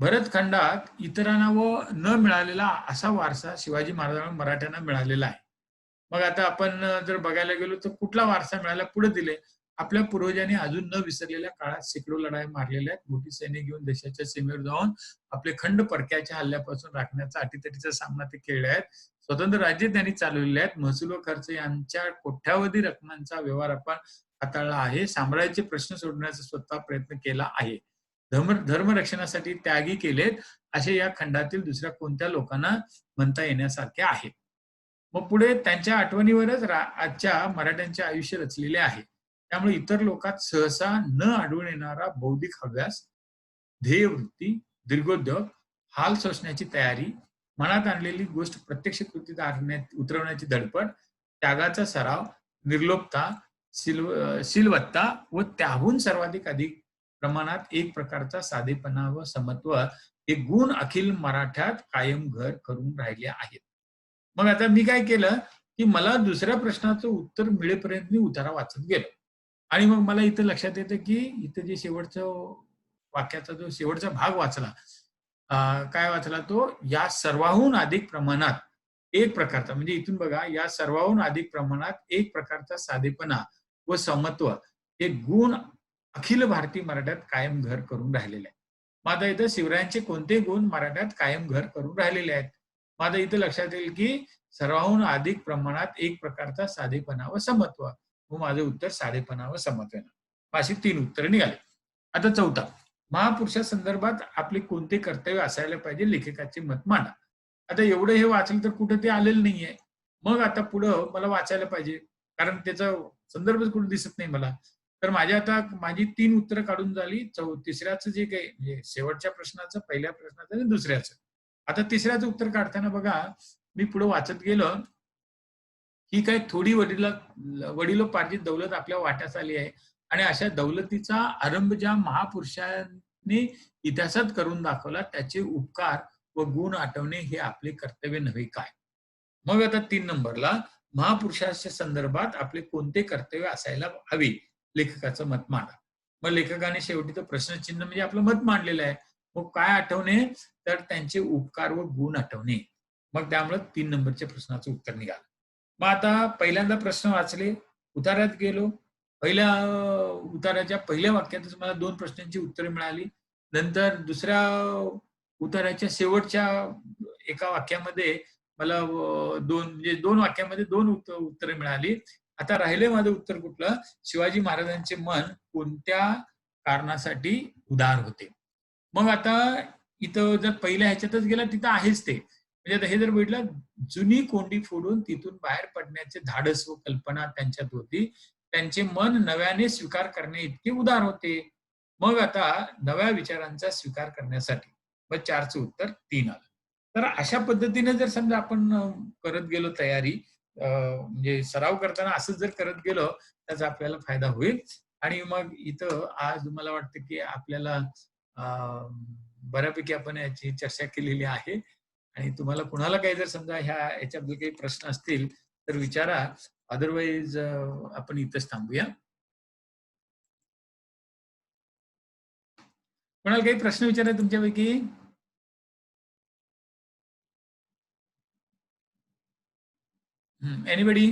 भरतखंडात इतरांना व न मिळालेला असा वारसा शिवाजी महाराजांना मराठ्यांना मिळालेला आहे. मग आता आपण जर बघायला गेलो तर कुठला वारसा मिळाला पुढे दिले. आपल्या पूर्वजांनी अजून न विसरलेल्या काळात शेकडो लढाई मारलेल्या आहेत. मोठी सैन्य घेऊन देशाच्या सीमेवर जाऊन आपले खंड परक्याच्या हल्ल्यापासून राखण्याचा अटीतटीचा सामना ते केले आहेत. स्वतंत्र राज्य त्यांनी चालवलेले आहेत. महसूल व खर्च यांच्या कोट्यावधी रकमांचा व्यवहार आपण हाताळला आहे. साम्राज्याचे प्रश्न सोडवण्याचा स्वतः प्रयत्न केला आहे. धर्मरक्षणासाठी त्यागी केलेत असे या खंडातील दुसऱ्या कोणत्या लोकांना म्हणता येण्यासारखे आहे. मग पुढे त्यांच्या आठवणीवरच आजच्या मराठ्यांचे आयुष्य रचलेले आहे. त्यामुळे इतर लोकात सहसा न आढळून येणारा बौद्धिक हव्यास, ध्येयवृत्ती, दीर्घोद्योग, हाल सोसण्याची तयारी, मनात आणलेली गोष्ट प्रत्यक्ष कृतीत उतरवण्याची धडपड, त्यागाचा सराव, निर्लोभता, शीलवत्ता व त्याहून सर्वाधिक अधिक प्रमाणात एक प्रकारचा साधेपणा व समत्व हे गुण अखिल मराठ्यात कायम घर करून राहिले आहेत. मग आता मी काय केलं, की मला दुसऱ्या प्रश्नाचं उत्तर मिळेपर्यंत मी उतारा वाचत गेलो. आणि मग मला इथं लक्षात येतं, की इथं जे शेवटचं वाक्याचा जो शेवटचा भाग वाचला, काय वाचला तो, या सर्वाहून अधिक प्रमाणात एक प्रकारचा म्हणजे इथून बघा, या सर्वाहून अधिक प्रमाणात एक प्रकारचा साधेपणा व समत्व हे गुण अखिल भारतीय मराठ्यात कायम घर करून राहिलेले आहेत. मग आता इथं शिवरायांचे कोणते गुण मराठ्यात कायम घर करून राहिलेले आहेत. मग आता इथं लक्षात येईल, की सर्वाहून अधिक प्रमाणात एक प्रकारचा साधेपणा व समत्व. मग माझं उत्तर साधेपणा व समत्व येणार. अशी 3 उत्तरं निघाली. आता चौथा, महापुरुषासंदर्भात आपले कोणते कर्तव्य असायला पाहिजे, लेखकाचे मत मांडा. आता एवढं हे वाचलं तर कुठं ते आलेलं नाहीये. मग आता पुढं मला वाचायला पाहिजे, कारण त्याचा संदर्भच कुठे दिसत नाही मला. तर माझी 3 उत्तरं काढून झाली. तिसऱ्याचं जे काही म्हणजे शेवटच्या प्रश्नाचं, पहिल्या प्रश्नाचं आणि दुसऱ्याचं. आता तिसऱ्याचं उत्तर काढताना बघा, मी पुढे वाचत गेलो, ही काय थोडी वडिलोपार्जित दौलत आपल्या वाट्यास आली आहे आणि अशा दौलतीचा आरंभ ज्या महापुरुषांनी इतिहासात करून दाखवला, त्याचे उपकार व गुण आठवणे हे आपले कर्तव्य नव्हे काय. मग आता 3 नंबरला, महापुरुषाच्या संदर्भात आपले कोणते कर्तव्य असायला हवे, लेखकाचं मत मांडा. मग लेखकाने शेवटी तर प्रश्नचिन्ह म्हणजे आपलं मत मांडलेलं आहे. मग काय आठवणे, तर त्यांचे उपकार व गुण आठवणे. मग त्यामुळे 3 नंबरच्या प्रश्नाचं उत्तर निघालं. मग आता पहिल्यांदा प्रश्न वाचले, उतार्यात गेलो. उतार्याच्या पहिल्या वाक्यातच मला 2 प्रश्नांची उत्तरे मिळाली. नंतर दुसऱ्या उतार्याच्या शेवटच्या एका वाक्यामध्ये मला 2 वाक्यामध्ये 2 उत्तरे मिळाली. आता राहिले माझं उत्तर कुठलं? शिवाजी महाराजांचे मन कोणत्या कारणासाठी उदार होते. मग आता इथं जर पहिल्या ह्याच्यातच गेला तिथं आहेच ते. म्हणजे आता हे जर बघितलं, जुनी कोंडी फोडून तिथून बाहेर पडण्याचे धाडस व कल्पना त्यांच्यात होती. त्यांचे मन नव्याने स्वीकार करणे इतके उदार होते. मग आता नव्या विचारांचा स्वीकार करण्यासाठी मग 4चं उत्तर 3 आलं. तर अशा पद्धतीने जर समजा आपण करत गेलो तयारी, म्हणजे सराव करताना असंच जर करत गेलो, त्याचा आपल्याला फायदा होईल. आणि मग इथं आज मला वाटतं, की आपल्याला अ, बऱ्यापैकी आपण याची चर्चा केलेली आहे. आणि तुम्हाला कुणाला काही जर समजा याच्याबद्दल काही प्रश्न असतील तर विचारा. अदरवाईज आपण इथंच थांबूया. कोणाला काही प्रश्न विचारायचे तुमच्यापैकी? एनीबडी?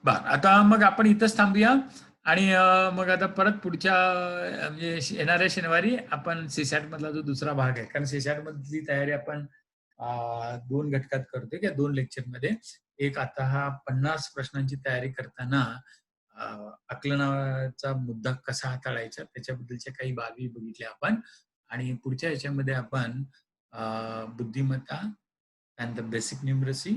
बर, आता मग आपण इथंच थांबूया. आणि मग आता परत पुढच्या म्हणजे येणाऱ्या शनिवारी आपण सीसॅट मधला जो दुसरा भाग आहे, कारण सीसॅट मधली तयारी आपण 2 घटकात करतोय किंवा 2 लेक्चरमध्ये. एक आता हा 50 प्रश्नांची तयारी करताना अ, आकलनाचा मुद्दा कसा हाताळायचा त्याच्याबद्दलच्या काही बाबी बघितल्या आपण आणि पुढच्या ह्याच्यामध्ये आपण बुद्धिमत्ता त्यानंतर बेसिक न्यूमरसी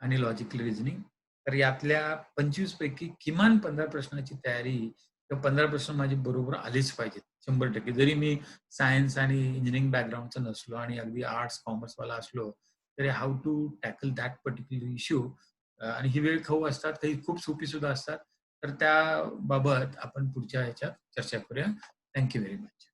आणि लॉजिकल रिझनिंग. तर यातल्या 25 पैकी किमान 15 प्रश्नाची तयारी किंवा 15 प्रश्न माझे बरोबर आलेच पाहिजेत 100%. जरी मी सायन्स आणि इंजिनिअरिंग बॅकग्राऊंडचा नसलो आणि अगदी आर्ट्स, कॉमर्सवाला असलो, तरी how to tackle that particular issue आणि ही वेळ खाऊ असतात, काही खूप सोपी सुद्धा असतात. तर त्याबाबत आपण पुढच्या ह्याच्यात चर्चा करूया. Thank you very much.